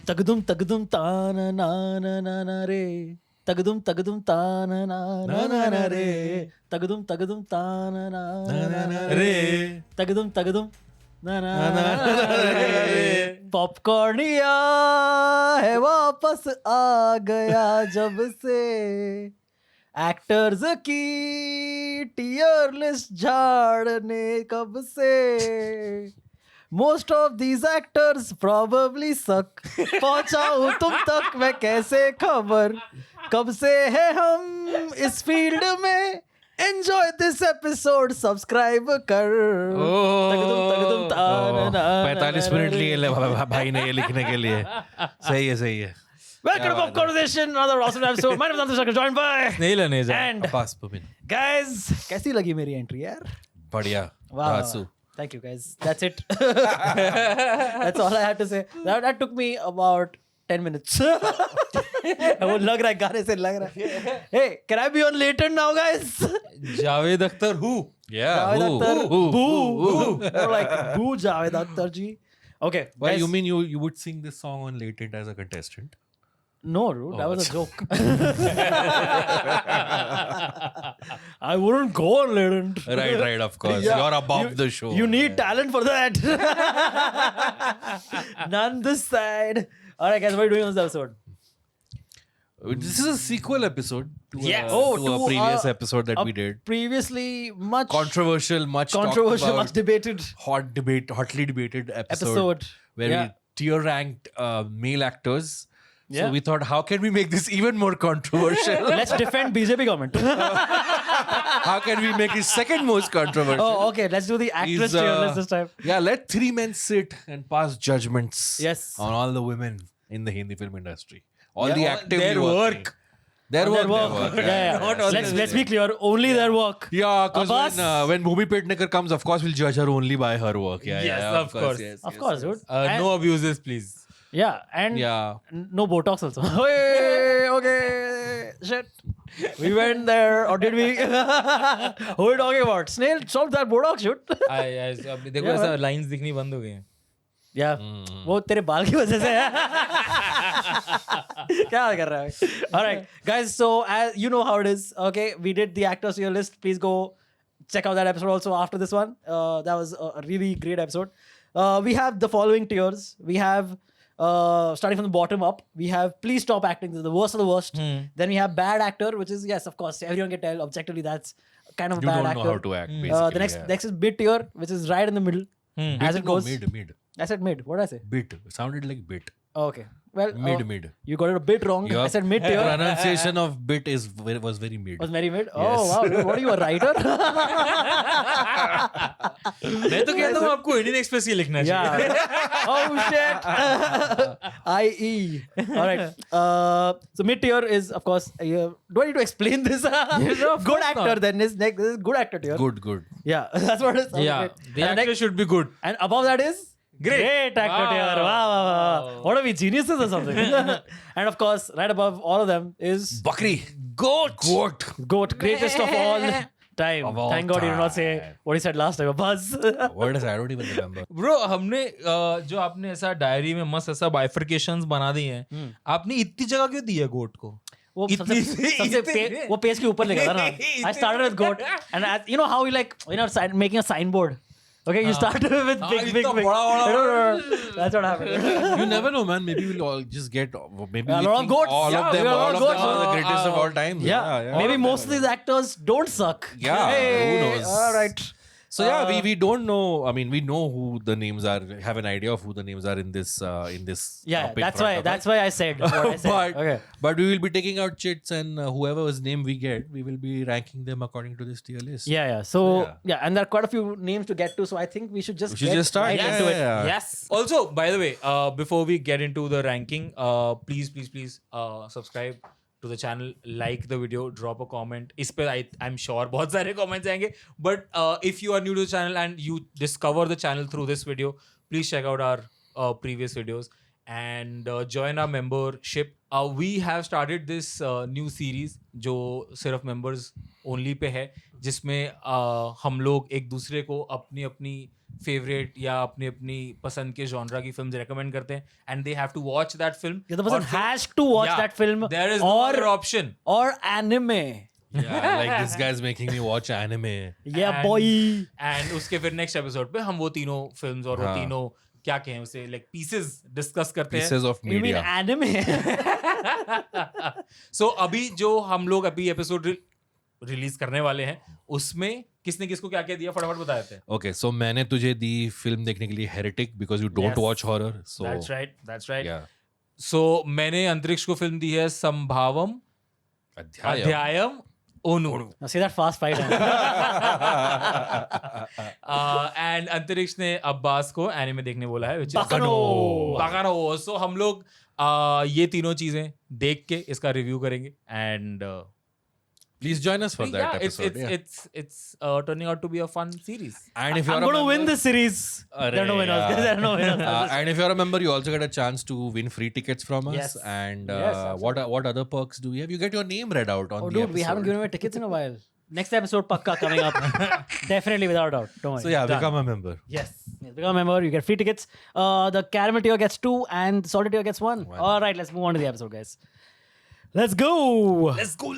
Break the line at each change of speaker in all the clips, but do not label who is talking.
तगदुम तगदुम ताना ना ना ना ना रे तगदुम तगदुम ताना ना ना ना ना रे तगदुम तगदुम ताना ना ना ना रे तगदुम तगदुम ना ना ना रे पॉपकॉर्निया है वापस आ गया जब से एक्टर्स की टीयर लिस्ट झाड़ने कब से most of these actors probably सक पहुंचा हूं तुम तक मैं कैसे खबर कब से है हम इस फील्ड में एंजॉय दिस एपिसोड सब्सक्राइब कर तगदुम ताना
45 मिनट लिए भाई ने ये लिखने के लिए. सही है.
Welcome to Pop Conversation, another awesome episode. My name is Anand Shankar, joined by
Snail Aneja.
and
Abbas Pumin.
guys, कैसी लगी मेरी एंट्री यार?
बढ़िया.
Wow.
Rasu.
Thank you guys. That's it. That's all I had to say. That took me about 10 minutes. वो लग रहा है गाने से लग रहा है. Hey, can I be on later now, guys?
Javed Akhtar who?
Yeah.
Javed
who?
Akhtar.
Who?
Boo. More like boo Javed Akhtar ji. Okay.
Why
guys.
you mean you would sing this song on Latent as a contestant?
No, dude, that was a joke. I wouldn't go on latent.
Right, of course.
Yeah.
You're above the show.
You need talent for that. None this side. All right, guys, what are you doing on this episode?
This is a sequel episode to,
Yes.
to a previous episode that we did.
Previously, much
Controversial, much
controversial,
talked about,
much debated
hotly debated
episode.
where
Yeah.
we tier ranked male actors.
Yeah.
So we thought, how can we make this even more controversial?
Let's defend BJP government.
How can we make it second most controversial?
Oh, okay. Let's do the actress tier list this time.
Yeah, let three men sit and pass judgments
Yes.
on all the women in the Hindi film industry. All
Yeah.
the active
Their work.
Their
Their
work.
work. Yeah.
Not all
Let's be clear. Only their work.
Yeah, because
Abbas?
when Bhumi Pednekar comes, of course, we'll judge her only by her work. Yeah,
Yes,
yeah,
of course.
Yes,
Of course, dude. And-
No abuses, please.
Yeah, and
Yeah.
no Botox also. Hey, okay, shit. We went there, or did we? Who are we talking about? Snail, stop that Botox shoot.
अब देखो ऐसा lines दिखनी बंद हो गई हैं.
Yeah, वो तेरे बाल की वजह से है. क्या कर रहा है? All right, guys. So as you know how it is. Okay, we did the actors to your list. Please go check out that episode also after this one. That was a really great episode. We have the following tiers. We have. Starting from the bottom up, we have please stop acting. This is the worst of the worst. Then we have bad actor, which is yes, of course, everyone can tell objectively that's kind of a
You
bad
don't
actor.
know how to act, basically.
The next is bit tier, which is right in the middle as it goes.
Mid.
I said mid. What did I say?
Bit. It sounded like bit.
Okay. Well,
Mid.
You got it a bit wrong. I said mid tier.
Pronunciation of bit was very mid.
Was very mid. Oh
Yes.
wow! Dude, what are you, a writer?
मैं तो कहता हूँ आपको Indian express ही लिखना चाहिए.
Yeah. Oh shit. IE. All right. So mid tier is of course. Do I need to explain this? Good actor.
not.
Then this next. This is good actor tier.
Good.
Yeah, that's what it is.
Yeah,
Okay.
the
And
actor should be good.
and above that is great actor
Wow.
tier. Wow. What are we, geniuses or something? And of course, right above all of them is
Bakri. Goat.
GOAT, greatest of all time.
Of all
Thank God you did not say
time.
what he said last time. A buzz.
What is I don't even remember.
Bro हमने जो आपने ऐसा diary में मस्त ऐसा बाइफर्केशंस बना दिए हैं, आपने इतनी जगह क्यों दी है गोट को?
वो
इतनी-
सबसे वो पेज के ऊपर लिखा था ना. I started with goat, and you know how we like making a signboard. Okay, you start with big.
इतना बड़ा.
That's what happened.
You never know, man. Maybe we'll all just get. Maybe
A
we
lot of
think
goats.
all
Yeah,
of them.
we are
All of
all
them are the
goats.
greatest of all time.
Yeah, maybe most of these actors don't suck.
Yeah, who
Hey,
knows?
All right.
So yeah, we don't know. I mean, we know who the names are. Have an idea of who the names are in this.
Yeah,
up in
that's
front
why.
of
That's
us.
why I said what I said.
but
Okay.
but we will be taking out chits, and whoever's name we get, we will be ranking them according to this tier list.
Yeah. So
Yeah.
and there are quite a few names to get to. So I think we should just
We should
get
just start.
right
Yeah,
into it.
yeah.
Yes. Also, by the way, before we get into the ranking, please subscribe to the channel, like the video, drop a comment. इस पे I'm sure बहुत सारे comments आएंगे. But if you are new to the channel and you discover the channel through this video, please check out our previous videos and join our membership. We have started this new series जो सिर्फ members only पे है, जिसमें हम लोग एक दूसरे को अपनी फेवरेट या अपनी अपनी पसंद के जॉनरा की फिल्म्स रेकमेंड करते हैं and they have to watch that film.
The person has to watch that film
There is no other option.
or anime.
Yeah, like this guy's making me watch anime.
Yeah,
And-
boy.
And उसके फिर next episode पे हम वो तीनों films और वो
हाँ.
तीनों क्या कहें उसे लाइक पीसेस डिस्कस करते हैं.
Pieces of
You mean
media.
anime?
सो अभी जो हम लोग अभी एपिसोड रिलीज करने वाले हैं उसमें किसने किसको क्या क्या दिया फटाफट बता देते हैं.
Okay, so मैंने तुझे दी फिल्म देखने के लिए Heretic because you don't
Yes.
watch horror. So
That's right.
yeah.
सो मैंने अंतरिक्ष को फिल्म दी है संभावम
अध्याय.
अध्यायम ओनु.
Now see that fast fight.
And अंतरिक्ष ने अब्बास को एनिमे देखने बोला है which is
Bakano.
Bakano. So हम लोग ये तीनों चीजें देख के इसका रिव्यू करेंगे and
Please join us for that
yeah,
episode.
it's turning out to be a fun series.
And if
I'm
you're
going to
a
win
member,
this series.
Arre,
There are no winners.
yeah.
There are no winners.
and if you're a member, you also get a chance to win free tickets from us.
Yes.
And
Yes,
what other perks do we have? You get your name read out on
Oh,
the
dude,
episode.
we haven't given away tickets in a while. Next episode, pakka coming up. Definitely, without a doubt. Don't worry.
So yeah,
Done.
become a member.
Yes. Become a member. You get free tickets. The caramel tier gets 2 and salted tier gets 1.
One.
All right, let's move on to the episode, guys. Let's go.
Let's go.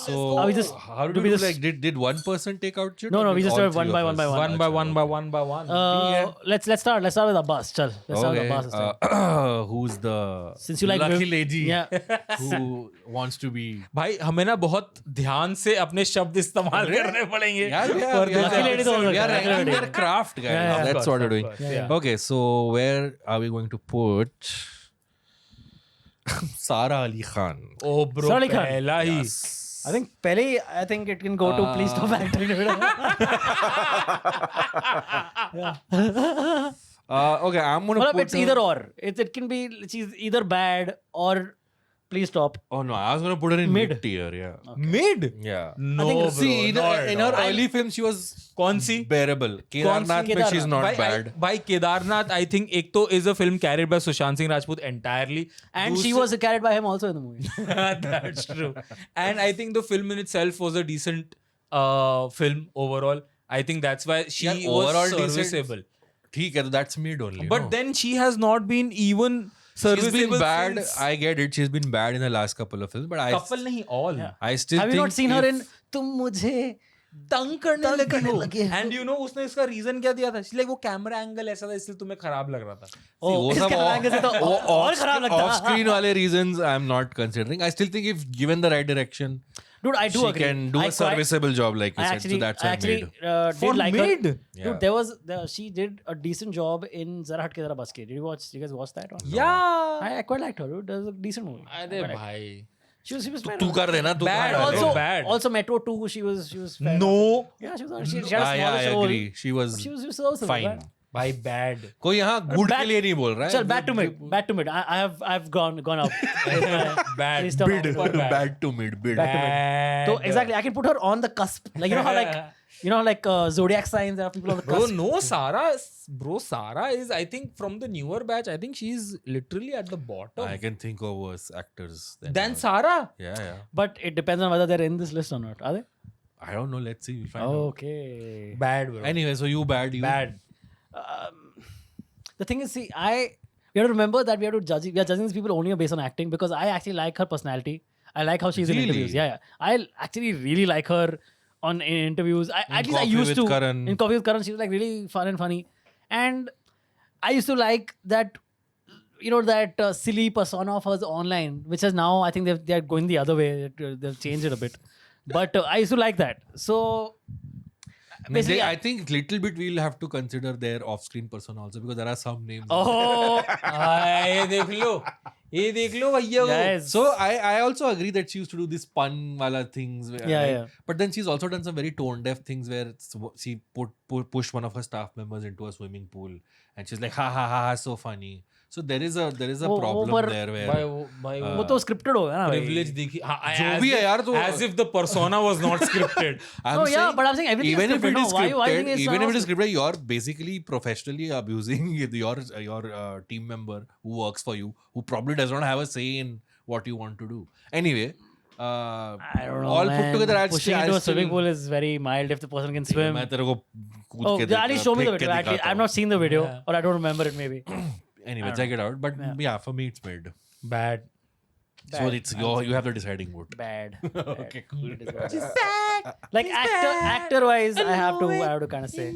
So
are we just
how
do
did
we
we do?
just-
Like, did one person take out shit?
No,
or
no,
did
we just
all
do it one
three
by
of
one
us?
by one.
one by one.
let's start. Let's start with Abbas. Chal. Let's start with
Okay.
Abbas this time.
Who's the
Since you like
lucky
Viv-
lady
Yeah.
who wants to be?
भाई हमें ना बहुत ध्यान से अपने शब्द इस्तेमाल करने पड़ेंगे.
Yeah,
for this
Lucky lady
episode.
तो
we are
Lucky
ranking
lady.
their craft, guys.
Yeah, yeah.
Of
That's
course,
what we're
of
doing.
course,
Yeah.
Okay, so where are we going to put Sara Ali Khan?
Oh bro,
Sara Ali Khan.
पहला ही.
I think it can go to Please Stop Acting.
Okay, I'm gonna
Well,
put
it's
her-
either or. It can be she's either bad or Please Stop.
Oh no, I was gonna put her in
Mid.
mid tier. Yeah,
Mid?
yeah.
No,
think-
bro.
See, in her
not.
early films, she was
कौन सी?
bearable. Kedarnath, but she's not bad.
भाई Kedarnath I think एक तो is a film carried by Sushant Singh Rajput entirely
And she was carried by him also in the movie.
that's true and I think the film in itself was a decent film overall. I think that's why she
Yeah,
was
overall decent.
serviceable.
ठीक है, तो that's mid only.
But
no?
then she has not been even
she's
serviceable
been bad.
since
I get it. She's been bad in the last couple of films, but
couple नहीं all
I still
Have
think
you not seen her
if-
in Tum Mujhe?
तंग करने
तंग
लगी
करने
हो
लगी हो।
And you know उसने इसका रीजन क्या दिया था लाइक वो कैमरा एंगल ऐसा था इसलिए तुम्हें खराब लग रहा था.
Oh,
वो
इसके
सब
angle से तो और खराब लगता
off screen वाले reasons I'm not considering. I still think if given the right direction,
Dude, I do
she
agree.
can do
I
a serviceable job, like you
I
said.
actually,
So that's
I
why
actually
mid.
For
did like
mid?
her.
Yeah.
Dude, she did a decent job in Zara Hatke Zara Baske. Did you guys watch that one?
Yeah.
I quite liked her. Dude, that was a decent movie. I
अरे
quite liked her.
भाई.
She was
तू कर रहे ना, तू
Bad
कर रहे.
also-
also
bad.
Metro 2. She was fair.
No.
Yeah, she was. She had a
Yeah,
smaller
I
role.
agree. She was
She was serviceable.
fine.
right?
भाई bad.
कोई यहाँ good
Back-
के लिए नहीं बोल रहा है.
Chal, back to mid. Back to mid. I've gone up.
Bad.
Please stop.
Bid.
Super bad.
Bad to mid. Bid.
Back to mid.
Bad.
So exactly, I can put her on the cusp. Like like zodiac signs. There are people on the
Bro,
cusp.
no, Sara is, I think, from the newer batch, I think she's literally at the bottom.
I can think of worse actors
Then
her.
Sara?
Yeah.
But it depends on whether they're in this list or not. Are they?
I don't know. Let's see. We'll find out.
Okay.
Bad, bro.
Anyway, so you bad. You
Bad.
The thing is, see, we have to remember that we are judging these people only based on acting because I actually like her personality. I like how she's in
Really?
interviews. Yeah. I actually really like her in interviews. At least I
Coffee
used
with
to.
Karan.
In Coffee with Karan, she was like really fun and funny. And I used to like that, that silly persona of hers online, which is now, I think they're going the other way. They've changed it a bit. But I used to like that. So, basically,
I think little bit we'll have to consider their off-screen persona also because there are some names.
oh,
ये देख लो भैया को.
yes.
So I also agree that she used to do this pun wala things.
Yeah.
But then she's also done some very tone-deaf things where she pushed one of her staff members into a swimming pool and she's like ha, so funny. So there is a
वो
problem
पर-
there where
भाई
वो तो scripted होगा ना भाई.
privilege देखी.
जो भी है यार तो-
as if the persona was not scripted.
I'm
No, yeah,
saying
but I'm saying everything
even
is
if it
scripted,
is
no? Why you
scripted,
think it's
even if it is
not-
scripted, you're basically professionally abusing your team member who works for you, who probably does not have a say in what you want to do. Anyway,
I don't know.
all put
man.
together, I'd
pushing
say
into
I
a swimming
still-
pool is very mild if the person can swim.
मैं तेरे को कूद
Oh,
के
at least show me the
फेंक के
video. At least
दिखाता
I've
हूँ.
not seen the video,
Yeah.
or I don't remember it. Maybe
Anyway,
I
check
don't
it out. But yeah, for me it's mid.
Bad.
So
Bad.
it's you have the deciding vote.
bad.
Okay, cool.
It is what it is. Like actor wise, I have to kind of say.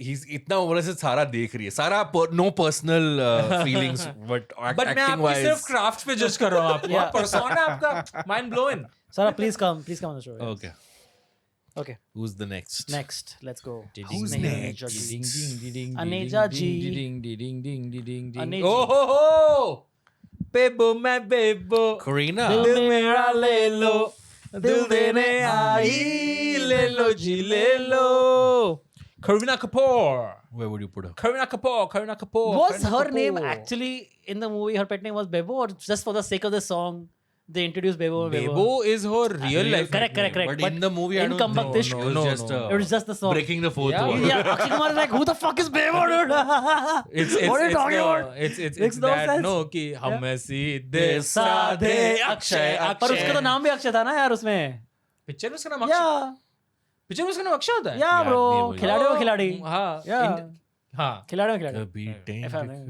He's इतना over से सारा देख रही है. सारा no personal feelings, but
But मैं
acting
आपकी
wise.
सिर्फ क्राफ्ट पे जज कर रहा हूँ आपको.
Yeah.
Persona आपका mind blowing.
Sarah, please come on the show. yes.
Okay.
Okay.
Who's the next?
Next, let's go.
Who's
next?
Aneja
Ji.
Oh ho ho! Bebo मैं bebo.
Karina.
दिल मेरा ले लो, दिल देने आई, ले लो जी ले लो. Kareena Kapoor.
Where would you put her?
Kareena Kapoor.
Was
Kareena
her name
Kapoor.
actually in the movie? Her pet name was Bebo, or just for the sake of the song, they introduced Bebo?
Bebo is her real life.
Correct.
But in the movie, I
in
don't think
Kambaktish,
it was
no,
just
no.
it was just the song.
breaking the fourth
Yeah,
wall.
Yeah, Akshay Kumar is like, who the fuck is Bebo, dude?
It's
what are you talking about?
It's
Makes no
that
sense.
no कि हम सीधे
साधे अक्षय. पर उसका तो नाम भी अक्षय था ना यार उसमें.
पिक्चर में उसका नाम अक्षय.
Yeah,
पिक्चर में उसका नाम अक्षय होता है.
yeah,
याद
bro.
नहीं है मुझे.
खिलाड़ी में खिलाड़ी.
हाँ.
Yeah.
हाँ.
खिलाड़ी में खिलाड़ी.
Kabhi
If I'm
Dame.
right.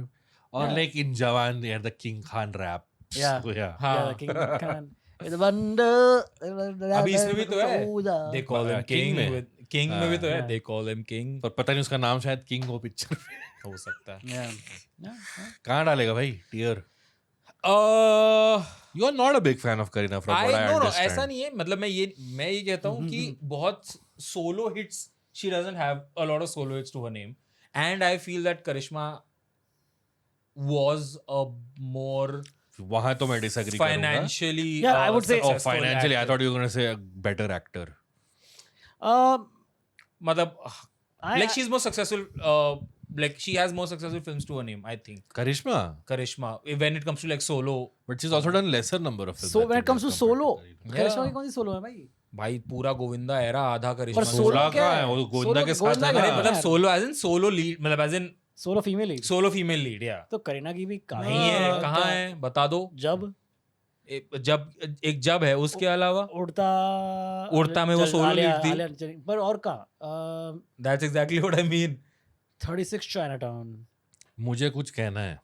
Or
Yeah.
like in Jawan, they had the King Khan rap.
Yeah.
So, yeah.
हाँ.
Yeah, King Khan. It's a wonder.
अभी इसमें भी तो है. They call him
King
king.
में.
King में भी तो है.
Yeah.
They call him king.
पर पता नहीं उसका नाम शायद किंग हो पिक्चर में.
हो सकता है.
Yeah.
कहाँ डालेगा भाई tier?
Uh,
You are not a big fan of Kareena from what I
no,
understand.
ऐसा नहीं है. मतलब मैं ये कहता हूँ कि बहुत solo hits she doesn't have a lot of solo hits to her name, and I feel that Karishma was a more
वहाँ तो मैं disagree करूँगा.
financially
Yeah, I would say-
Oh,
successful
financially, I
actor.
thought you were going to say a better actor.
मतलब
I-
like she's more successful, like she has more successful films to her name, I think.
Karishma?
Karishma, when it comes to like solo,
But she's also done lesser number of films.
So
I
when it
think,
comes to
as compared
solo,
Kareena.
करिश्मा की कौन सी solo है भाई?
भाई पूरा Govinda era आधा
पर
करिश्मा.
solo
सोलह
क्या
का
है?
है वो गोविंदा
Solo-
के साथ
गोविंदा
है
का
अरे
ना.
है।
मतलब solo as in solo lead, मतलब as in
solo female he.
solo female lead, yeah.
तो करीना की भी कहाँ
नहीं है, कहाँ है बता दो.
जब
जब एक जब है, उसके अलावा
उड़ता
में वो solo lead थी.
थी पर और कहाँ
that's exactly what I mean.
36 Chinatown
मुझे कुछ कहना है.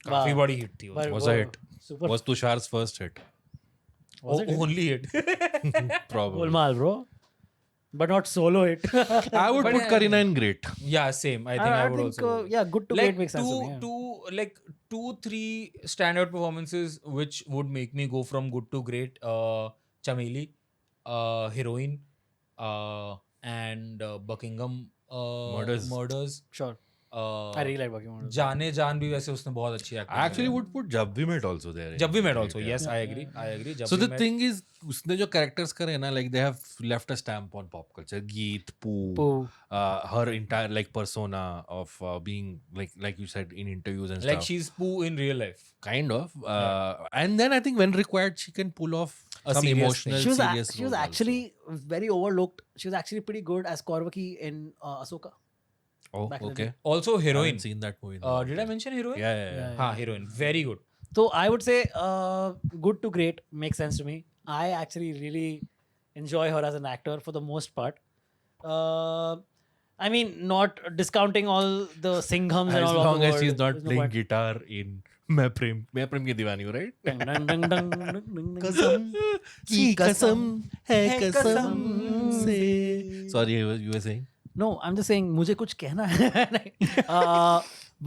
काफी बड़ी हिट थी वो.
पर
Was
वो
a hit.
super
Was Tushar's first hit.
was it?
Only hit.
Probably.
Golmaal bro but not solo hit.
I would
But
put Kareena in great.
Yeah, same. I think I would also.
yeah, good to
Like
great makes sense to me. Yeah.
like 2-3 standout performances which would make me go from good to great. Chameli, Heroine, and Buckingham Murders.
Sure. I really like Bucky Murders.
जाने जान भी वैसे उसने बहुत अच्छी acting
I actually
की है.
would put Jab We Met also there.
जब भी met also.
Yeah.
Yes, I agree. I agree. जब
So
भी
the
met.
thing is, उसने जो characters करे ना, like they have left a stamp on pop culture. Geet, Pooh,
Pooh.
her entire like persona of being like you said in interviews and
like
stuff.
she's Pooh in real life.
Kind of. And then I think when required, she can pull off
A
some
serious
emotional,
She was
serious
she was
roles
actually very overlooked. She was actually pretty good as Korvaki in Ahsoka.
also. Oh,
back in the
okay.
day.
Also
I
Heroine.
haven't seen that movie. in a long
Did I
time.
mention Heroine?
Yeah.
हाँ, Heroine. Very good.
So I would say good to great makes sense to me. I actually really enjoy her as an actor for the most part. I mean, not discounting all the Singhams and
As
all of
long
the
as
world.
she's not
There's no
playing
point.
guitar in मैं प्रेम की दीवानी हूँ, right?
Dun, dun, dun, dun, dun, dun, dun.
कसम की कसम है
है
कसम
कसम
से. Sorry, you were saying?
No, I'm just saying मुझे कुछ कहना है.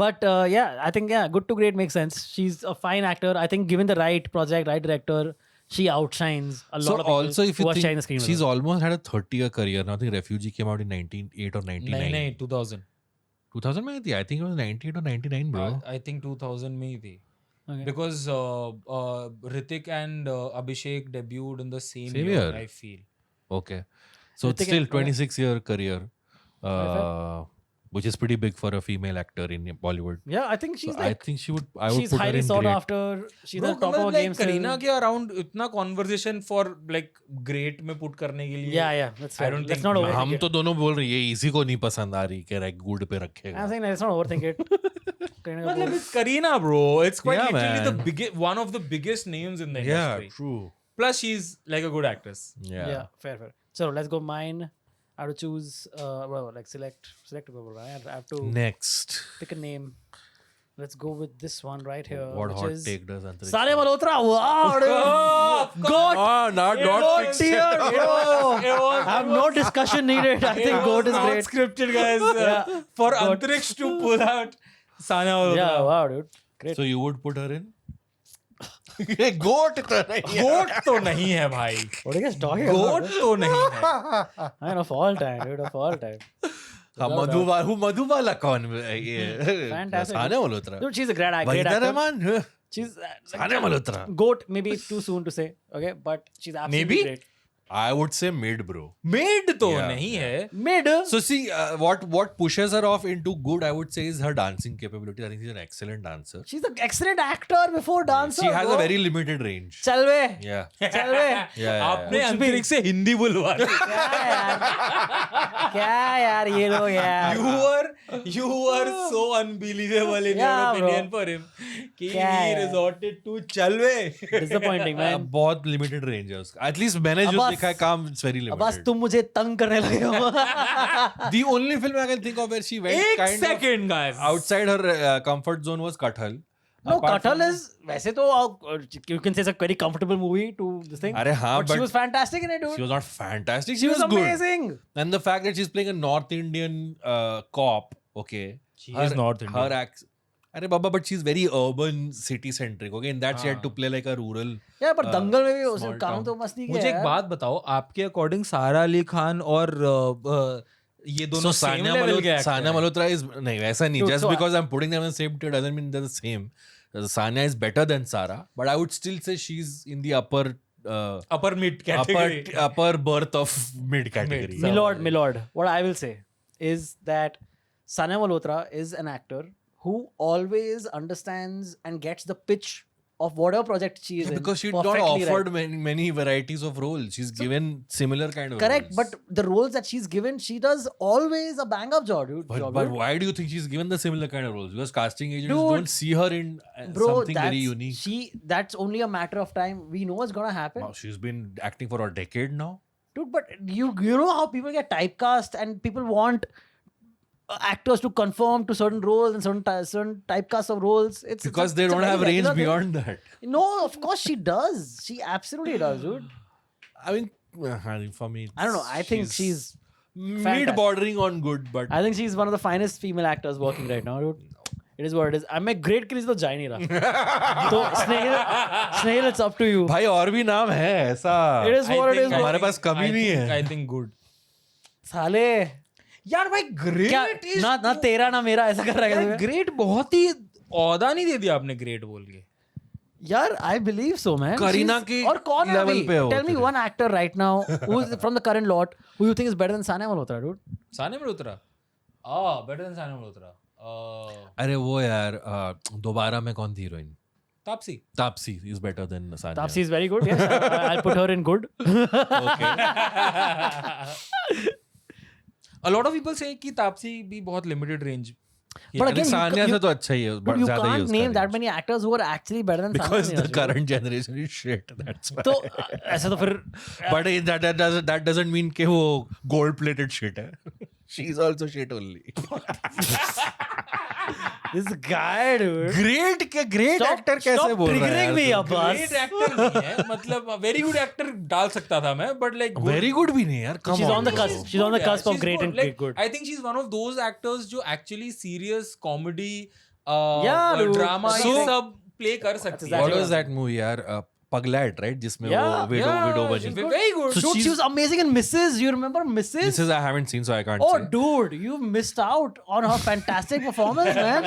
But yeah, I think good to great makes sense. She's a fine actor. I think given the right project, right director, she outshines a lot
So
of people
also if
who
you
are sharing the
think
screen with
she's
her.
almost had a 30-year career now. I think Refugee came out in 1998 or 99.
नहीं 2000.
2000 में थी. I think it was 98 or 99, bro.
I think 2000 में ही थी.
Okay.
Because Hrithik and Abhishek debuted in the same
Same
year,
year.
I feel.
Okay. So it's
Hrithik
still
and-
26-year career, which is pretty big for a female actor in Bollywood.
Yeah, I think she's
So I
like
think I would
she's
put her
highly
in
sought
great.
after. She's
Bro,
at the top of
मतलब
her
like
game. still.
Kareena के around इतना conversation for like great में put करने के लिए.
Yeah, that's
I
fair.
don't
Let's
think
not
we-
overthink
हम
it.
तो दोनों बोल रहे हैं ये इसी को नहीं पसंद आ रही कि रैक गुड पे
I'm
रखेगा.
saying let's not overthink it. Kareena
मतलब
Kapoor.
it's Kareena, bro. It's quite
Yeah,
literally the
man.
biggest, one of the biggest names in the industry.
True.
Plus, she's like a good actress.
Yeah, fair. So let's go mine. I have to choose. Like select. I have to
Next.
pick a name. Let's go with this one right here.
What
which
hot
is
take does Antariksh?
Sania Malhotra. Wow, dude. Goat.
Not
Goat tier, bro. I have no discussion needed. I think Goat is
not
great.
scripted, guys. For Antariksh to pull out Sania Malhotra.
Yeah, wow, dude. Great.
So you would put her in? गोट तो नहीं है.
गोट तो नहीं है भाई.
What are you guys talking
goat
about?
तो नहीं है.
I know, of all time, dude, of all time.
हाँ, मधुबाला कौन ये?
Fantastic.
Sania Malhotra.
Dude, she's a great
Waheeda
actor.
Rahman.
She's
Sania Malhotra.
Goat, maybe it's too soon to say, okay, but she's absolutely
Maybe?
great.
I would say mid, bro.
Mid तो
Yeah.
नहीं है.
Mid.
So see, what pushes her off into good, I would say, is her dancing capability. I think she's an excellent dancer.
She's an excellent actor before dancer.
She has
bro.
a very limited range.
चल वे.
Yeah.
चल वे.
Yeah.
आपने अंतरिक्ष से हिंदी बुलवा दी.
क्या यार ये लोग यार.
You were so unbelievable in your
Yeah, bro.
opinion for him कि
क्या
he
यार.
resorted to चलवे.
Disappointing man.
बहुत limited range है उसका. At least मैंने जो
अब्बास-
देखा है काम, it's very
अब बस
limited.
तुम मुझे तंग करने लगे हो.
The only film I can think of where she went
एक
kind
second guys.
of outside her comfort zone was Kathal.
No,
Apart
Kathal
from-
is वैसे तो you can say it's a very comfortable movie to this thing.
अरे हाँ,
but she
but
was fantastic in it, dude.
she was not fantastic.
She was
good.
amazing.
And the fact that she's playing a North Indian cop, okay.
She is North Indian.
Her अरे बाबा, but she's very urban, city centric. Okay, in that she had to play like a rural.
Yeah, but दंगल में भी उसने
small
काम
town.
तो मस्ती किया
मुझे एक
यार.
बात बताओ, आपके अकॉर्डिंग सारा अली खान और ये दोनों
So
same level के actor
Sania
हैं.
Malhotra is नहीं वैसा नहीं.
Dude,
Just
so
because I'm putting them in the same tier doesn't mean they're the same. Sania is better than Sara, but I would still say she's in the upper
upper mid category.
upper berth of mid category.
Mid.
Milord. What I will say is that Sania Malhotra is an actor who always understands and gets the pitch of whatever project she is in.
Because she's not
perfectly
offered
right.
many varieties of roles. She's given similar kind of
Correct,
roles.
but the roles that she's given, she does always a bang up job, dude.
But why do you think she's given the similar kind of roles? Because casting agents
Dude,
don't see her in
Bro,
something very unique.
that's only a matter of time. We know what's gonna happen.
Wow, she's been acting for a decade now.
Dude, but you know how people get typecast and people want actors to conform to certain roles and certain typecasts of roles. It's
Because
a-
they
it's a
don't
very
have range
regular thing.
beyond that.
No, of course she does. She absolutely does, dude.
I mean, for me,
I don't know. I think she's
mid
fantastic.
bordering on good, but
I think she's one of the finest female actors working right now, dude. It is what it is. I'm a great Chris तो जा ही नहीं रहा. तो स्नेहिल, it's up to you.
भाई और भी नाम है ऐसा.
It is what it is.
हमारे पास कमी नहीं है.
I think good.
साले
यार भाई
क्या
great
ना तेरा ना मेरा ऐसा कर रहा है
यार great बहुत ही औदा नहीं दे दिया आपने great बोल के.
यार I believe so, man.
Kareena
She's-
की
और कौन है
level
अभी?
पे हो
Tell me
तेरे.
one actor right now who's from the current lot who you think is better than Sania Malhotra, dude.
Sania Malhotra. Better than Sania Malhotra.
अरे वो यार दोबारा में कौन थी heroine?
Taapsee.
Taapsee is better than Sania.
Taapsee is very good. Yes, I'll put her in good.
Okay.
A lot of people say कि तापसी भी बहुत limited range.
But again,
Sania से तो अच्छा ही है.
But you
ज्यादा ही है
can't
उसका
name that
range.
many actors who are actually better than
Because
Sania
the current generation is shit. That's why.
तो ऐसा तो फिर
But that doesn't mean कि वो gold plated shit है. She's also shit only.
this guy, dude.
Great actor कैसे बोल रहा है?
triggering me,
यार?
Abbas.
Great actor नहीं है. मतलब very good actor डाल सकता था मैं, but like good.
Very good भी नहीं यार. Come
She's
on,
on the
bro.
cusp. She's on the
Yeah,
cusp of
she's
great
good.
and
Like,
good.
I think she's one of those actors जो actually serious comedy,
Yeah, dude.
drama
So-
ये सब play कर सकती है.
What was that movie यार? Paglat, right? जिसमें
Yeah,
वो widow बनी.
she's very good.
So
Dude, she
she's-
was amazing in Mrs. You remember Mrs.?
This is I haven't seen, so I can't
Oh,
say.
dude, you missed out on her fantastic performance, man.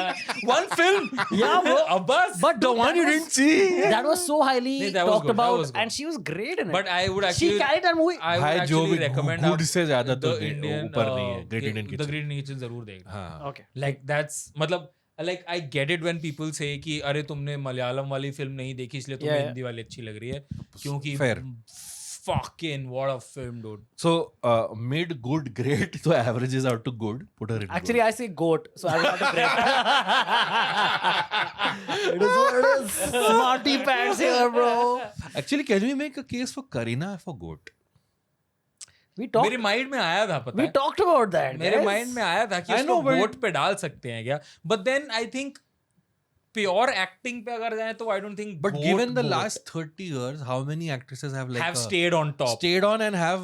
One film.
Yeah, bro.
Abbas.
But the one you didn't
see.
That was so highly
Nee, that was
talked
good, that
about,
was good.
and she was great in it.
But I would
she
actually.
carried that movie.
I would
भाई जो
actually
भी
recommend
good से ज्यादा तो
the Indian
ऊपर नहीं है. Great Indian
the
Kitchen.
Great Indian Kitchen जरूर देखना.
हाँ.
Okay.
Like that's मतलब like I get it when people say कि अरे तुमने मलयालम वाली फिल्म नहीं देखी इसलिए तुम्हें
Yeah, yeah.
हिंदी वाली अच्छी लग रही है क्योंकि
Fair.
fucking what a film, dude.
So mid, good, great. So averages out to good. Put her in.
Actually, I say goat, so I will have to great. It is what it is. Smarty pants here, bro.
Actually, can we make a case for Kareena for goat?
मेरे mind में आया था पता
We
है
talked about that.
मेरे
guys.
Mind में आया था कि
I
उसको
know, but-
गोट पे डाल सकते हैं क्या but then I think pure acting पे अगर जाए तो I don't think
But given the last 30 years, how many actresses have like
have stayed on top
stayed on and have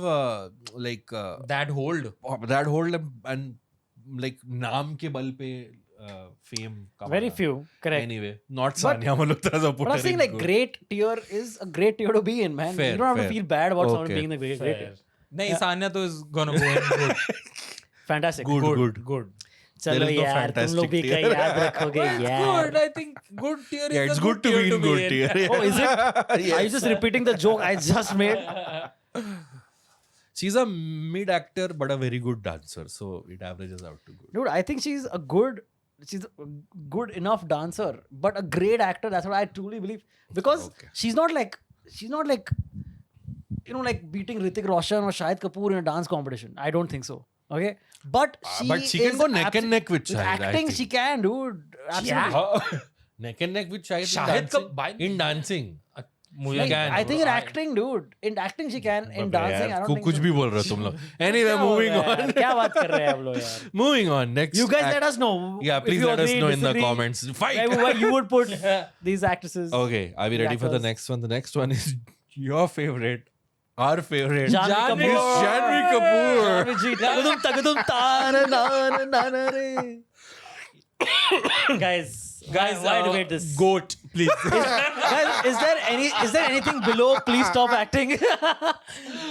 like
that hold
that hold and like naam ke bal pe fame kamaya.
Very few, correct.
Anyway, not Sania Malhotra. So put
But I'm
her
saying
in
like
good.
great tier is a great tier to be in, man.
Fair,
you don't have
fair.
to feel bad about someone
Okay.
being the great tier.
नहीं सान्या तो is gonna go in good
Fantastic.
Good.
good
चलो
There is no
यार तुम लोग भी
fantastic
कहीं
tier.
याद रखोगे यार.
good I think good tier is
Yeah, it's
the
good to be in good tier.
Oh, is it? Are you just repeating the joke I just made?
She's a mid actor but a very good dancer, so it averages out to good.
Dude, I think she's a good enough dancer, but a great actor. That's what I truly believe. Because
Okay.
she's not like like beating Hrithik Roshan or Shahid Kapoor in a dance competition. I don't think so. Okay, but
she can
is
go neck and neck with Shahid, I
acting.
think.
She can, dude. Absolutely.
Neck and neck with Shahid,
Shahid
in dancing.
मुझे
Like,
can,
I think in
I-
acting, dude. In acting, she can. In dancing, I don't think
कुछ
so.
भी बोल रहे हो तुम लोग. Anyway,
क्या हो
moving
रहा है
on.
यार? क्या बात कर रहे हैं आप लोग यार?
Moving on. Next.
You guys let us know.
Yeah,
if
please
you
let us
agree,
know in the
disagree,
comments. Fight.
where you would put these actresses.
Okay, are we ready for the
actors.
next one? The next one is your favorite, our favorite,
Janhvi
Miss
Kapoor.
Janhvi Kapoor.
Janhvi ji, tagadum tagadum ta na na re. Guys, why debate this?
goat please
Guys, is there anything below? Please stop acting.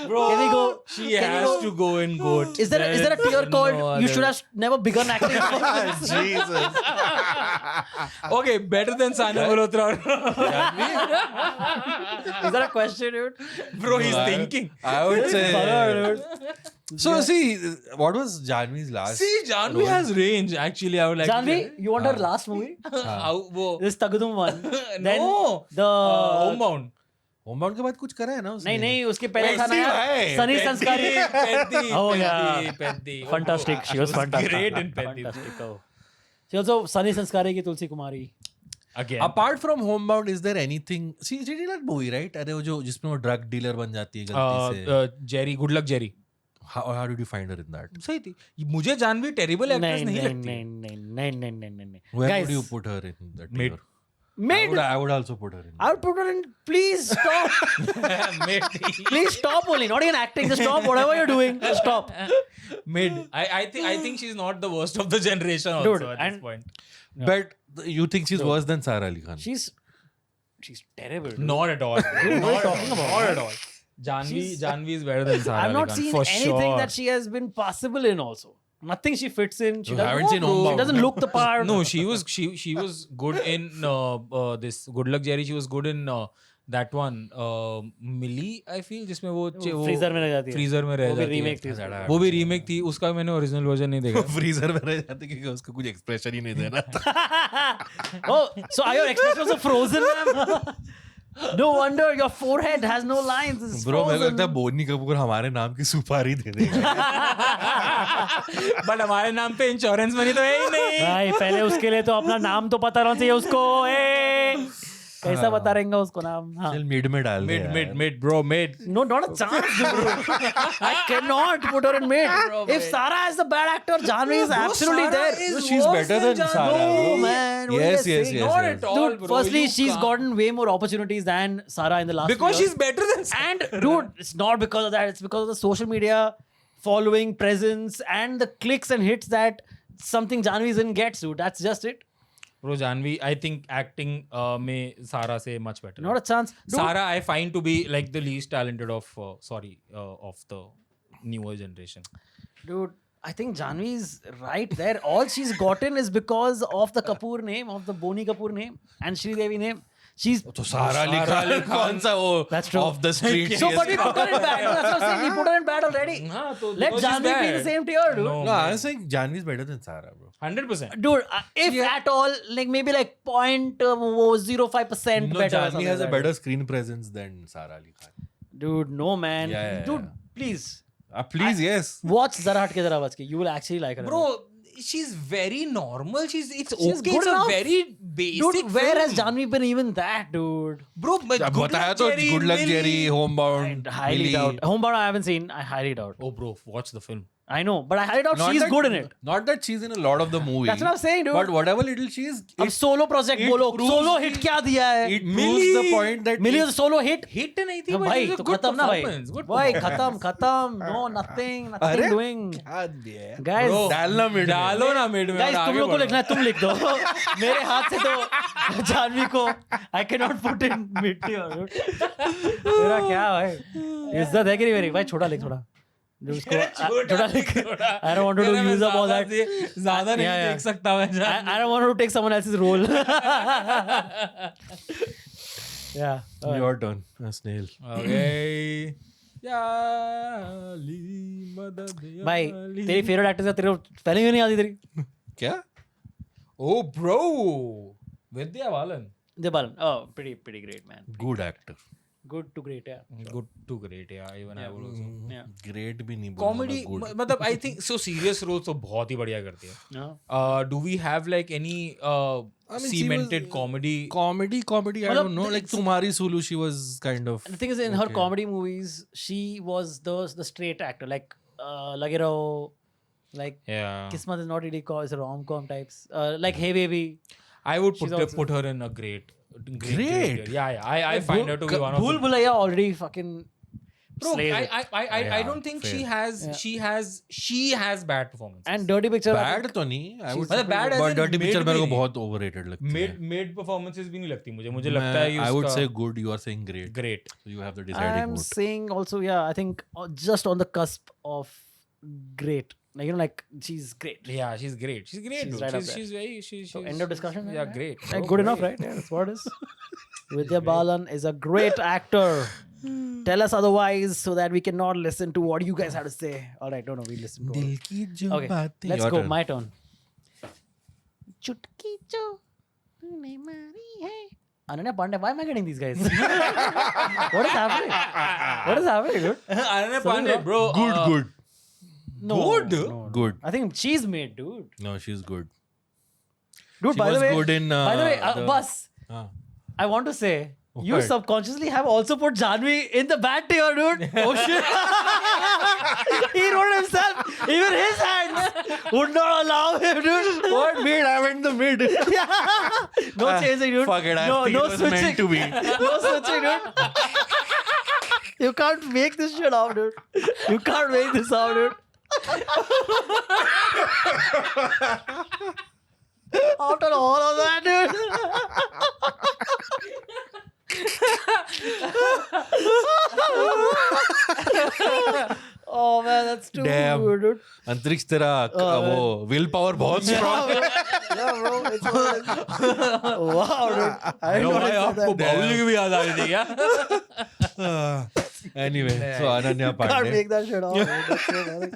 bro
Can we go?
she
can we
has
go-
to go in goat
Is there a tier called
no
you
other.
should have never begun acting?
Jesus.
okay better than Sania Malhotra
Is that a question, dude?
bro he's thinking
I would say.
Dude.
So see, what was Janhvi's last?
see Janhvi has range actually I would like
Janhvi, you want her last movie?
how wo
This Tagadum one. Then
no
the
homebound
Homebound के बाद कुछ करा है ना उसने?
नहीं उसके पहले था
Peddi
ना
भाई,
सनी संस्कारी. Oh, yeah.
Peddi.
Fantastic. She was fantastic.
Great in Peddi.
Fantastic. Oh. She also Sunny Sanskari की तुलसी कुमारी.
Again.
Apart from Homebound, is there anything? See, she did that movie, right? अरे वो जो जिसमें वो ड्रग डीलर बन जाती है गलती से.
Jerry, good luck Jerry.
How did you find her in that?
सही थी. मुझे जानवी टेरिबल एक्ट्रेस नहीं लगती.
नहीं.
Where
Guys,
would you put her in that?
Mid.
tier?
Mid.
I would also put her in.
I would put her in. Please stop.
Mid.
Please stop only. Not even acting. Just stop. Whatever you're doing, just stop.
Mid. I think she's not the worst of the generation also
Dude,
at this
and-
point.
But you think she's worse than Sara Ali Khan?
She's terrible. dude.
Not at all.
What are you talking about?
Not at all. Janvi is better than Sara
I've
Ali
not
Khan,
seen
for
anything
sure.
that she has been passable in. Also, nothing she fits in. She
You
doesn't,
haven't seen
she
Homebound,
doesn't
no?
look the part.
No, she was good in this Good Luck Jerry. She was good in that one Millie. I feel जिसमें वो
freezer में रह जाती है.
freezer में रह
वो भी
जाती है.
remake थी उसकी.
वो भी रीमेक थी उसका मैंने ओरिजिनल वर्जन नहीं देखा.
फ्रीजर में रह जाते क्योंकि उसको कुछ एक्सप्रेशन ही नहीं देना था.
Oh, so are your expressions are frozen, ma'am? No wonder your forehead has no lines. It's
bro मेरे को लगता है
frozen.
बोनी कपूर हमारे नाम की सुपारी दे देगा.
बट हमारे नाम पे इंश्योरेंस मनी तो है ही नहीं.
भाई पहले उसके लिए तो अपना नाम तो पता रहना चाहिए उसको. कैसा बता रहेंगे उसको नाम? हाँ.
चल मिड में डाल दे.
Mid bro mid.
No, not a chance, dude. I cannot put her in mid. If Sara is the bad actor, Janhvi is absolutely
Sara
there.
is
No, she's
worse
better than
Janhvi.
Sarah.
No, man. What
Yes,
are you
yes,
saying?
yes,
Not
yes.
at all,
Dude,
bro.
firstly,
You
she's
can't.
gotten way more opportunities than Sara in the last
Because
few
she's
years.
better than Sarah.
And dude, it's not because of that. It's because of the social media following, presence, and the clicks and hits that something Janhvi in gets, dude. That's just it.
Bro, Janhvi, I think acting में Sara से much better.
Not a chance. Dude,
Sara, I find to be like the least talented of of the newer generation.
dude, I think Janhvi is right there. All she's gotten is because of the Kapoor name, of the Boni Kapoor name, and Sri Devi name. She's
तो सारा अली खान कौन सा वो
That's true.
off the street.
so, but we put her in bad. That's what I'm saying. We put her in bad already.
हाँ, तो
Let
because she's
Janhvi be in the
bad.
same tier, dude.
No,
No, I'm saying Janhvi is better than Sara, bro.
100%.
Dude, if at all, like maybe like 0.05%
No,
better. or
Janhvi
something
has a
like
better screen presence than Sara Ali Khan.
Dude, no man.
Yeah, yeah,
Dude,
yeah.
please
Please, yes.
watch Zara Hatke Zara Bach Ke. You will actually like her.
Bro, she's very normal. It's
She's
okay.
good
It's a
enough.
very basic.
Dude, where has
film.
Janhvi been even that, dude?
Bro, but
अब
Good
बताया
Luck
तो
Jerry,
Good Luck
Millie.
Jerry, Homebound,
Highly
Millie.
doubt. Homebound I haven't seen. I highly doubt.
Oh, bro, watch the film.
I know, but I highly doubt
Not
she's
that-
good in it.
Not that she's in a lot of the movie.
That's what I'm saying, dude.
But whatever little she is,
अब solo project
it
बोलो,
proves
solo
the-
hit क्या दिया है?
it proves the point that
Millie
if-
was a solo hit.
Hit नहीं थी,
तो
but
भाई
it was
तो
a good
खत्म ना भाई.
performance. Good
भाई
performance.
खत्म. No, nothing
अरे
doing.
क्या
Guys,
Bro,
डालना mid में.
डालो ना mid में.
guys
और
तुम
आगे
लोग को
बढ़ो.
लिखना है तुम लिख दो. मेरे हाथ से तो जानवी को I cannot put in मिट्टी और मेरा क्या भाई इज्जत है कि नहीं मेरी भाई छोटा लिख थोड़ा. जो उसको छोटा लिख. I don't want to
मेरा
use up all that.
ज्यादा नहीं
Yeah, yeah.
देख सकता मैं.
I don't want to take someone else's role. Yeah.
Your turn, snail.
Okay. याली मदद
भाई
याली.
तेरी फेवरेट एक्ट्रेस है तेरे को स्पेलिंग नहीं आती तेरी.
क्या?
Oh, bro. Vidya Balan.
Debalan. Oh, pretty great man.
Good actor.
Good to great, yeah.
Good to great, yeah. Even I would also.
Yeah.
Great भी नहीं बोलूँगा,
Comedy,
good.
मतलब I think so serious roles तो बहुत ही बढ़िया करती है.
Yeah.
Do we have like any
I mean, she
cemented
was-
comedy?
Comedy, I
मतलब
don't know. Like
it's-
Tumhari Sulu, she was kind of.
And the thing is, in her
okay.
comedy movies, she was the straight actor, like Lage Raho, like
Yeah.
Kismat is not really it's a rom-com types, like Hey Baby.
I would
She's
put
also-
put her in a great.
Great?
Yeah. I find her to be one of
Bhool
the.
Bhulaiya already fucking
Bro,
slays it.
I
Yeah,
don't think
fair.
she has bad performances.
And Dirty Picture. I
Bad
think-
तो नहीं. I would.
मतलब bad as
But
in
Dirty
mid
Picture
भी
मेरे को
नहीं.
बहुत overrated लगती है.
mid performances भी नहीं लगती मुझे. मुझे लगता है
I would
उसका
say good. You are saying great.
great.
So you have the deciding
I'm
vote.
saying also, yeah, I think just on the cusp of great. Like, like she's great.
Yeah, she's great. She's great.
She's
dude.
right up there.
She's very. She's.
So end of discussion.
Yeah, great.
Yeah,
bro,
good enough,
great.
right? Yeah, that's what it is. Vidya Balan is a great actor. Tell us otherwise so that we cannot listen to what you guys have to say. All right, no, we listen to all.
दिल की जो
Okay,
बातें.
let's
Your
go.
turn.
My turn. चुटकी जो तूने मारी है. Ananya Pandey, why am I getting these guys? What is happening? What is happening, dude?
Ananya
Something
Pandey,
wrong?
bro.
Good, good,
No,
Good?
no.
good.
I think she's made, dude.
No, she's good.
Dude,
She
by
was
the way,
good in.
by the way,
the-
Bus,
Ah.
I want to say, you
What?
subconsciously have also put Janvi in the bad tier, dude. Oh shit. He wrote himself, even his hands would not allow him, dude.
What mid? I went the mid.
No changing, dude.
Fuck it. I
No,
think
no
it was
switching.
meant to be.
No switching, dude. You can't make this shit up, dude. You can't make this up, dude. After all of that, dude. Oh man, that's too
Damn.
good, dude.
अंतरिक्ष तेरा वो will power बहुत strong है.
Yeah, bro. It's wow, dude. I
Bro,
didn't
भाई
know
आपको
that.
Baahubali की भी याद आ रही थी क्या?
Anyway, so Ananya
Can't
Pandey.
make that shit up. Dude. That's so funny.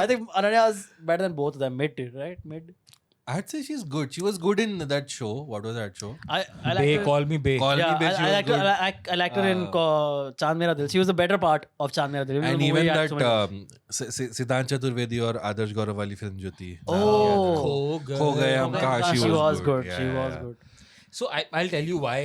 I think Ananya is better than both of them. Mid, right? Mid.
I'd say she's good. She was good in that show. What was that show?
I like
Bay,
her.
call me Bay.
Call
Yeah,
Me Babe. She
I
was
liked her.
good.
I liked her in Chand Mera Dil. She was the better part of Chand Mera Dil.
And
The
even
movie had
that
so many-
Siddhant Chaturvedi और आदर्श गौरव वाली film जो थी.
Oh.
खो गए हम
Okay,
कहाँ.
she was good.
Yeah,
She was
yeah.
good.
So I'll tell you why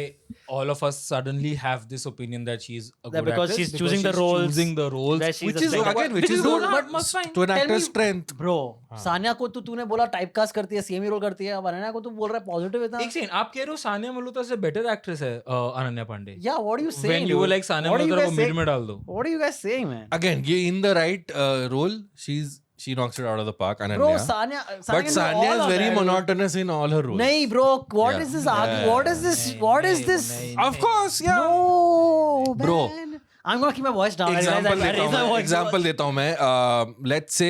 all of us suddenly have this opinion that she's a
That
good
because
actress.
she's choosing the roles
Choosing the roles.
that she's
Which
a
is
better-
again, which is
good,
good,
but must fine.
to an
Tell
actor's
me-
strength.
Bro, Sania को तो तूने बोला typecast करती है same ही role करती है. अब अनन्या को तू बोल रहा है पॉजिटिव इतना.
एक सेकंड, आप कह रहे हो सानिया मल्होत्रा से बेटर एक्ट्रेस है Ananya Pandey?
Yeah, what are you saying?
When you were
dude?
like Sania
What are you
Malhotra को
guys
मिड
saying?
में डाल दो.
What are you guys saying, man?
Again, in the right role, she knocks it out of the park. Ananya.
Bro, Sanya
but
can do
Sanya
all
is
of
very
that, dude.
monotonous in all her roles.
नहीं bro, what
Yeah.
is this argument? What is this?
नहीं,
What is
नहीं,
this?
नहीं,
Of course, yeah.
No,
Bro.
man. I'm gonna keep my voice down.
Example
I raise my voice.
example देता हूँ मैं. Let's say.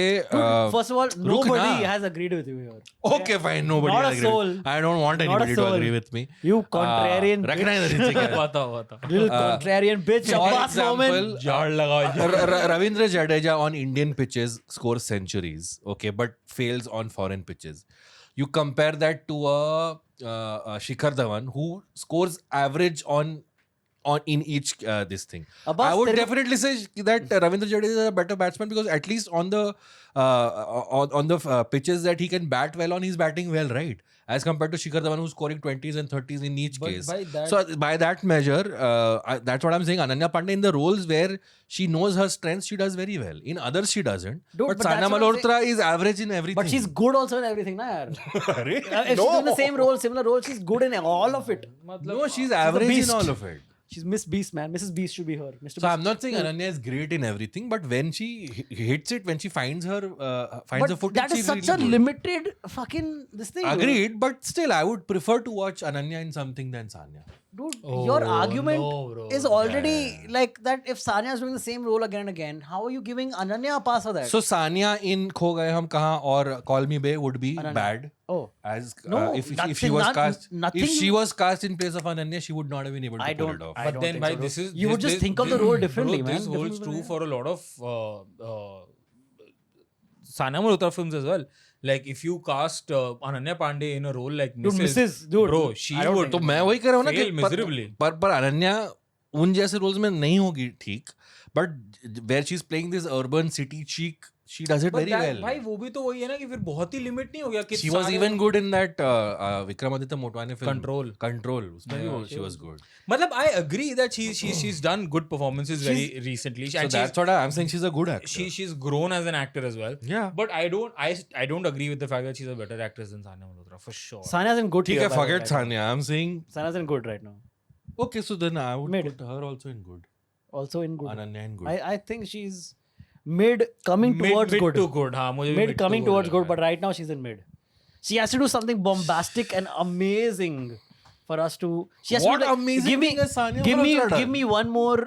First of all,
रुक
nobody
ना.
has agreed with you here.
Okay, fine. Nobody
Not a
agreed.
soul.
I don't want
Not a
anybody to
soul.
agree with me.
You contrarian
रखना इधर नीचे क्या?
बताओ.
Little contrarian bitch.
For
Abbas Momin.
example,
झाड़ लगाओ.
Ravindra Jadeja on Indian pitches scores centuries, okay, but fails on foreign pitches. You compare that to a Shikhar Dhawan who scores average on in each this thing.
Abbas,
I would
तेरे को-
definitely say that Ravindra Jadeja is a better batsman because at least on the pitches that he can bat well on, he's batting well, right? As compared to Shikhar Dhawan, who's scoring 20s and 30s in each
But
case.
by that-
So by that measure, that's what I'm saying. Ananya Pandey in the roles where she knows her strengths, she does very well. In others, she doesn't.
Dude,
but
but that's
Sana
what I'm
Malhotra is average in everything.
But she's good also in everything, na yaar.
Arre,
If she's doing the same role, similar role, she's good in all of it.
No, she's average in
beast.
all of it.
She's Miss Beast, man. Mrs. Beast should be her. Mr.
So
Beast.
I'm not saying Ananya is great in everything, but when she hits it, when she finds her finds her
But
footing,
that is
she's
such
really
a
good.
limited fucking this thing. dude.
Agreed, but still, I would prefer to watch Ananya in something than Sanya.
Dude,
Oh,
your argument
no, bro.
is already like that. If Sanya is doing the same role again and again, how are you giving Ananya a pass for that?
So Sanya in Kho Gaye Hum Kahan or Call Me Bay would be
Ananya.
bad.
oh,
As
No,
if she
nothing-
was
not-
cast,
nothing-
if she was cast in place of Ananya, she would not have been able to
I
pull
don't-
it off.
I
But
don't
then,
think
by
so, bro.
this is
You would just think of the role differently,
bro,
man.
This holds
Different
true
way.
for a lot of Sana Malhotra films as well. Like if you cast Ananya Pandey in a role like
Dude, Mrs. Dude,
bro, she
I don't
would
तो मैं वही कह रहा हूँ ना
fail
कि
miserably.
पर अनन्या उन जैसे रोल्स में नहीं होगी ठीक, but where she's playing this urban city chic, she does it
But
very
that-
well.
भाई वो भी तो वही है ना कि फिर बहुत ही लिमिट नहीं हो गया कि
She was
सारे-
even good in that Vikramaditya Motwane film.
Control.
Control. उसमें भी
Yeah,
वो- she was good.
मतलब I agree that she's done good performances very recently.
So
And
that's what I'm saying. She's a good actor.
she's grown as an actor as well.
Yeah.
But I don't agree with the fact that she's a better actress than Sanya Malhotra for sure.
Sanya's in good.
ठीक
tier,
है,
by the way,
forget
right now.
Sanya. I'm saying
Sanya's in good right now.
okay. So then I would
Mid.
put her also in good.
Also in good.
Ananya in good.
I think she's mid coming towards
mid
good.
to good. हाँ मुझे भी
Mid coming
to
towards
लग
good,
रहा
but right now she's in mid. She has to do something bombastic and amazing for us to. She has
What
to do, like,
amazing
give me,
thing has Sanya
give me,
Malhotra done?
give me one more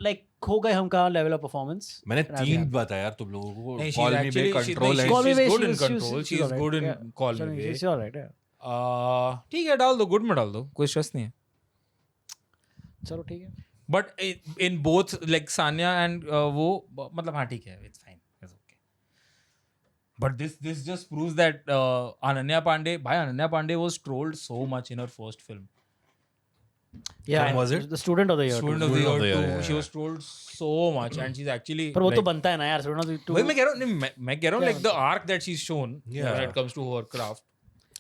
like Kho Gaye Hum Kahan level of performance.
मैंने
And I'll be
3
happy.
बताया यार तुम लोगों को.
नहीं, she's
Call Me Bay,
actually-
Control
she's-
and
Call Me
she's
Bay,
good in
she's-
Control. She's
alright.
good in
Yeah.
Call Me Bay.
She's alright. Yeah.
ठीक है डाल दो, गुड में डाल दो, कोई स्ट्रेस नहीं है.
चलो ठीक है.
But in both like Sanya and वो मतलब हाँ ठीक है, it's fine, it's okay. But this just proves that Ananya Pandey was trolled so much in her first film.
Yeah.
was it?
The student of the year.
Student
too.
of the
Student of
year
the Year,
too.
yeah,
She
yeah.
was trolled so much and she's actually.
पर वो तो
like-
बनता है ना यार. Student of the year.
वही मैं कह रहा हूँ, नहीं, मैं कह रहा हूँ like the arc that she's shown
Yeah.
when it comes to her craft.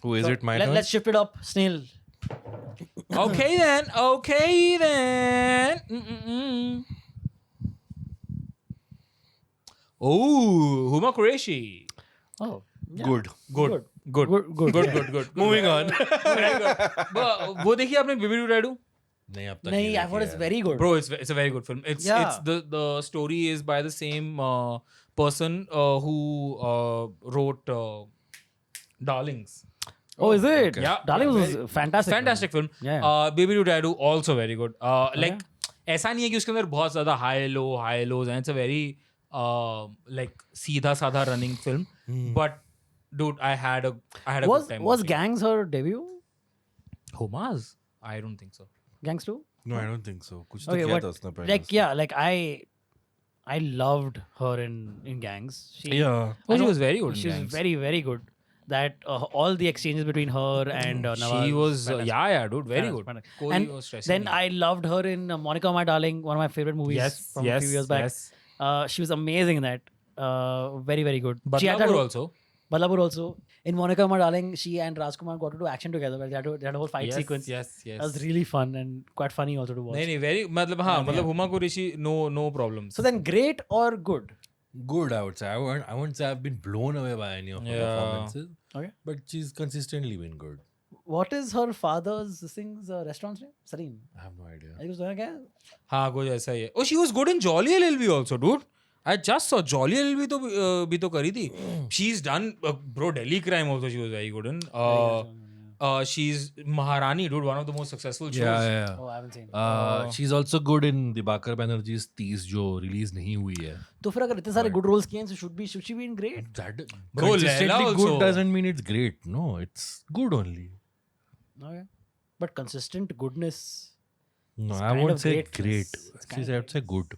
Who is it? My turn?
Let's shift it up. Snail.
Okay then. Mm-mm-mm. Oh, Huma Qureshi.
Oh. Yeah.
Good.
Good.
Good.
Moving on.
वो देखिए आपने baby डैडू?
नहीं अब तक
नहीं, I've heard
देखी
it's
है.
very good.
Bro, it's a very good film. It's
Yeah.
the story is by the same person who wrote Darlings.
Oh, is it?
Okay.
Yeah.
Darling was
Very-
fantastic.
Fantastic film.
Yeah.
Baby Dadu also very good. Like ऐसा नहीं है कि उसके अंदर बहुत ज्यादा high lows and it's a very like सीधा साधा running film. But dude, I had a good time.
Was
watching it.
Gangs her debut?
Huma's? I don't think so.
Gangs 2?
No, I don't think so. कुछ तो
Okay,
किया
but
था उसने पहले.
like yeah, like I loved her in Gangs.
Yeah.
Oh,
I
she
know-
was very good in
She was
Gangs.
very very good. That all the exchanges between her and Nawaz.
She was
fantastic.
yeah, dude, very good.
Fantastic.
Kohli
And
was stressing
then
me.
I loved her in Monica My Darling, one of my favorite movies from a few years back.
Yes.
She was amazing in that. Very very good. She had
Badlapur
that
also.
Badlapur also. In Monica My Darling, she and Rajkumar got to do action together. Where they had a whole fight
Yes,
sequence.
yes.
That was really fun and quite funny also to watch.
नहीं very मतलब हाँ मतलब Huma Qureshi no problems.
So then, great or good?
Good, I would say. I wouldn't say I've been blown away by any of her
Yeah.
performances.
Okay.
But she's consistently been good.
What is her father's restaurant's name? Sareem.
I have no idea.
I think उसका क्या है?
हाँ कुछ ऐसा ही है. Oh, she was good in Jolly LLB also, dude. I just saw Jolly LLB तो भी तो करी थी. She's done bro Delhi Crime also. She was very good in. She's Maharani, dude, one of the most successful shows.
Yeah.
Oh, I haven't seen.
She's also good in Dibakar Banerjee's 30 जो release नहीं हुई है.
तो फिर अगर इतने सारे good roles किए हैं, so should she be in great?
That
Bro,
consistently
Laila
good
also.
doesn't mean it's great. No, it's good only.
Okay. But consistent goodness.
No,
It's
I
kind
won't
of
say
great.
great.
It's kind of
I would say good.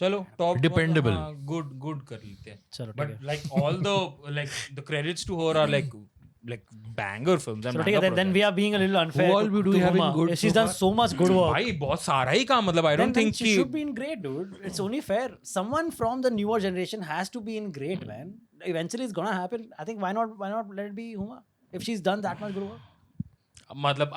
चलो top
Dependable.
good कर लेते हैं.
चलो ठीक
But
है.
like all the like the credits to her are like like banger films and
So
banger
then we are being a little unfair.
all
to,
do
to
you have in
Huma.
good
If she's
so
done
far?
so much good work.
भाई बहुत सारा ही काम मतलब I don't
then
think
she
कि
should be in great, dude. It's only fair. Someone from the newer generation has to be in great, man. Eventually, it's gonna happen. I think why not let it be Huma if she's done that much good work.
मतलब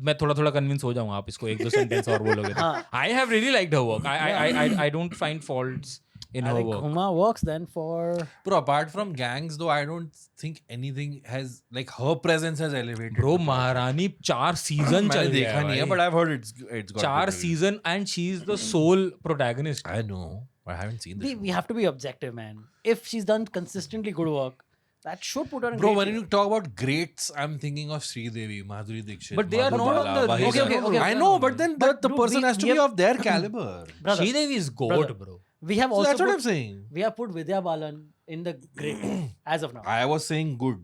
मैं थोड़ा convince हो जाऊंगा आप इसको एक दो sentence और बोलोगे तो. I have really liked her work. I don't find faults in
I
her
think
work.
Huma works then for.
Bro, apart from gangs, though, I don't think anything has like her presence has elevated.
Bro,
the project.
महारानी 4 season चल
मैंने
गया
देखा नहीं है,
भाई.
but I've heard it's got
4
good reviews.
season and she's the sole protagonist.
I know, but I haven't seen this.
We have to be objective, man. If she's done consistently good work, that should put her in.
Bro,
great
when
shape.
you talk about greats, I'm thinking of Sridevi, Madhuri Dixit.
But they are not on the
Madhubala,
list.
Vahida.
Okay.
I know, but then
But
the
dude,
person
we-
has to
we
be
have-
of their caliber.
Brother,
Sridevi is goat,
Brother.
bro.
we have
So
also
that's what
put,
I'm saying.
we have put Vidya Balan in the great as of now.
I was saying good.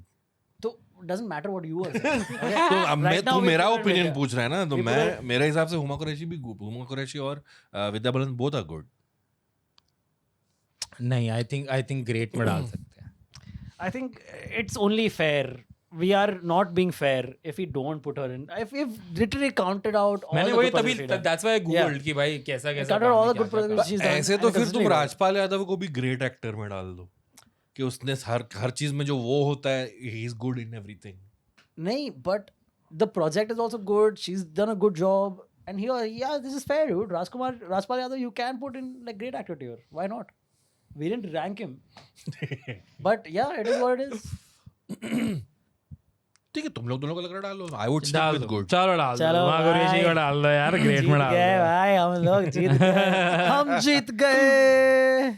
So doesn't matter what you are saying. Okay?
तो अब मैं
Right now
तू
we
मेरा
put her in
opinion
Vidya.
पूछ रहा है ना, तो
We put
मैं
her-
मेरे हिसाब से हुमा कुरैशी भी good. हुमा कुरैशी और Vidya Balan both are good.
नहीं, I think great में डाल सकते हैं.
I think it's only fair. We are not being fair if we don't put her in. If we've literally counted out all
मैंने
the
वही
good
तभी
projects she's done.
that's why I googled
Yeah.
कि भाई कैसा कैसा
Counted
काम
all
है,
the good
क्या-क्या
projects
काम.
she's done.
ऐसे
and
तो फिर तुम
consistently good.
राजपाल यादव को भी ग्रेट एक्टर में डाल दो कि उसने हर चीज में जो वो होता है he is good in everything.
नहीं, but the project is also good. She's done a good job. And here, yeah, this is fair, dude. Rajpal Yadav, you can put in like great actor tier. Why not? We didn't rank him. But yeah, it is what it is.
ठीक है, तुम लोग दोनों को लग रहा डालो. I would stick
डाल
विद
दो,
गुड.
चलो डाल दो.
चलो
हुमा कुरैशी
भाई.
को डाल दो यार, ग्रेट में
जीत
डाल
गए
दो.
भाई, हम लोग जीत गए. हम जीत गए.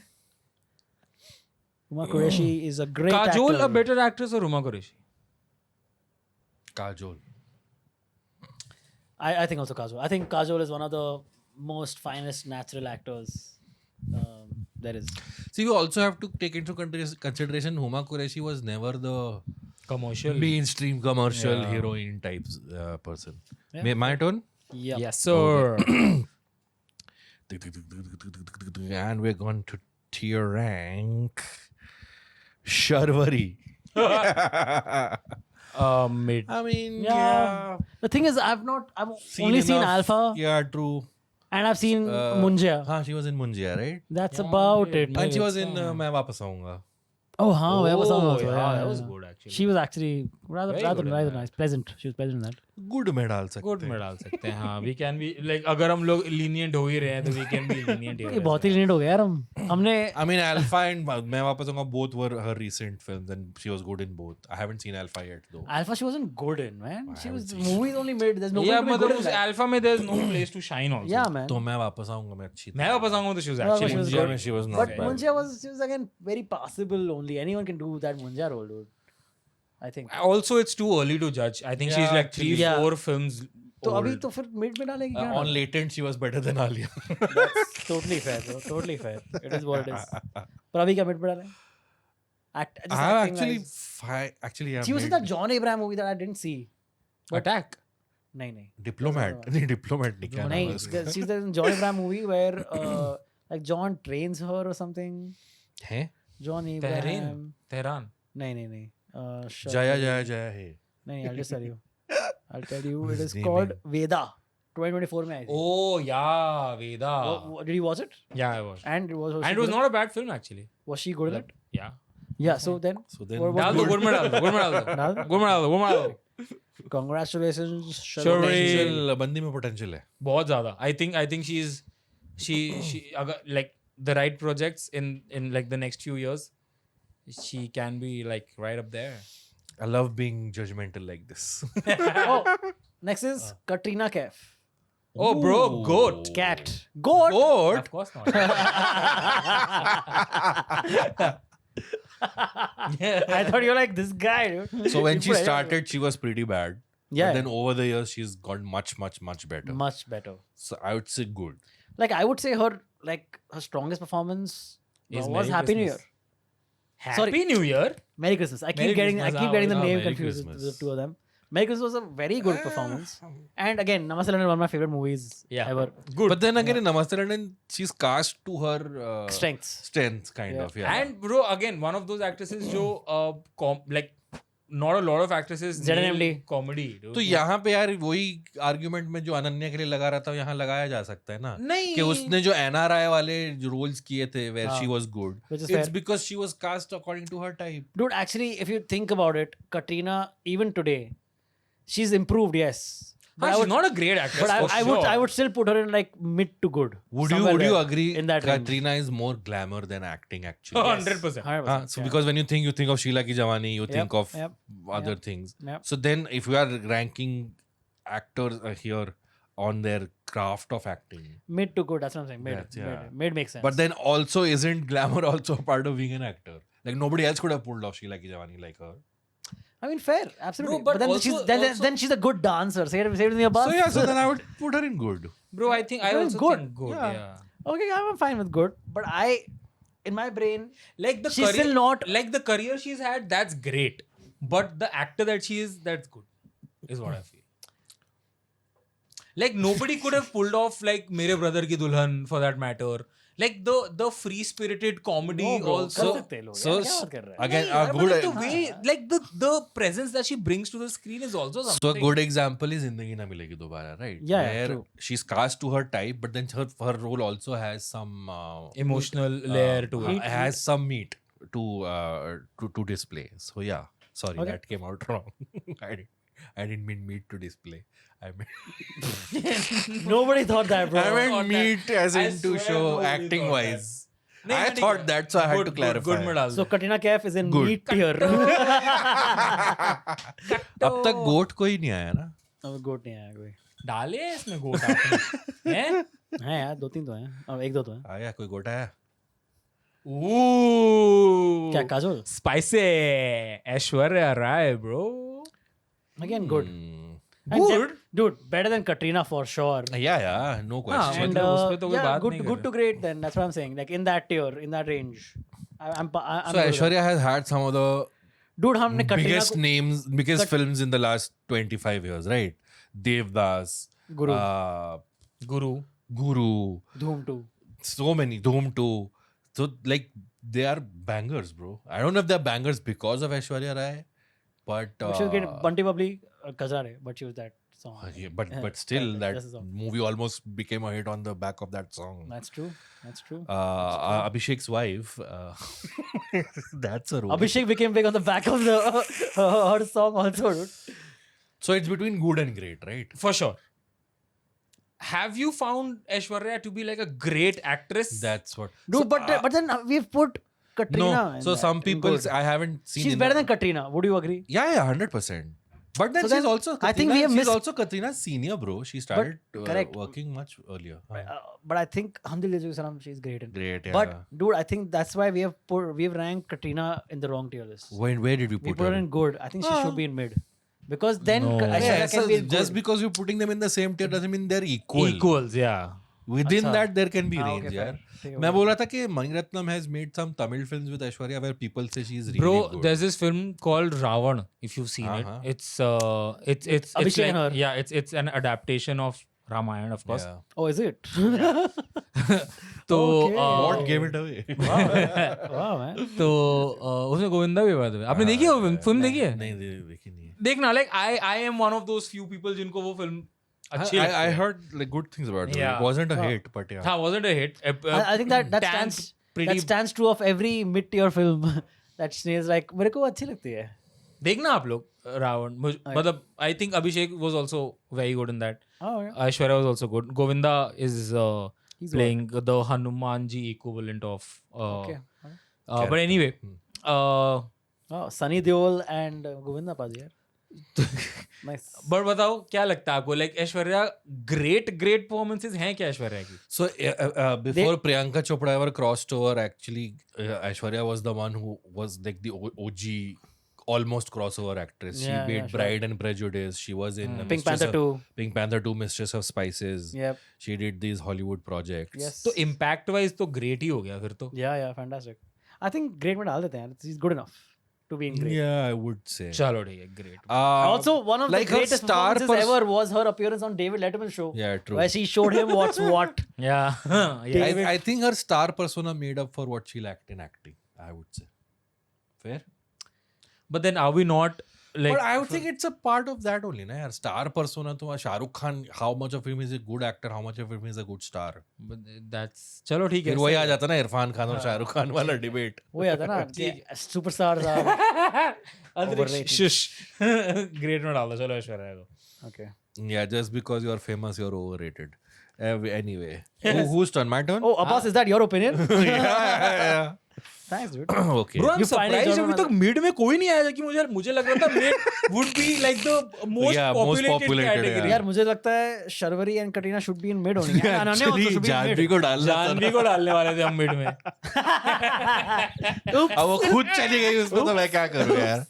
Huma Qureshi is a great
Kajol
actor.
a better actress or Huma Qureshi?
Kajol.
I think also Kajol. I think Kajol is one of the most finest natural actors there is.
See, we also have to take into consideration Huma Qureshi was never the
Commercial.
mainstream commercial
Yeah.
heroine type person.
Yeah.
My turn?
Yeah.
Yes, sir.
And we're going to tier rank Sharvari.
Mid.
I mean,
Yeah. The thing is, I've only seen
enough.
Alpha
Yeah, true.
and I've seen Munjia.
हाँ, she was in Munjia, right?
That's about it.
And she was in मैं वापस आऊँगा.
Oh, हाँ, where was that?
yeah,
Yeah,
that was
yeah.
good actually.
She was actually rather
Very good in that.
nice, pleasant. She was pleasant in that.
Good में डाल सकते
good
हैं.
में डाल सकते हैं. हाँ, we can be like अगर हम लोग lenient हो ही रहे हैं तो we can be lenient here.
ये बहुत ही लेट हो गया यार हमने
I mean, Alpha and मैं वापस आऊँगा both were her recent films and she was good in both. I haven't seen Alpha yet though.
Alpha she wasn't good in, man. She
haven't
was
seen
movies only made. There's no
Yeah,
point to be
मतलब
good
उस
in that.
alpha में there's no place to shine also.
Yeah, man.
तो मैं वापस आऊँगा मैं अच्छी.
मैं वापस आऊँगा तो she was
Yeah,
actually
she was
Munjia
good.
में she was not
But
bad.
Munjia she was again very passable only. Anyone can do that Munjia role, dude. I think.
Also, it's too early to judge. I think she's
Yeah,
like 3,
yeah.
4 films.
तो अभी
old.
तो फिर mid में डालेगी क्या?
On Latent she was better than Alia.
That's totally fair, bro. Totally fair. It is what it is. पर अभी क्या mid में डालें? Just
I have
acting
actually
nice.
have
She was in
made
that John Abraham movie that I didn't see.
Attack.
नहीं.
Diplomat. नहीं, Diplomat नहीं क्या नाम है
नहीं,
उसका?
she's in John Abraham movie where like John trains her or something.
हैं?
John Abraham.
Tehran.
नहीं.
जया है.
नहीं, I'll just tell you. It
His
is
name
called
है.
Veda. 2024 में आई थी.
Oh, yeah, Veda.
Did you watch it?
Yeah, I watched.
And was
And it was not a bad film actually.
Was she good in it?
Yeah.
Yeah. So then.
So then
What-
डाल दो, good में डाल दो, good में डाल दो.
डाल दो?
गुड में डाल दो, गुड में डाल दो.
Congratulations.
Sharvari.
potential बंदी में potential है.
बहुत ज़्यादा. I think she अगर like the right projects in like the next few years, she can be like right up there.
I love being judgmental like this.
Oh, next is Katrina Kaif.
Oh, bro, goat.
Cat. Goat.
Goat.
Of course not.
I thought you were like this guy, dude.
So when
You
she
put it-
started, she was pretty bad.
Yeah.
But then over the years, she's gotten much better.
Much better.
So I would say good.
Like I would say her strongest performance
Is
was
Merry
Happy New
Christmas.
Year.
Happy New Year.
Merry Christmas. I keep
Merry
getting
Christmas.
the
Ah,
name
Merry
confused with the
Christmas.
two of them. Merry Christmas was a very good performance. And again, Namaste London, one of my favorite movies
Yeah.
ever.
Good.
But then again, in Namaste London, she's cast to her
Strengths.
strengths, kind
Yeah.
of. Yeah.
And bro, again, one of those actresses जो like not a lot of actresses
ZNMD.
nail comedy. dude.
तो यहाँ पे यार वही argument में जो अनन्या के लिए लगा रहा था यहाँ लगाया जा सकता है ना
नहीं
कि उसने जो NRI वाले जो रोल्स किए थे where she was good,
Which is
it's
fair.
because she was cast according to her type.
Dude, actually, if you think about it, Katrina, even today, she's improved, yes. But
she's
I would,
not a great actress.
but
for
I
sure.
would still put her in like mid to good.
Would
Somewhere
you
there,
agree
in that range?
Katrina is more glamour than acting actually?
100%.
100%.
So because when you think of Sheila Ki Jawani, you think of
yep,
other things.
Yep.
So then if you are ranking actors here on their craft of acting,
Mid to good, that's what I'm saying. Mid,
That's- yeah.
mid makes sense.
but then also isn't glamour also a part of being an actor? Like nobody else could have pulled off Sheila Ki Jawani like her.
I mean, fair, absolutely.
Bro, but
then
also-
then she's a good dancer. Say it with me above.
So yeah, so then I would put her in good.
Bro, I think I
Well,
also
good.
think good.
Yeah.
Yeah.
Okay, I'm fine with good, but in my brain,
Like the
she's
career,
still not.
like the career she's had, that's great. But the actor that she is, that's good. Is what I feel. Like nobody could have pulled off like Mere Brother Ki Dulhan for that matter. Like the free spirited comedy
No, bro,
also.
कर सकते हैं लोग,
So
यार, क्या बात कर रहा है?
again,
Yeah,
a
but
good.
like the way, like the presence that she brings to the screen is also something.
So a good example is Zindagi Na Milegi Dobara, right?
Yeah,
Where
true.
she's cast to her type, but then her role also has some
emotional layer to it.
has some meat to display. So yeah, sorry,
Okay.
that came out wrong. I didn't mean meat to display. I meant
Nobody thought that, bro.
I meant
thought
meat as
I
in to
swear
show
nobody
acting
thought
wise.
नहीं,
I
नहीं,
thought
नहीं.
that, so I had to clarify.
Good में डाल
So
दो.
Katrina Kaif is in
Good.
meat tier.
अब तक गोट कोई नहीं आया ना.
अब गोट नहीं आया कोई.
डाले हैं इसमें गोट आपने हैं?
है यार, 2-3 तो हैं. अब 1-2 तो हैं.
आया कोई गोट आया.
Ooh.
क्या Kajol?
Spicy. Aishwarya Rai, bro.
Again, good.
Hmm.
And
Good.
dude, better than Katrina for sure.
Yeah, no question.
And
मतलब उसपे तो कोई
yeah,
बात
good,
नहीं कर
good
रहे.
to great then. That's what I'm saying. Like in that tier, in that range. I'm
So
good with
Aishwarya has had some of the
that. Dude, हमने Katrina
biggest
को
names, biggest films in the last 25 years, right? Devdas,
Guru.
Guru.
Guru,
Dhoom 2.
so many, Dhoom 2. So like they are bangers, bro. I don't know if they're bangers because of Aishwarya Rai, but
She was getting Bunty Bubbly, Kazare, but she was that song.
yeah, but still
yeah,
that
that's the song.
movie almost became a hit on the back of that song.
That's true. That's true.
Abhishek's wife, that's a role.
Abhishek became big on the back of the her song also, dude.
So it's between good and great, right?
For sure. Have you found Aishwarya to be like a great actress?
That's what.
Dude, but then we've put Katrina.
No,
in
so
that,
some
in
people
good.
I haven't seen.
She's
in
better
the-
than Katrina. Would you agree?
Yeah, 100%. But then
So
she's
then
also.
I think we have
she's
missed-
also Katrina's senior, bro. She started
correct.
working much earlier.
But I think Hamdil Salam, she's great.
Great, yeah.
But dude, I think that's why we've ranked Katrina in the wrong tier list.
Where did you
We
put
put her
her?
in good. I think she should be in mid. Because then
No.
Aishwarya
Yeah,
can
so
be in
just
good.
because you're putting them in the same tier doesn't mean they're equal.
Equals, yeah.
Within
अच्छा.
that, there can be
हाँ,
range,
okay,
यार.
fine. ठीक है,
मैं बोल रहा था कि Maniratnam has made some Tamil films with Aishwarya where people say she's really
Bro,
good.
there's this film called Ravan. If you've seen
Uh-huh.
it, it's
Abhishek and
like,
her.
yeah, it's an adaptation of Ramayana, of course.
Yeah.
Oh, is it?
तो
Okay.
What gave it away?
wow, man.
तो उसमें गोविंदा भी बात है. आपने देखी है film देखी है?
नहीं देखी नहीं है.
देखना, like I am one of those few people जिनको वो फिल्म अच्छी लगती
I
है.
heard like good things about it.
Yeah.
It wasn't a hit, but yeah.
हाँ, wasn't a hit.
I think that
Tanked
stands
pretty.
that stands true of every mid tier film that is like मेरे को अच्छी लगती है.
देखना आप लोग रावण. मतलब I think Abhishek was also very good in that.
Oh, yeah.
Aishwarya was also good. Govinda is
He's
playing the Hanumanji equivalent of.
Okay.
But anyway,
Oh, Sunny Deol and Govinda Paji. Nice.
but बताओ क्या लगता है आपको? Like Aishwarya great performances हैं क्या ऐश्वर्या की?
So before Priyanka Chopra ever crossed over, actually Aishwarya was the one who was like the OG almost crossover actress.
Yeah,
She made
yeah, sure.
Bride and Prejudice. She was in
Pink Panther 2.
Pink Panther 2, Mistress of Spices.
Yep.
She did these Hollywood projects.
Yes.
तो impact wise तो great ही हो गया फिर तो.
Yeah, fantastic. I think great में डाल देते हैं. He's good enough to be in great.
Yeah, I would say.
चलो ठीक है, great.
Also, one of
like
the
her
greatest
star
performances ever was her appearance on David Letterman's show.
Yeah, true.
Where she showed him what's what.
Yeah. yeah.
I think her star persona made up for what she lacked in acting. I would say. Fair?
But then are we not like
But I would think it's a part of that only, na? यार star persona तो Shahrukh Khan, how much of him is a good actor, how much of him is a good star.
but that's चलो ठीक है
फिर वही आ जाता ना इरफान खान और शाहरुख खान वाला डिबेट.
वो याद है ना सुपरस्टार्स आर
अंतरिक्ष शुश ग्रेट में डाल दो चलो ऐश्वर्या को.
Okay.
Yeah, just because you're famous, you're overrated. Anyway, whose turn? My turn?
Oh, Abbas, is that your opinion?
yeah.
Thanks, dude.
Okay.
Bro, I'm
You finally
surprised
don't
अभी तक mid में कोई नहीं आया कि मुझे लग रहा था mid would be like the most
Yeah, most
populated
populated,
category.
यार मुझे लगता है Sharvari and Katrina should be in mid होनी है. Ananya also should be in
Janvi
mid.
को डालना था
जानवी को डालने वाले थे हम mid में.
अब वो खुद चली गई उसमें तो मैं क्या करूँ यार.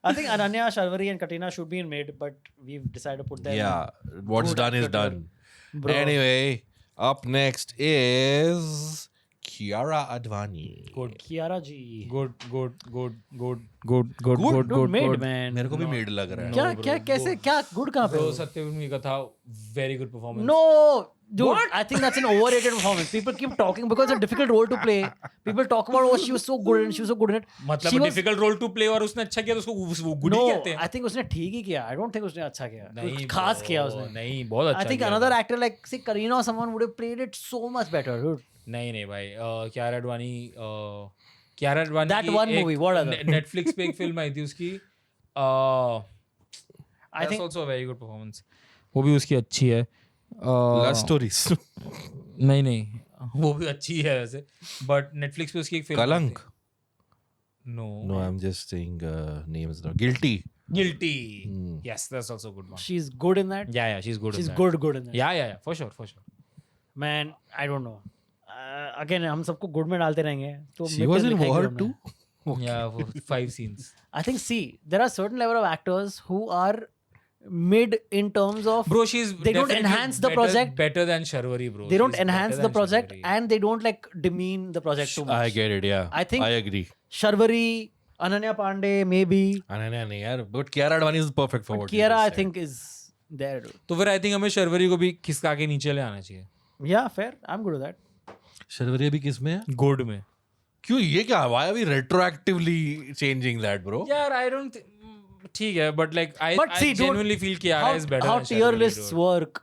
I think Ananya, Sharvari and Katrina should be in mid, but we've decided to put them.
Yeah, what's
Good
done is
actor.
done.
Bro.
Anyway, up next is Kiara Advani.
Good.
Kiara ji.
Good.
Dude, mid man.
मेरे को भी mid लग रहा है.
क्या क्या कैसे क्या good कहाँ पे?
Bro, सत्यवीर का था very good performance.
No, dude. I think that's an overrated performance. People keep talking because it's a difficult role to play. People talk about, oh, she was so good and she was so good in it.
मतलब
She was-
difficult role to play और उसने अच्छा किया तो उसको वो good ही
No,
कहते हैं.
I think उसने ठीक ही किया. I don't think उसने अच्छा किया.
नहीं
कुछ खास
bro,
किया उसने.
नहीं बहुत अच्छा
I think
किया
another
था.
actor like say Kareena or someone would have played it so much better, dude.
नहीं भाई कियारा अडवाणी
That
की
one
एक
movie, what other?
Netflix पे एक फिल्म आई थी उसकी
I
that's
think
also a very good performance. वो भी उसकी अच्छी है.
Love stories.
नहीं वो भी अच्छी है वैसे बट Netflix पे उसकी एक film
Kalank.
No,
I'm just saying names now. Guilty.
Guilty. Yes, that's also a good one.
she's good in that.
Yeah, she's good.
She's
in that.
good in that.
Yeah, for sure.
Man, I don't know. Again, हम सबको good में डालते रहेंगे. तो
She
mid
was
पे
in
लिखेंगे
War
हमने.
2.
Yeah, for 5 scenes.
I think see, there are certain level of actors who are mid in terms of
Bro, she's
they don't
definitely
enhance the
better-
project.
better than Sharvari, bro.
They don't
She's
enhance
better
the
than
project
Sharvari.
and they don't like demean the project too much.
I get it, yeah.
I think-
I agree.
Sharvari, Ananya Pandey, maybe.
Ananya नहीं यार, but Kiara Advani is perfect for
But
what you
Kiara, I
just said.
think, is there. Dude.
तो फिर I think हमें शर्वरी को भी खिसका के नीचे ले आना चाहिए.
Yeah, fair. I'm good with that.
Sharvari अभी किस में है?
Good में.
क्यों ये क्या? Why are we retroactively changing that, bro?
यार I don't ठीक है but like I
But see, dude,
genuinely feel Kiara is better
how
than
tier
Sharvari,
lists
dude.
work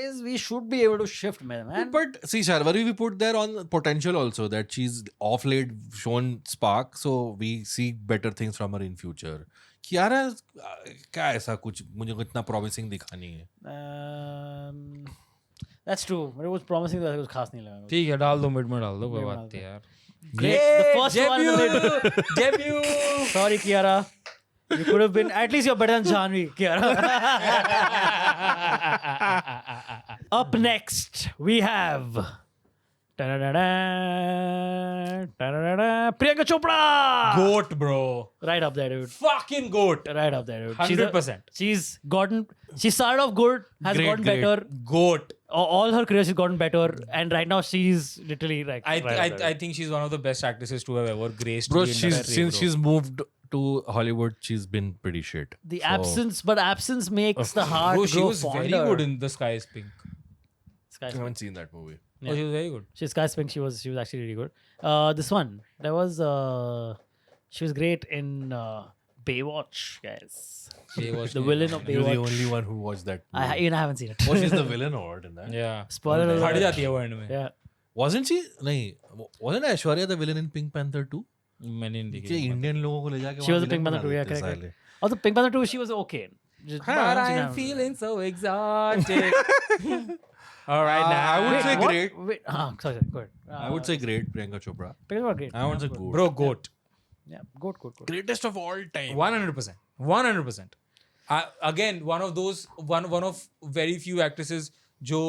is we should be able to shift, man.
But see, Sharvari we put there on potential also that she's off late shown spark, so we see better things from her in future. Kiara क्या ऐसा कुछ मुझे को इतना promising दिखा नहीं है.
That's true. But it was promising that कुछ खास नहीं लगा.
ठीक है डाल दो मिड में डाल दो कोई बात नहीं यार.
Great. The first one in the mid.
Debut.
Sorry, Kiara. You could have been. At least you're better than Janvi, Kiara. Up next, we have. Priyanka Chopra.
Goat, bro.
Right up there, dude.
Fucking goat.
Right up there, dude.
100%.
She's gotten. She started off good, has
Great,
gotten
great.
better.
Goat.
All her career, she's gotten better, and right now she's literally like.
I
right up there.
think she's one of the best actresses to have ever graced
Bro,
the
she's
industry,
since
bro.
she's moved to Hollywood, she's been pretty shit.
The
So-
absence makes the heart
Bro, she
grow
was
fonder.
very good in The Sky is Pink.
Sky
I haven't seen that movie.
Oh, she was very good.
She's Sky Spink. She was actually really good. This one, there was she was great in Baywatch, guys.
Baywatch
The
ne-
villain of
You're the
Baywatch.
only one who watched that.
I haven't seen it.
Oh, she's the villain or what in that?
Yeah.
Spoiler
Okay.
हट
alert.
जाती है वो end में.
Yeah.
Wasn't she? नहीं. Wasn't Aishwarya the villain in Pink Panther 2?
मैंने नहीं
क्या
देखी.
इंडियन लोगों को ले जाके
She was
वहाँ
a Pink
villain
Panther 2.
बना
Yeah,
देते
correct.
साले.
Also, Pink Panther 2, she was okay. Just,
But I am feeling so exotic. All right, now.
I would say
what?
great.
Wait, sorry, go ahead.
I would say great, Priyanka Chopra.
Pink Panther great.
I would say good.
Bro, goat.
Yeah, good.
Greatest of all time.
100%. 100%. Again, one of those, one of very few actresses जो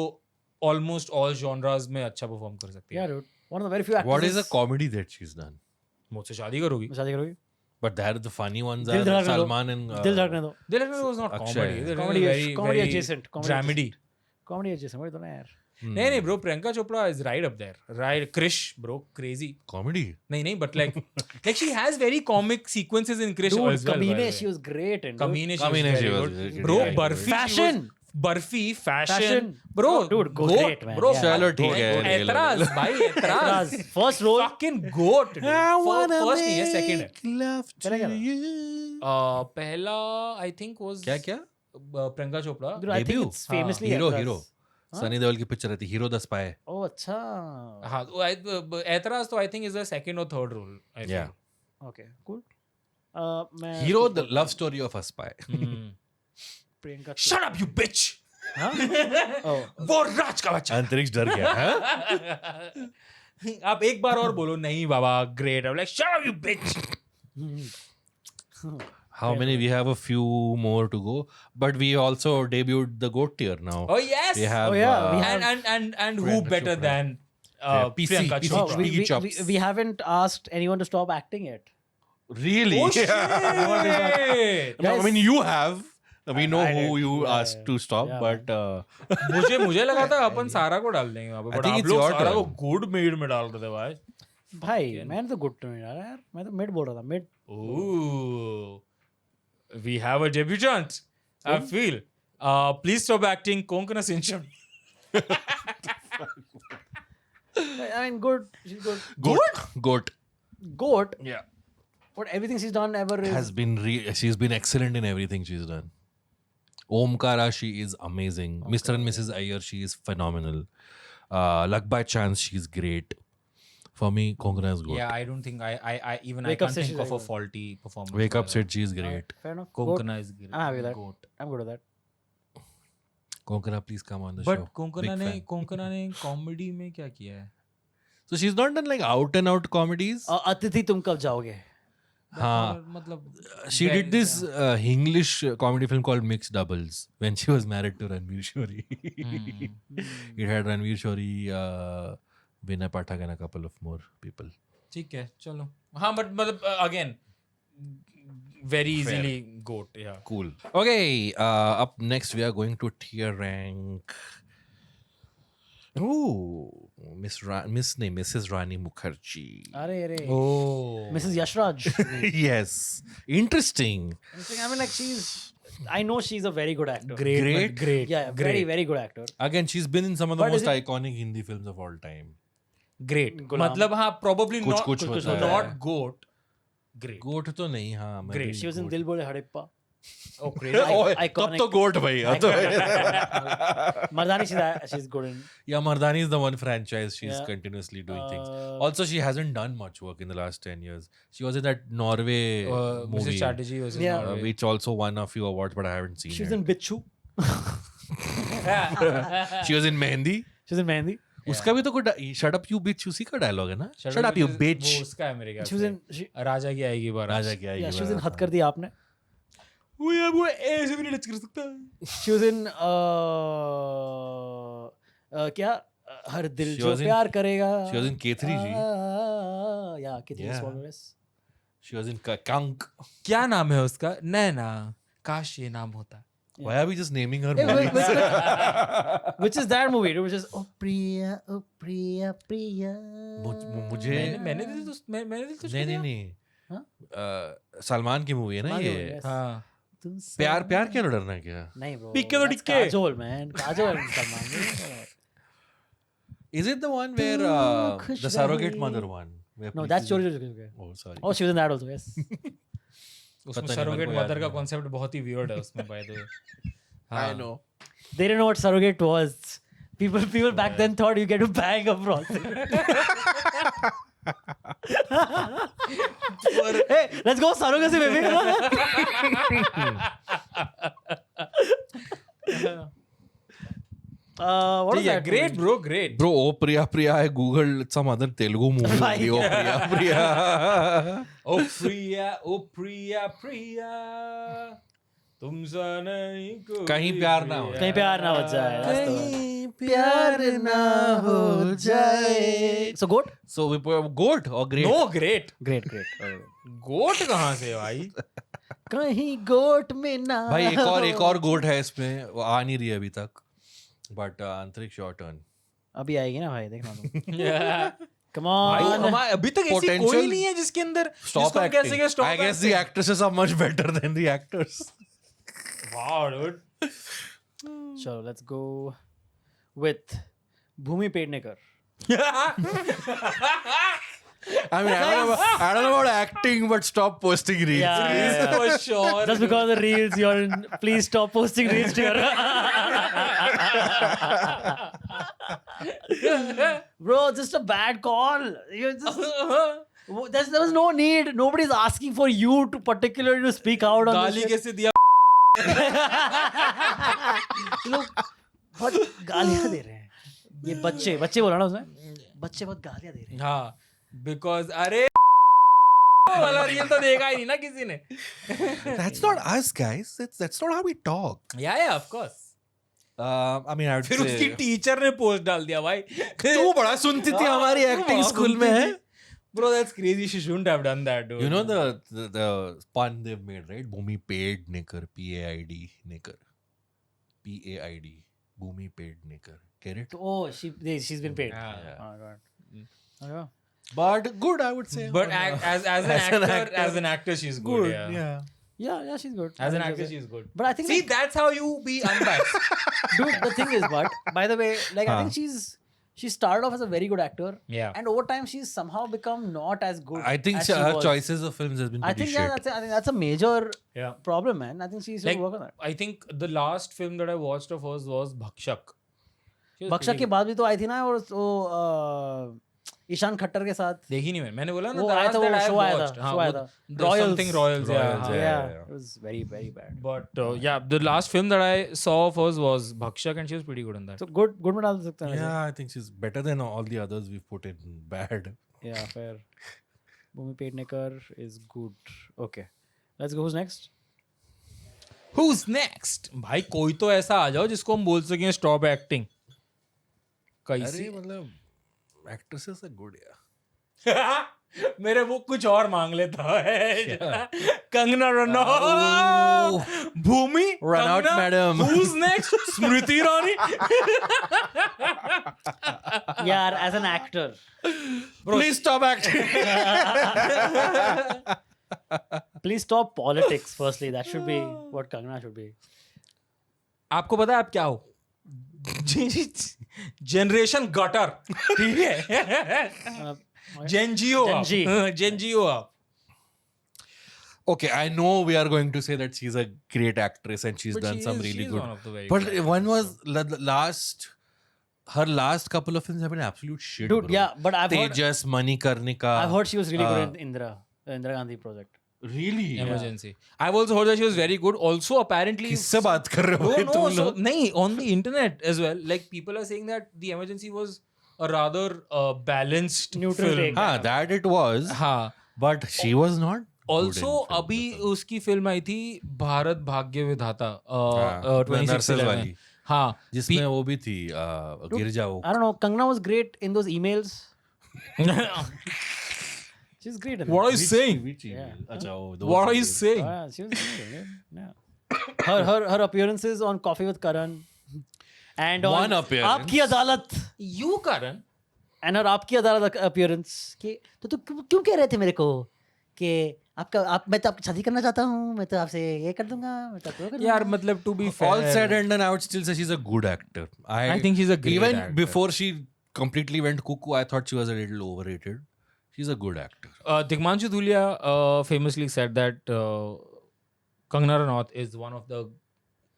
almost all genres में अच्छा perform कर सकती है.
Yeah, dude. One of the very few actors.
What is a comedy that she's done?
मुझसे शादी करोगी.
शादी करोगी?
But there the funny ones
दिल
are
धड़कने दो.
Salman and
दिल धड़कने दो.
Dil Dhadkan was not
Akshay.
comedy. It was
Comedy-
very,
comedy
very
adjacent, comedy
dramedy.
Comedy adjacent. वही तो ना यार.
नहीं bro, Priyanka Chopra is right up there. Right, Krish, bro, crazy.
comedy.
नहीं, but like she has very comic sequences in Krish
Dude,
as well. by the
Kamine,
way.
she was great in.
Kamine, she
Kamine,
was
she
very
was
good.
very
Bro,
good.
Barfi,
Fashion.
Barfi, fashion.
Fashion.
Bro,
Dude,
goat,
great, man.
bro.
Yeah.
चलो ठीक है.
एतराज भाई एतराज.
First role.
Fucking goat. Dude. First नहीं है, second है.
love
चलेगा ना?
you.
पहला I think was
क्या क्या
Priyanka Chopra.
Dude, I think
Debut?
it's famously
hero
Hathras.
Hero Sunny Deol की पिक्चर रहती हीरो द स्पाई
Oh, अच्छा.
हाँ, ऐतराज तो I think is the second or third role. I
Yeah.
think.
Okay, cool. मैं
हीरो
कुछ
द
बोलता
लव
हूँ.
Story of a spy
Priyanka
Shut up, you bitch!
हाँ? Oh.
वो राज का बच्चा.
अंतरिक्ष डर गया हाँ?
आप एक बार और बोलो नहीं बाबा great. I'm like shut up, you bitch.
How many? We have a few more to go, but we also debuted the GOAT tier now.
Oh yes.
We have
Oh, yeah, we have-
And who
Priyanka
better
Chopra.
than
PC,
Priyanka
PC.
Oh,
Chopra?
Piggy chops.
we haven't asked anyone to stop acting yet.
Really?
Oh shit!
No, I mean, you have. We know
I
who
did.
you
Yeah,
asked
yeah.
to stop,
Yeah,
but
मुझे लगा था अपन सारा को डाल देंगे वहाँ पे,
I
but
think
आप
it's
लोग
your
सारा को
turn.
गुड मेड में डाल रहे थे भाई.
भाई मैंने तो गुड नहीं डाला यार, मैं तो मिड बोल रहा था, mid.
Ooh, we have a debutant. I feel. Please stop acting Konkana Sincham.
I mean, good. She's good.
GOAT.
Goat.
Yeah.
But everything she's done ever is.
She's been excellent in everything she's done. Omkara, she is amazing. Mr. and Mrs. Iyer, she is phenomenal. Luck by Chance, she's great. For me, Konkana is good.
Yeah, I don't think I even
Wake
I
Up
can't
Sid
think
is
of a
very good.
faulty performance.
Wake Up
by
Sid,
her.
she is great.
Fair enough.
Konkana is great.
I'm happy with that.
Goat.
I'm good with that.
Konkana, please come on the
But
show.
Konkana
Big fan.
ने comedy में क्या किया है?
So she's not done like out and out comedies.
अतिथि तुम कब जाओगे?
हाँ.
मतलब
She did this English comedy film called Mixed Doubles when she was married to Ranveer Shori. It had Ranveer Shori, Vinay Pathak and a couple of more people.
ठीक है चलो. हाँ but मतलब again very easily goat. Yeah.
Cool. Okay, up next we are going to tier rank. Ooh, Mrs. Rani Mukherjee.
अरे
Oh.
Mrs. Yashraj.
Yes, interesting.
I mean, like I know she's a very good actor.
Great.
Yeah, very very good actor.
Again, she's been in some of the
But is
most iconic Hindi films of all time.
Great.
गुलाम.
मतलब हाँ probably
कुछ
not
कुछ होता है.
not goat. Great.
गोट तो नहीं हाँ मैं
Great.
भी
She was in
goat.
Dil Bole Hadippa.
Oh great.
ओए,
iconic.
तब तो गोट भाई अब तो
Mardani, she's good in.
Yeah, Mardani is the one franchise she's
Yeah.
continuously doing things.
Uh,
Also, she hasn't done much work in the last 10 years. She was in that Norway movie,
Mrs. Chatterjee was in
Yeah.
Norway.
which also won a few awards, but I haven't seen
She was
it.
in Bichu.
She was in Mehendi.
She was in Mehendi.
उसका भी तो कोई shut up you बिच उसी का dialogue है ना shut up you बिच
वो उसका है मेरे ख्याल
She was
से.
in.
राजा की आएगी बारात.
राजा क्या
Yeah, she was in हद कर दिया आपने.
वो ऐसे भी नहीं टच कर सकता.
She was in क्या हर दिल
She
जो
was in-
प्यार करेगा.
She was in K3G.
Yeah, K3
Yeah.
Swallows.
She was in Kank.
क्या नाम है उसका? नैना. काश ये नाम होता.
Why are we just naming her
Hey,
movies?
which is that movie? Which is oh Priya, Priya.
मुझे
मैंने दिल तो
नहीं
नहीं
नहीं नहीं
हाँ?
सलमान की मूवी है ना
सलमान की
ये
movie, yes.
हाँ.
प्यार प्यार क्या डरना क्या
नहीं bro.
पिक्के तो
that's
टिक्के.
Kajol man. Kajol and Salman.
Is it the one where
तू खुश
the surrogate
रहे.
mother one? where
No,
Preeti
that's
Zinta-
Chori.
Oh, sorry.
Oh, she was in that also. Yes.
उसमें
पता नहीं,
सरोगेट
मेरे को याद
मदर का
नहीं।
कॉन्सेप्ट बहुत ही वियर्ड है उसमें by the way.
I know.
They didn't know what surrogate was. People back then thought you get to bang a prostitute. Hey, let's go surrogacy, baby. What is
ठीक है.
that?
Great bro, great.
Bro, Oh Priya Priya, I googled some other Telugu movie only. Oh Priya Priya.
Oh Priya, Priya. तुमसा नहीं कोई
कहीं प्यार ना हो
प्रिया.
कहीं प्यार ना हो जाए. That's the one.
कहीं प्यार ना हो जाए.
So goat?
So we put goat or great?
No, great.
Great.
गोट कहाँ से भाई?
कहीं गोट में ना.
भाई एक और गोट है इसमें वो आ नहीं रही है अभी तक. But अंतरिक्ष your turn.
अभी आएगी ना भाई, देखना तुम.
भाई
Come on.
हमारे अभी तक ऐसी कोई
Potential-
नहीं है जिसके अंदर
Stop
जिसको हम कह
acting.
सके stop
I guess the
acting.
actresses are much better than the actors.
Wow, dude.
So let's go with Bhumi Pednekar.
I mean, I don't know about acting, but stop posting reels.
Yeah.
For sure.
Just because of the reels, please stop posting reels to your. Bro, just a bad call. You're just. There was no need. Nobody's asking for you to particularly to speak out on this
गाली
shit.
कैसे दिया?
लोग बहुत गालियां दे रहे हैं. ये बच्चे बोला ना उसने. बच्चे बहुत गालियां दे रहे हैं.
हाँ, because अरे वाला रील तो देखा ही नहीं ना किसी ने.
That's not us, guys. That's not how we talk.
Yeah, of course.
I mean, I would
फिर
say.
उसकी टीचर ने पोस्ट डाल दिया भाई.
तू बड़ा सुनती थी हमारी एक्टिंग स्कूल में है.
Bro, that's crazy. She shouldn't have done that, dude.
You know the pun they've made, right? Bhumi paid Nikar, PAID Nikar, PAID, Bhumi paid Nikar. Get it?
Oh, she's been paid.
Yeah.
Oh god. Yeah.
But good, I would say.
But as an actor, she's good. Yeah.
Yeah, she's good.
As an
I think
actor,
she's
she's good.
But I think
See,
like,
that's how you be unbiased.
dude, the thing is, but by the way, like I think she started off as a very good actor.
Yeah.
And over time, she's somehow become not as good.
I think
as she
her
was.
choices of films has been
I
pretty
think
shit.
I think that's a major
Yeah.
problem, man. I think she should
Like,
work on that.
I think the last film that I watched of hers was Bhakshak. She was
बक्शा
pretty
के
good.
बाद भी तो आई थी ना और वो ईशान खट्टर के साथ
देखी नहीं मैंने बोला ना
वो
the
आया
last
था,
that
वो
I have
show आया था,
watched. हाँ,
show आया
वो
था.
the something Royals,
Royals,
yeah.
yeah.
yeah, it was very bad.
But yeah, the last film that I saw of hers was Bhakshak, and she was pretty good in that.
So good में डाल सकते हैं.
Yeah, I think she's better than all the others we've put in bad.
Yeah, fair. Bhumi Pednekar is good. Okay, let's go. Who's next?
Who's next? भाई कोई तो ऐसा आ जाओ जिसको हम बोल सकें stop acting. कैसी?
अरे मतलब actresses are good, yeah.
मेरे वो कुछ और मांग लेता है. कंगना रनौत, भूमि,
Run out,
Kangana,
madam.
Who's next? Smriti Irani.
Yeah, as an actor.
Please stop acting.
Please stop politics. Firstly, that should be what Kangana should be.
आपको पता है आप क्या हो? Generation gutter. ठीक है. जेन जी हो आप.
Gen Z.
जेन जी हो आप.
Okay, I know we are going to say that she's a great actress and she's
But
done
she
some
is-
really
she is
good.
one of the very
But
good
one was her last couple of films have been absolute shit.
Dude,
bro.
yeah, but I've heard
Tejas, Manikarnika.
she was really good in the Indira Gandhi project.
Really?
Emergency. I've also heard that she was very good. Also, apparently.
किससे बात कर रहे हो
No,
भाई
no,
तुम
so,
लोग?
nahi, on the internet as well. Like people are saying that The Emergency was a rather balanced
Neutral
film.
take.
हाँ, that it was.
हाँ.
But she was not.
Also,
good in film,
अभी
मतलब.
उसकी film आई थी भारत भाग्य विधाता
हाँ,
2611
nurses वाली.
हाँ
जिसमें वो भी थी गिरजा वो.
I don't know. Kangana was great in those emails. She's great in
What are
that.
you saying?
अच्छा वो those
What are you
movies.
saying?
She was great. Yeah. Her appearances on Coffee with Karan and on
One appearance.
आपकी अदालत
You Karan?
and her आपकी अदालत appearance कि तो क्यों कह रहे थे मेरे को कि मैं तो आपकी शादी करना चाहता हूँ, मैं तो आपसे ये कर दूंगा, मैं तो आपको वो कर दूंगा.
यार मतलब to be fair.
All said and done, I would still say she's a good actor.
I think she's a great
even
actor.
before she completely went cuckoo, I thought she was a little overrated. She's a good actor.
Tigmanshu Dhulia famously said that Kangana Ranaut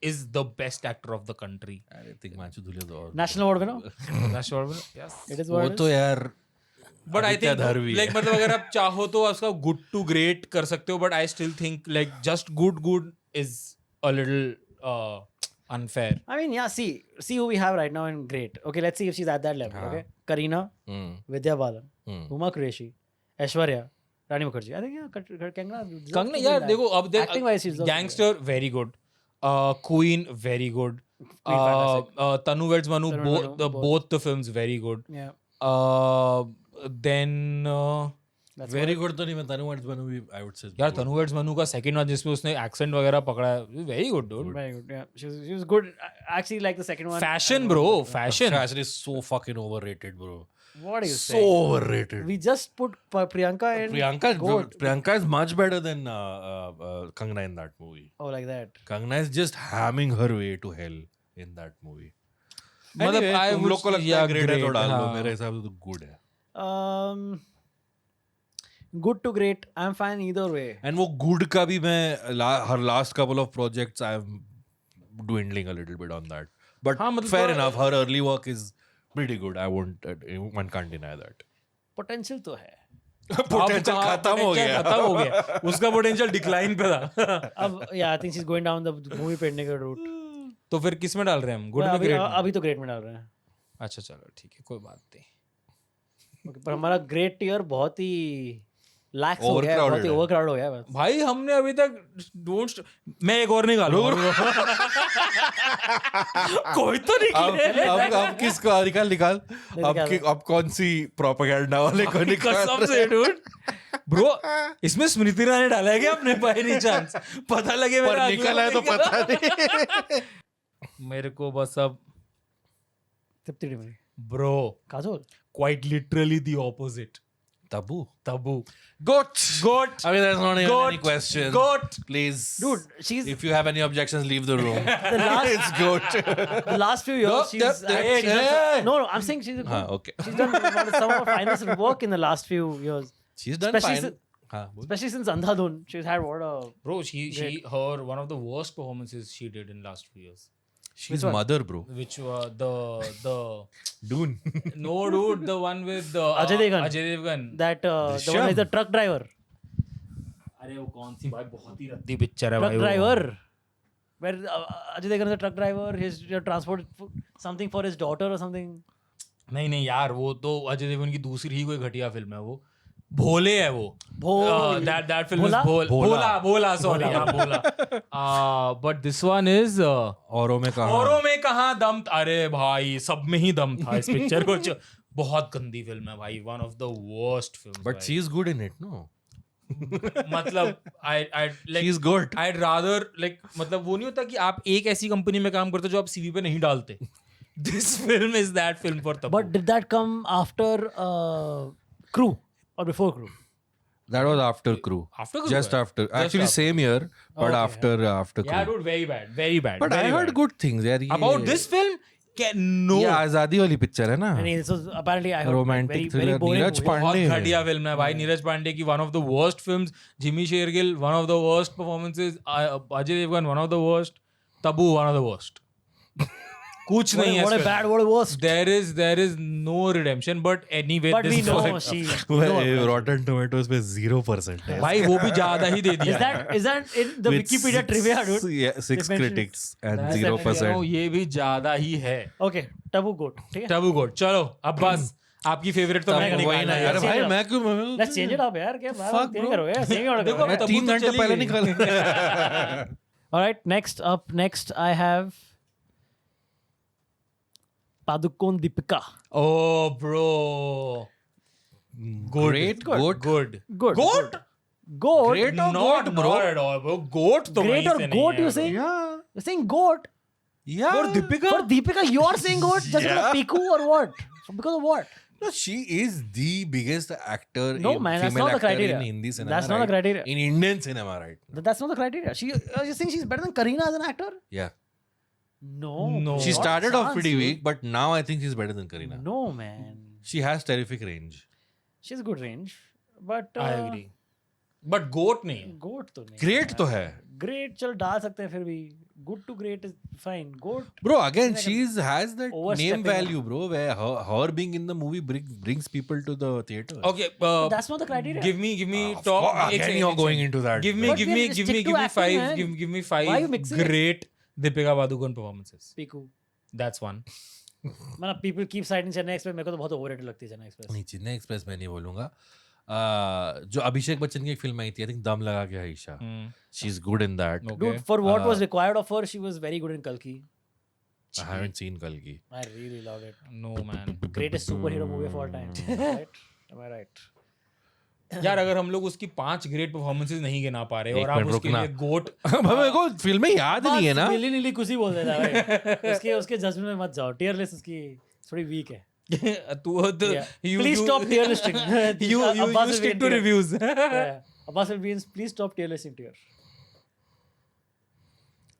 is the best actor of the country.
I think Manchu Dhulia is
National award winner.
That's what yes.
It is
वो
what it
तो
is.
यार
But I
Aditya
think
धरवी
like
है.
मतलब अगर आप चाहो तो उसका good to great कर सकते हो, but I still think like just good is a little unfair.
I mean, yeah. See who we have right now in great. Okay, let's see if she's at that level. Okay, Kareena, Vidya Balan, Huma Qureshi, Aishwarya, Rani Mukherjee. I think yeah, Kangana.
Kangana यार देखो अब देख
acting wise she's
Gangster very good. Queen very good. Tanu Weds Manu both the films very good.
Yeah.
Then
Very good तो नहीं मैं तनु words बनूं भी I would say.
यार तनु weds Manu का सेकंड वन जिसमें उसने एक्सेंट वगैरह पकड़ा है very good dude.
Very good. Yeah, she was good. I actually like the second one.
Fashion bro fashion.
Fashion is so fucking overrated, bro.
What are you
So
saying?
overrated.
We just put Priyanka in.
Priyanka is much better than Kangana in that movie.
Oh, like that.
Kangana is just hamming her way to hell in that movie.
मतलब
Anyway,
I
तुम
would
लोग को लगता
yeah,
है great है तो
great,
डाल दो,
हाँ.
मेरे हिसाब से तो good है.
Good to great. I'm fine either way.
And वो good का भी मैं her last couple of projects I'm dwindling a little bit on that. But
हाँ, मतलब
fair
थोड़ा-
enough, her early work is pretty good. One can't deny that.
Potential तो है.
Potential खत्म हो गया.
खत्म हो गया. उसका पोटेंशियल डिक्लाइन पे था.
अब I think she's going down the movie pending route.
तो फिर किस में डाल रहे हैं हम? गुड में ग्रेट में?
अभी तो ग्रेट में डाल रहे हैं.
अच्छा चलो ठीक है, कोई बात नहीं.
पर हमारा ग्रेट टियर बहुत ही लैक्स हो गया है,
Overcrowded
बहुत ही
है.
ओवरक्राउड हो गया है बस.
भाई हमने अभी तक मैं एक और निकालूंगा. कोई तो निकले.
अब किसको निकाल. अब कौन सी प्रोपेगेंडा वाले को निकाल.
कसम से डूड. ब्रो इसमें स्मृति ईरानी डाला है क्या आपने बाय एनी चांस? पता लगे
पर
मेरा
निकल है तो पता नहीं.
मेरे को बस अब
Tripti Dimri.
Bro
Kajol.
Quite literally the opposite.
Tabu.
Goat.
I mean, there's not even
Goat.
any question.
Goat.
Please.
Dude, she's
If you have any objections, leave the room.
the last
It's good.
the last few years she's
Hey,
she's done
hey.
no, I'm saying she's
हाँ, okay.
she's done some of her finest work in the last few years,
She's done
Especially
fine. हाँ, बोल.
especially since Andhadhun. She's had what a
Bro, her one of the worst performances she did in last few years.
She's mother, bro.
Which the
Dune.
no dude, the one with the
Ajay Devgan.
Ajay Devgan.
that the one is the truck driver.
अरे वो कौन सी भाई बहुत ही रद्दी picture है
Truck
भाई वो.
driver. Where Ajay Devgan is a truck driver. He's transport something for his daughter or something.
नहीं यार वो तो अजय देवगन की दूसरी ही कोई घटिया फिल्म है वो. भोले है वो. That film
Bhola?
is Bhola sorry हाँ भोला. But this one is
औरों में कहाँ.
औरों में कहाँ दम. अरे भाई सब में ही दम था इस पिक्चर को. बहुत गंदी फिल्म है भाई. One of the worst films.
But she's good in it, no?
मतलब I like
She's good.
I'd rather like मतलब वो नहीं होता कि आप एक ऐसी कंपनी में काम करते हो जो आप सीवी पे नहीं डालते. This film is that film for Tabu.
But did that come after Crew or before Crew?
That was after Crew.
After Crew,
Just
right?
after.
Just
Actually,
after.
same year, but after Crew.
Yeah, dude, very bad, very bad.
But I
very
heard
bad.
good things, यार. ये-
About this film. No.
ये आजादी वाली picture है ना.
And this was apparently I heard
Romantic
very
thriller.
boring
Neeraj
movie.
Pandey.
बहुत घटिया film है भाई. नीरज पांडे की one of the worst films. Jimmy Shergill one of the worst performances. Ajay Devgn one of the worst. Tabu one of the worst. कुछ नहीं है.
What a
इस
bad, what a worst.
There is no redemption. But anyway,
But
this
we
is
know
what-
she.
Rotten Tomatoes पे 0% है.
भाई वो भी ज्यादा ही दे दिया.
Is that in the
With
Wikipedia
six-
trivia, dude?
Yeah, 6
They mentioned
critics and
That's
0%.
ये भी ज्यादा ही है.
Okay, Tabu goat. ठीक है.
टबू गोट. चलो अब बस आपकी फेवरेट तो
तब
मैंने
वही
निकाला
ना
है.
यार
Let's
भाई
change
मैं क्यों
Let's change it up, यार. क्या बात
Fuck,
चेंज
bro.
करो यार. Same ही order
देखो,
करो.
मैं
तब
3
तो
घंटे
चली
पहले
गई.
निकाल.
All right, next I have Padukone Deepika.
Oh bro. Good.
Great,
Good.
good.
Good.
Goat?
Goat.
Great or
Not
goat, bro?
not at all, bro. Goat तो
Great
वहीं
or
से नहीं
goat
है,
you
bro.
saying?
Yeah.
You're saying goat.
Yeah.
For Deepika?
For Deepika, you're saying goat just because of Piku or what? Because of what?
No, she is the biggest actor.
No,
in,
man, that's
female
not the
actor
criteria.
in Hindi cinema.
That's not the
right?
criteria.
In Indian cinema, right?
That's not the criteria. You think she's better than Kareena as an actor?
Yeah.
No.
No.
She
not
started off
chance,
pretty
dude.
weak, but now I think she's better than Kareena.
No, man.
She has terrific range.
She's good range. But
I agree. But goat नहीं है.
goat तो नहीं.
Great तो है.
Great चल डाल सकते हैं फिर भी. Good to great is fine. Goat.
Bro, again, she's has that
Overstepping
name value, bro, where her being in the movie brings people to the theater.
Okay.
That's not the criteria.
Give me
Of
top.
course,
एक
again
second,
you're
एक
going
second.
into that.
Give me
But we'll just stick to acting,
five.
man.
Give me
Why are you
5
mixing it?
great Deepika Padukone performances.
Piku.
That's one.
मतलब people keep citing Chennai Express. मेरे को तो बहुत overrated लगती है Chennai Express.
नहीं, Chennai express मैं नहीं बोलूंगा. जो अभिषेक बच्चन की एक फिल्म आई थी, I think दम लगा के Ayesha. She's good in that.
Okay.
Dude, for what was required of her, she was very good in Kalki.
I haven't seen Kalki.
I really loved it.
No man.
Greatest superhero movie of all time. Right? Am I right?
यार अगर हम लोग उसकी 5 great performances नहीं गिना पा रहे
एक
और आप
मिनट
उसके
रुकना.
लिए गोट
मेरे को फिल्में याद नहीं है ना.
मिली नीली कुछ बोल देता है भाई. उसके जजमेंट में मत जाओ. टियर लिस्ट उसकी थोड़ी वीक है.
तू
Yeah. Please stop tier listing.
you
Abbas will be
stick
in
to
tier.
reviews.
Yeah. Abbas will be in, please stop tier listing tier.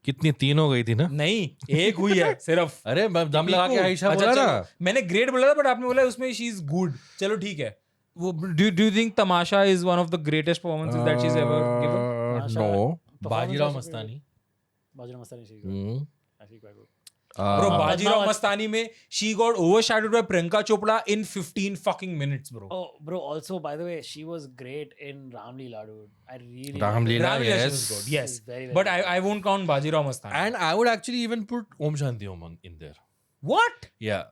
कितनी 3 हो गई थी ना.
नहीं एक हुई है सिर्फ.
अरे मैं दम लगा के आयशा
अच्छा,
बोला
चलो.
ना.
मैंने ग्रेट बोला था बट आपने बोला उसमें शी इज गुड. चलो ठीक है. Do you think Tamasha is one of the greatest performances that she's ever given?
No.
Bajirao
Bajirao Mastani.
Bajirao Mastani, she's
Hmm.
actually quite good.
Bro, Bajirao
Padmavat-
Mastani mein she got overshadowed by Priyanka Chopra in 15 fucking minutes, bro.
Oh, bro, also, by the way, she was great in Ram Leela, dude. I really
Ram
liked her.
Leela,
Ram Leela, she
yes.
was good. Yes.
She's very, very
But
good.
I won't count Bajirao Mastani.
And I would actually even put Om Shanti Om in there.
What?
Yeah.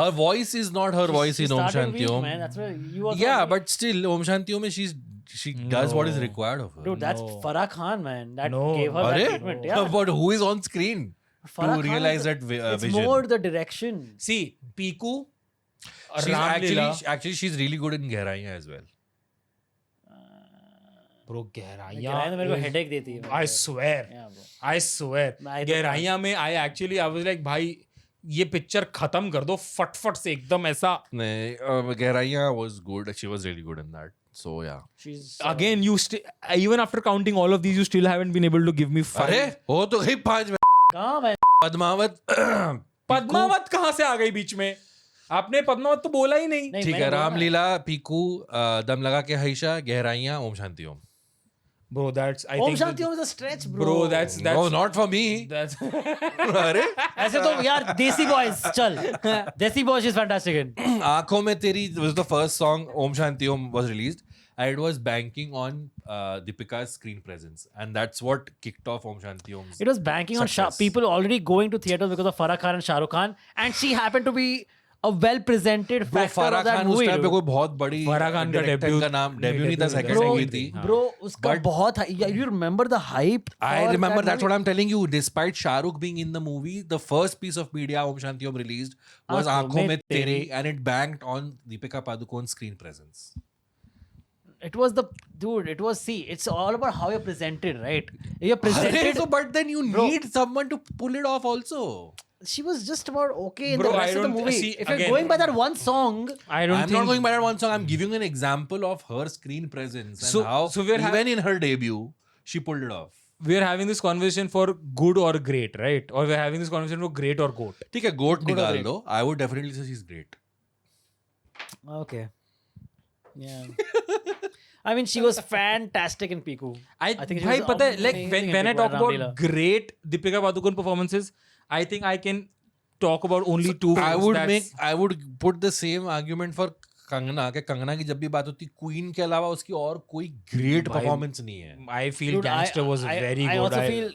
Her voice is not her voice
She
in Om
started
Shanti
weak,
Om.
man. That's why you also
Yeah, but still, Om Shanti Om, she does what is
No.
required of her.
dude, that's
No.
Farah Khan, man. That
No.
gave her that
Arre?
treatment. Yeah.
But who is on screen
Farah Khan
to
is
realize
the-
that
it's
vision?
more the direction.
See, Piku,
She's
Ram Leela.
actually she's really good in Gehraiyan as well.
Bro,
Gehrayan तो
Gehraiyan
मेरे को
is-
headache देती है.
I swear.
Yeah, bro.
I swear.
I don't-
गहराइयां में I was like, भाई ये picture खत्म कर दो फट से एकदम ऐसा.
Gehraiyan was good. She was really good in that. So yeah.
She's
Again, you even after counting all of these, you still haven't been able to give me 5.
अरे हो तो गई 5 में
कहाँ मैं
पद्मावत
पद्मावत कहाँ से आ गई बीच में? आपने पद्मावत तो बोला ही नहीं.
नहीं,
ठीक है
मैंने बोला
रामलीला पीकू दम लगा के हईशा गहराइयां Om Shanti Om.
Bro, that's I
Om
think.
Shanti Om is a stretch, bro.
Bro, that's
No, not for me.
that's
अरे
ऐसे तो यार देसी बॉयज चल देसी बॉयज इज फैंटास्टिक इन
आंखों में तेरी was the first song Om Shanti Om was released and it was banking on Deepika's screen presence and that's what kicked off Om Shanti Om's.
It was banking on
Success.
people already going to theaters because of Farah Khan and Shah Rukh Khan, and she happened to be a well presented
Bro,
factor
Farah
of that
Khan उस
movie.
Time पे
dude.
कोई बहुत बड़ी
फराह खान का
director
debut-
का नाम debut नहीं था
debut
सेकंड
नहीं
Bro,
हुई थी.
bro, उसका
But-
बहुत you remember the hype?
I
for
remember
that
that's
movie?
what I'm telling you. Despite Shah Rukh being in the movie, the first piece of media Om Shanti Om released was Aankhon Mein Tere and it banked on Deepika Padukone's screen presence.
It was the dude. It was it's all about how you're presented, right? You're
Arre,
presented.
so, but then you
Bro.
need someone to pull it off also.
She was just about okay in
Bro,
the
I
rest of the
don't-
movie.
see,
If you're
again-
going by that one song,
I don't
I'm
think.
not going by that one song. I'm giving an example of her screen presence and
So-
how
so we're
even in her debut she pulled it off.
We're having this conversation for good or great, right? Or we're having this conversation for great or goat.
ठीक है गोट
Good or
निकाल
great?
दो. I would definitely say she's great.
okay, yeah. I mean, she was fantastic in Piku.
I
think she
भाई
was
पता है like
amazing
when
in
I
Piku
talk
and
about
Ramleela.
great Deepika Padukone performances, I think I can talk about only two.
I
films
would
that's-
I would put the same argument for Kangana के कंगना की जब भी बात होती queen के अलावा उसकी और कोई ग्रेट
भाई-
परफॉर्मेंस नहीं है.
I feel
Dude,
Gangster was
I
very
I
good.
also feel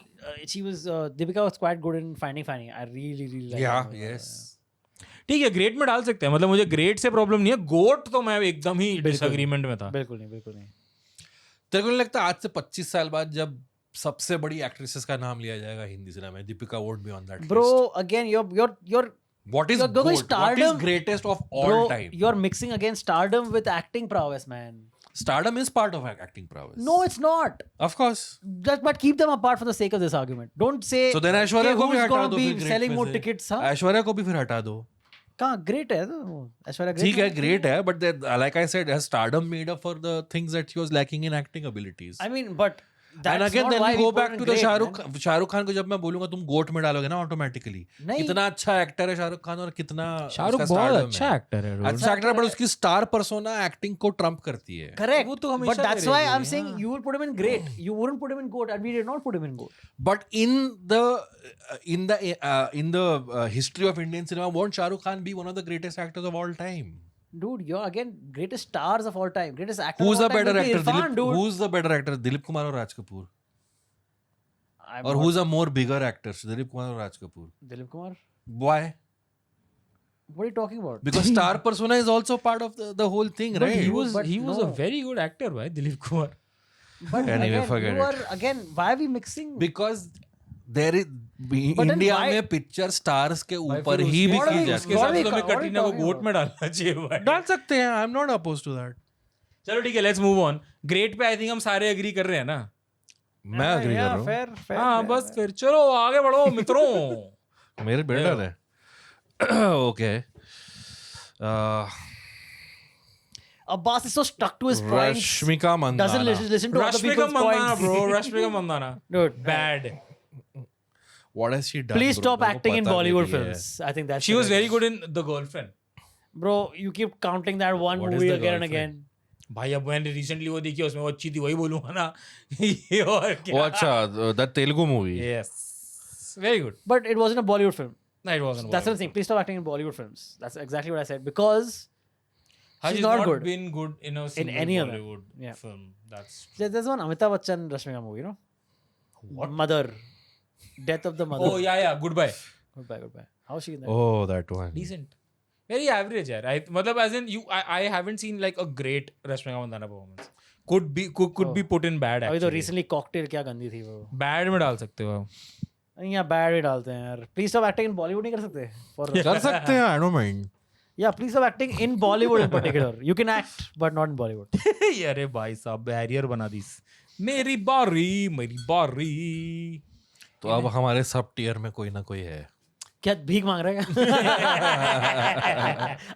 she was Deepika was quite good in Finding Fanny. I really like
Yeah,
that movie.
yes.
ठीक है ग्रेट में डाल सकते हैं मतलब मुझे ग्रेट से प्रॉब्लम नहीं है गोट तो मैं एकदम ही डिसएग्रीमेंट में था.
बिल्कुल नहीं.
तेरे को नहीं लगता आज से 25 साल बाद जब सबसे बड़ी एक्ट्रेसेस का नाम लिया जाएगा हिंदी सिनेमा में Deepika won't be on that
Bro, again, you're
what is
you're going
what is
stardom.
greatest of all
bro,
time?
you're mixing again stardom with acting prowess, man.
Stardom is part of acting prowess.
No, it's not.
Of course.
But keep them apart for the sake of this argument. Don't say.
So then Aishwarya
"Okay,
को भी
who's
हटा
gonna
दो
be
फिर great
selling
में
more
से.
tickets, huh?
Aishwarya को भी फिर हटा दो.
कहाँ great है तो ऐश्वर्या great
ठीक है
है.
great है but like I said has stardom made up for the things that she was lacking in acting abilities.
I mean, but that's
and again
not
then
why
you
we
go
put
back
her in
to the
great,
Shahrukh Khan को जब मैं बोलूंगा तुम गोट में डालोगे ना automatically
नहीं.
कितना अच्छा एक्टर है शाहरुख खान और कितना
शाहरुख
उसका
बहुत
stardom
अच्छा
है.
एक्टर है.
अच्छा एक्टर बट उसकी स्टार पर्सोना एक्टिंग को ट्रम्प करती है.
Correct.
वो तो हमेशा
But that's why
करेगी,
I'm saying you would put him in great. You wouldn't put him in goat, and we did not put him in goat.
But in the history of Indian cinema, won't Shah Rukh Khan be one of the greatest actors of all time?
Dude, you're again greatest stars of all time, greatest actor.
Who's
of
the
all time
better
will be
actor?
Irfan, dude.
Who's the better actor? Dilip Kumar or Raj Kapoor?
I'm
Or
not-
who's a more bigger actor? Dilip Kumar or Raj Kapoor?
Dilip Kumar?
Why?
What are you talking about?
Because star persona is also part of the whole thing,
But
right?
he was
But
a
no.
very good actor, भाई Dilip Kumar.
But
Anyway,
again,
forget
you
it.
are again. Why are we mixing?
Because there is
then
India
why-
में picture stars के
भाई,
ऊपर
फिर
ही
उसके
What are
बिकी
we-
उसके
जाती
साथ
है.
तो हमें
what are we
कटरीना को
talking
गोट
about?
में डालना चाहिए भाई.
डाल सकते हैं. I am not oppose to that.
चलो ठीक है लेट्स मूव ऑन. ग्रेट पे आई थिंक हम सारे एग्री कर रहे हैं ना.
मैं अग्री कर रहा हूँ.
Fair.
हाँ बस फिर चलो आगे बढ़ो मित्रों.
मेरे बेटर है. Okay.
Abbas is so stuck to his points.
Rashmika
Doesn't
Mandanna.
listen to other
Rashmika
people's
Mandanna
points.
bro. Rashmika Mandanna.
Dude,
Bad.
What has she done?
please
bro?
stop
मेरे को
acting in
पता
Bollywood
नहीं है.
films. I think that's
She was very good in The Girlfriend.
Bro, you keep counting that one
What is
movie
the
again and
girlfriend?
again.
भाई अब मैंने recently वो देखी है, उसमें वो अच्छी थी, वही बोलूंगा ना। ये और
Oh,
क्या?
acha, that Telugu movie.
Yes, very good.
But it wasn't a Bollywood film.
No, it wasn't.
That's what I'm saying. Please stop acting in Bollywood films. That's exactly what I said. Because
She's
she's not
not
good.
been good in a single
any of them.
Bollywood
Yeah.
film. That's
there's one Amitabh Bachchan Rashmika movie, you know?
What?
Mother. Death of the Mother.
Oh yeah. Goodbye.
Goodbye. How's she in that?
Oh, that one.
Decent. Very average, yaar. मतलब as in you, I haven't seen like a great Rashmika Mandanna performance. Could be put in bad.
अभी तो
Actually.
recently Cocktail क्या गंदी थी वो.
Bad में डाल सकते हो आप.
नहीं यार bad भी डालते हैं यार. Please stop acting in Bollywood नहीं कर सकते. For
कर सकते हैं, I don't mind.
yeah, please stop acting in Bollywood in particular. You can act, but not in Bollywood.
अरे भाई साहब बैरियर बना दी. मेरी बारी.
तो अब हमारे सब टियर में कोई ना कोई है.
क्या भीख मांग रहा है?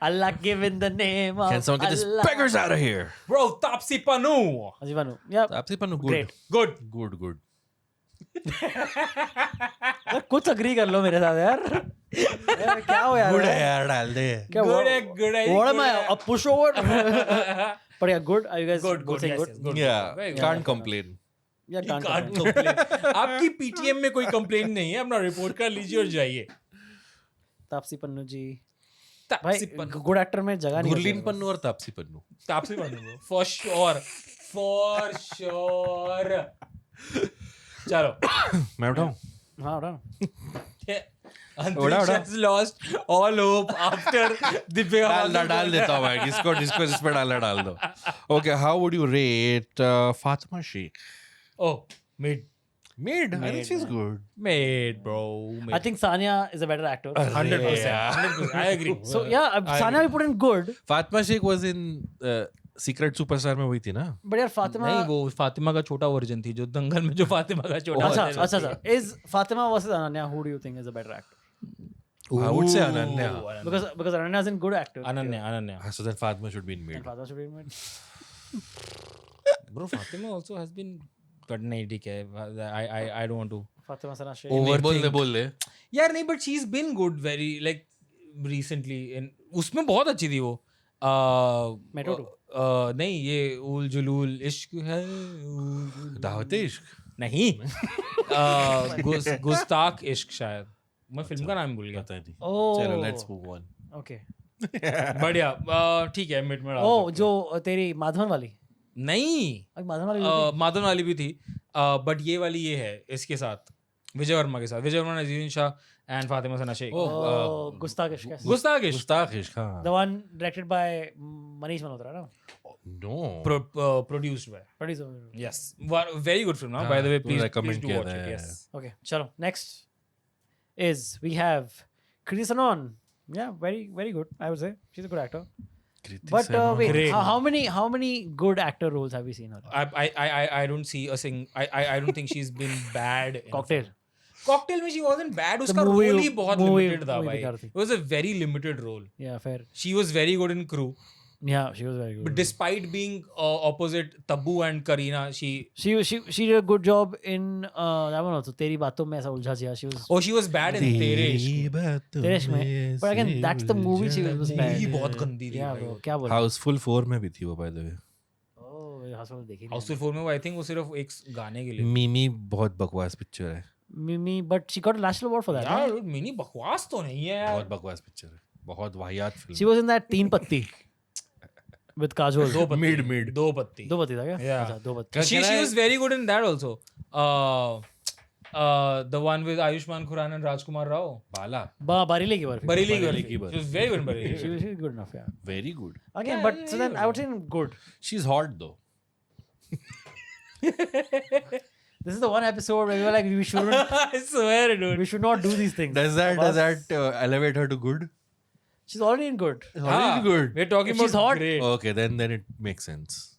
Allah give in the name of
Can someone get these
Allah.
beggars out of here?
Bro, Taapsee Pannu.
Ajit Banu. Yeah.
Taapsee Pannu, good.
Great.
Good.
यार कुछ agree कर लो मेरे साथ यार. यार क्या हो यार?
Good है यार, डाल दे.
क्या
Good
what-
है.
What am I? A pushover? But yeah, good. Are you guys
Good.
both saying
Yes,
good?
good.
Yeah,
Very good.
can't complain.
Yeah,
You
can't
can't
complain.
complain. आपकी PTM में कोई complain नहीं है, अपना report कर लीजिए और जाइए.
तापसी पन्नू जी.
तापसी
भाई
पन्नू.
गुड एक्टर में जगह नहीं होती
गुरलीन
है
पन्नू और तापसी पन्नू.
तापसी पन्नू. For sure. चलो.
मैं उठाऊं?
बस. हाँ उठा.
Antrish has lost all hope after Deepika.
डाल देता हूँ मैं. जिसको डाल दो. Okay, how would you rate Fatima Sheikh?
Oh, mid,
I think she's good.
bro.
I think Sanya is a better actor.
100%. I agree.
So yeah, Sanya we put in good.
Fatima Sheikh was in Secret Superstar में हुई थी ना?
But यार फातिमा.
नहीं, वो फातिमा का छोटा version थी, जो दंगल में जो फातिमा का छोटा
अच्छा. Is Fatima versus Ananya, who do you think is a better actor?
I would say Ananya.
Because Ananya is a good actor.
Ananya.
So then Fatima should be in mid.
And Fatima should be in mid.
Bro, Fatima also has been. But नहीं ठीक है. I don't want to.
Fatima Sana Sheikh.
Overthink.
बोल दे.
यार नहीं, but she's been good very like recently. In उसमें बहुत अच्छी थी वो.
Metro 2.
नहीं, ये उल जुलूल इश्क है.
दावत इश्क.
नहीं. गुस्ताख इश्क शायद. मैं फिल्म का नाम भूल गया.
पता नहीं.
Oh.
चलो let's move on.
Okay.
बढ़िया. ठीक है, मिड में डाल
Oh,
सकते हो.
जो तेरी माधवन वाली.
नहीं,
अभी माधवन वाली भी थी.
माधवन वाली भी थी. बट ये वाली ये है इसके साथ, विजय वर्मा के साथ. विजय वर्मा, नजीरुद्दीन शाह एंड फातिमा सना शेख.
Oh, गुस्ताख इश्क है.
गुस्ताख इश्क.
गुस्ताख इश्क. हाँ.
The one directed by Manish Malhotra, no?
No.
Produced by.
Producer.
Yes. Very good film, by the way. Please
recommend
do
किया
watch
था,
it.
yeah.
Yes.
Okay, chalo. Next is we have Kriti Sanon. Yeah, very good. I would say she's a good actor.
Kriti
But
Sanon.
wait,
Great.
how many good actor roles have we seen her?
I don't see a sing. I don't think she's been bad. in a
Cocktail.
film. Cocktail में she wasn't bad. उसका
movie-
role ही बहुत
movie-
limited था
movie
भाई.
बेकार थी.
It was a very limited role.
Yeah, fair.
She was very good in Crew.
Yeah, she was very good.
But despite being opposite Tabu and Kareena, she
she did a good job in that one also. तेरी बातों में ऐसा उलझा जिया. She was
bad in Tere Ishq.
तेरे इश्क में. But again, that's the movie she was bad.
Movie बहुत गंदी थी
Yeah,
भाई.
bro. क्या बोल?
Houseful 4 में भी थी वो by the way.
Oh, Houseful देखी.
Houseful 4 में वो I think वो सिर्फ एक गाने के लिए.
मिमी बहुत बकवास पिक्चर है.
Mimi, but she got a national award for that.
यार
no?
मिनी बकवास तो नहीं है यार.
बहुत बकवास पिक्चर है. बहुत वाहियात film.
She was in that तीन पत्ती with Kajol.
दो पत्ती.
Mid.
दो पत्ती.
दो पत्ती था क्या?
Yeah.
अच्छा, दो पत्ती.
She was very good in that also. The one with Ayushmann Khurrana and Rajkumar Rao.
Bala.
Bareilly की बर्फी.
Bareilly
की
She was very good in Bareilly.
She was good enough, yeah.
Very good.
Again, but so then I would say good.
She's hot though.
This is the one episode where we were like, we shouldn't,
I swear, dude.
we should not do these things.
Does that elevate her to good?
She's already in good.
Already good.
We're talking
If
about
she's hot-
great.
Okay, then it makes sense.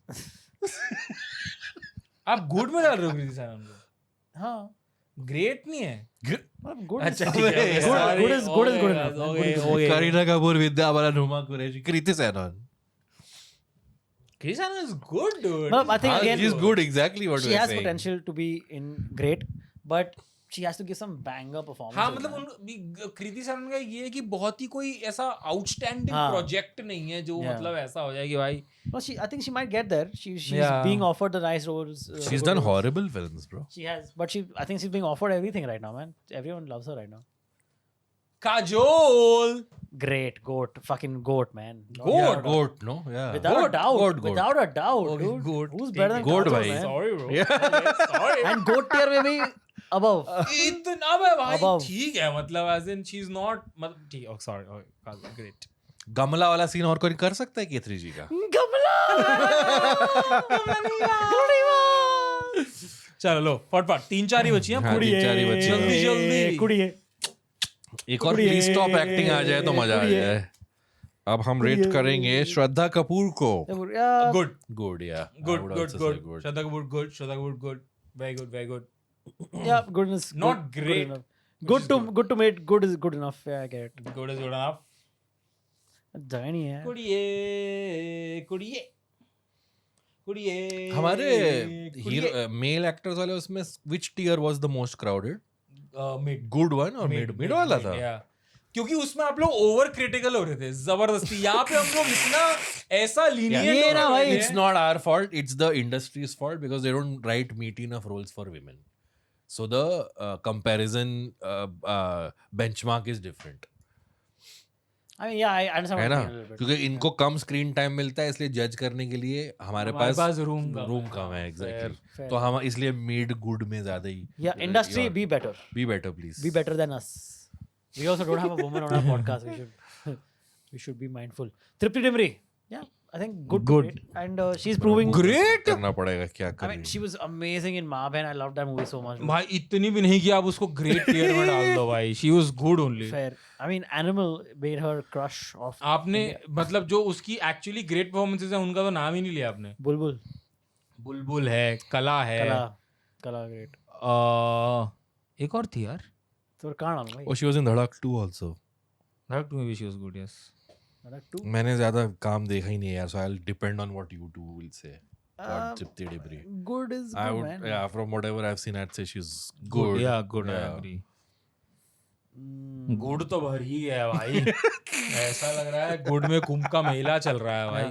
आप good में डाल रहे हो कृति सैनन को?
हाँ.
Great नहीं है.
मतलब good.
अच्छा
is-
ठीक है.
Good is good enough. Good is good.
Kareena Kapoor, Vidya Balan, Huma Qureshi, Kriti Sanon.
Kriti Sanon is good, dude.
Well, I think again,
She's good, exactly what
she
we're
has
saying.
potential to be in great, but she has to give some banger performance.
हाँ मतलब कृति सनन का ये है कि बहुत ही कोई ऐसा outstanding
हाँ.
प्रोजेक्ट नहीं है जो
Yeah.
मतलब ऐसा हो जाए कि भाई
Well, I think she might get there. She's
Yeah.
being offered the nice roles.
She's
good
done
roles.
horrible films, bro.
She has, but I think she's being offered everything right now, man. Everyone loves her right now.
Kajol
Great, goat, fucking goat, man.
Goat?
Goat, no? Yeah.
Without a doubt.
Goat.
Without a doubt,
Okay,
dude.
goat.
Who's better than
Goat,
Kajol,
bhai.
man?
Sorry bro
Yeah.
Sorry
And goat tier में भी above.
इतना बे भाई
Above.
ठीक है मतलब as in she's not मतलब ठीक है सॉरी ग्रेट
गमला वाला सीन और कोई कर सकता है केतरी जी का?
चलो लो फटफट 3-4 ही बची हैं
हाँ,
कुड़ी
3-4 ही बची हैं।
जल्दी जल्दी
कुड़िए
एक और प्लीज स्टॉप एक्टिंग आ जाए तो मजा आ जाए. अब हम रेट करेंगे श्रद्धा कपूर को.
Good
Good, yeah. I
good
would
good
also say
good
good.
Shraddha Kapoor good Shraddha Kapoor good very good
Yeah, goodness.
Not
good
great,
enough.
which
Good
is
to
good.
good to make good is good enough. Yeah, I get it.
Good is good enough
जगह नहीं है.
कुड़िए कुड़िए कुड़िए
हमारे hero male actors वाले उसमें which tier was the most crowded?
Mid
Good one or mid वाला था?
क्योंकि उसमें आप लोग ओवर क्रिटिकल हो रहे थे जबरदस्ती यहाँ पे हम लोग इतना ऐसा लीनियंट
ये ना भाई,
It's not our fault. It's the industry's fault because they don't write meaty enough roles for women. So the comparison benchmark is different.
I mean, yeah, I understand.
है
what
ना?
you mean a little bit.
क्योंकि इनको कम screen time मिलता है इसलिए जज करने के लिए हमारे पास
रूम
कम है एग्जैक्टली.
Fair.
तो हम इसलिए मिड गुड में ज्यादा ही.
Yeah, industry be better.
Be better, please.
Be better than us. We also don't have a woman on our podcast. We should be mindful. Tripti Dimri. Yeah, I think good. to
Good.
great. And she's proving
Great.
करना पड़ेगा क्या
I
करें.
mean, she was amazing in Maa Bain. I loved that movie so much.
भाई इतनी भी नहीं कि आप उसको ग्रेट टियर में डाल दो भाई she was good only
Fair. I mean, Animal made her crush of
आपने मतलब जो उसकी एक्चुअली ग्रेट परफॉर्मेंसेस है उनका तो नाम ही नहीं लिया आपने
Bulbul.
बुलबुल है कला है
Kala great.
एक और थी यार
So कहाँ डालूं भाई?
Oh, she was in Dhadak 2 also.
That maybe she was good yes
Dhadak 2.
मैंने ज्यादा काम देखा ही नहीं है यार, so I'll depend on what you two will say.
Um,
About Tripti Dimri.
Good is
I
good,
would,
man.
yeah, from whatever I've seen, I'd say she's good.
yeah good I
Yeah.
agree
Mm,
गुड़ तो भर ही गया भाई ऐसा लग रहा है गुड़ में कुंभ का मेला चल रहा है भाई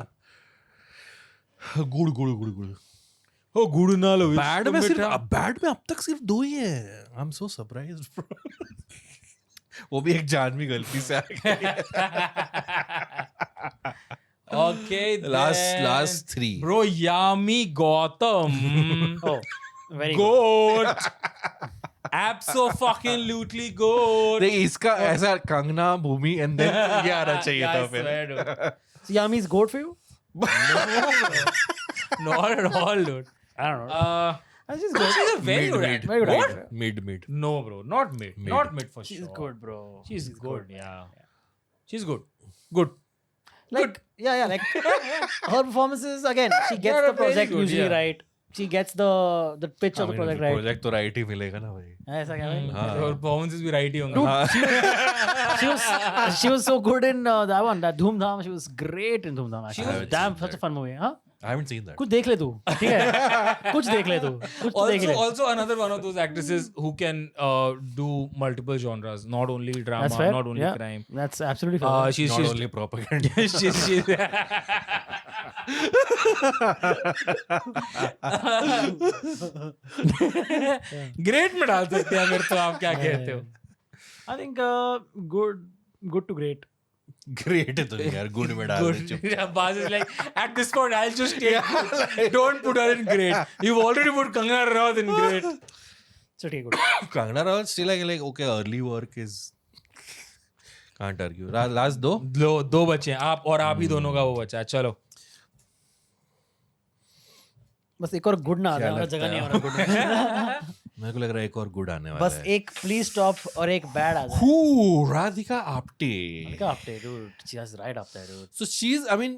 गुड़.
ओ गुड़ ना लो
बैड में अब तक सिर्फ 2 ही है. I'm so surprised, bro. वो भी एक जानवी गलती से आ गई.
okay
Last 3.
bro Yami Gautam
Oh, very good.
goat absolutely goat
नहीं, इसका ऐसा कंगना भूमि एंड देन ये आना चाहिए था फिर.
So Yami is good for you?
not at all dude
I don't know. She's good.
she's a very good actor.
Very good
What?
actor.
Mid.
No, bro, not mid.
Mid.
Not mid for
She's
sure.
good, bro.
She's good. Yeah. She's good. Good.
Like, yeah, like her performances again. She gets
Yeah,
the project
very good,
usually
yeah.
right. She gets the pitch of the project right.
Project तो right ही मिलेगा ना भाई.
ऐसा क्या भाई?
हाँ.
Her performances भी right ही होंगे.
She was so good in that one, that Dhoom Dham. She was great in Dhoom Dham.
I
She was
haven't
damn
seen
such a
that.
fun movie, huh?
I haven't seen that.
कुछ देख ले तू, ठीक है? कुछ देख ले तू, कुछ तो देख ले.
Also another one of those actresses who can do multiple genres, not only drama,
That's fair.
not only
Yeah.
crime.
That's absolutely fair.
She's
Not
she's
only propaganda.
she's great में डाल सकते हैं फिर तो आप क्या कहते हो
I think good to great.
Great है तो यार, गुड में डाल दे चुप.
Yeah, Baz is like, at this point, I'll just take good. Don't put her in great. You've already put Kangana Ranaut in great.
So ठीक good.
Kangana Ranaut still like okay, early work is can't argue. Last 2.
दो बचे हैं आप और आप ही दोनों का वो बचा है चलो
बस एक और गुड ना आ
क्या
जाए,
लगता
जगह नहीं
है?
हो रहा गुड में.
मेरे को लग रहा है एक और गुड आने वाला
बस
है.
एक प्लीज स्टॉप और एक बैड आ जाए.
Who? Radhika Apte.
Radhika Apte, dude, she was right up there, dude.
So she's, I mean,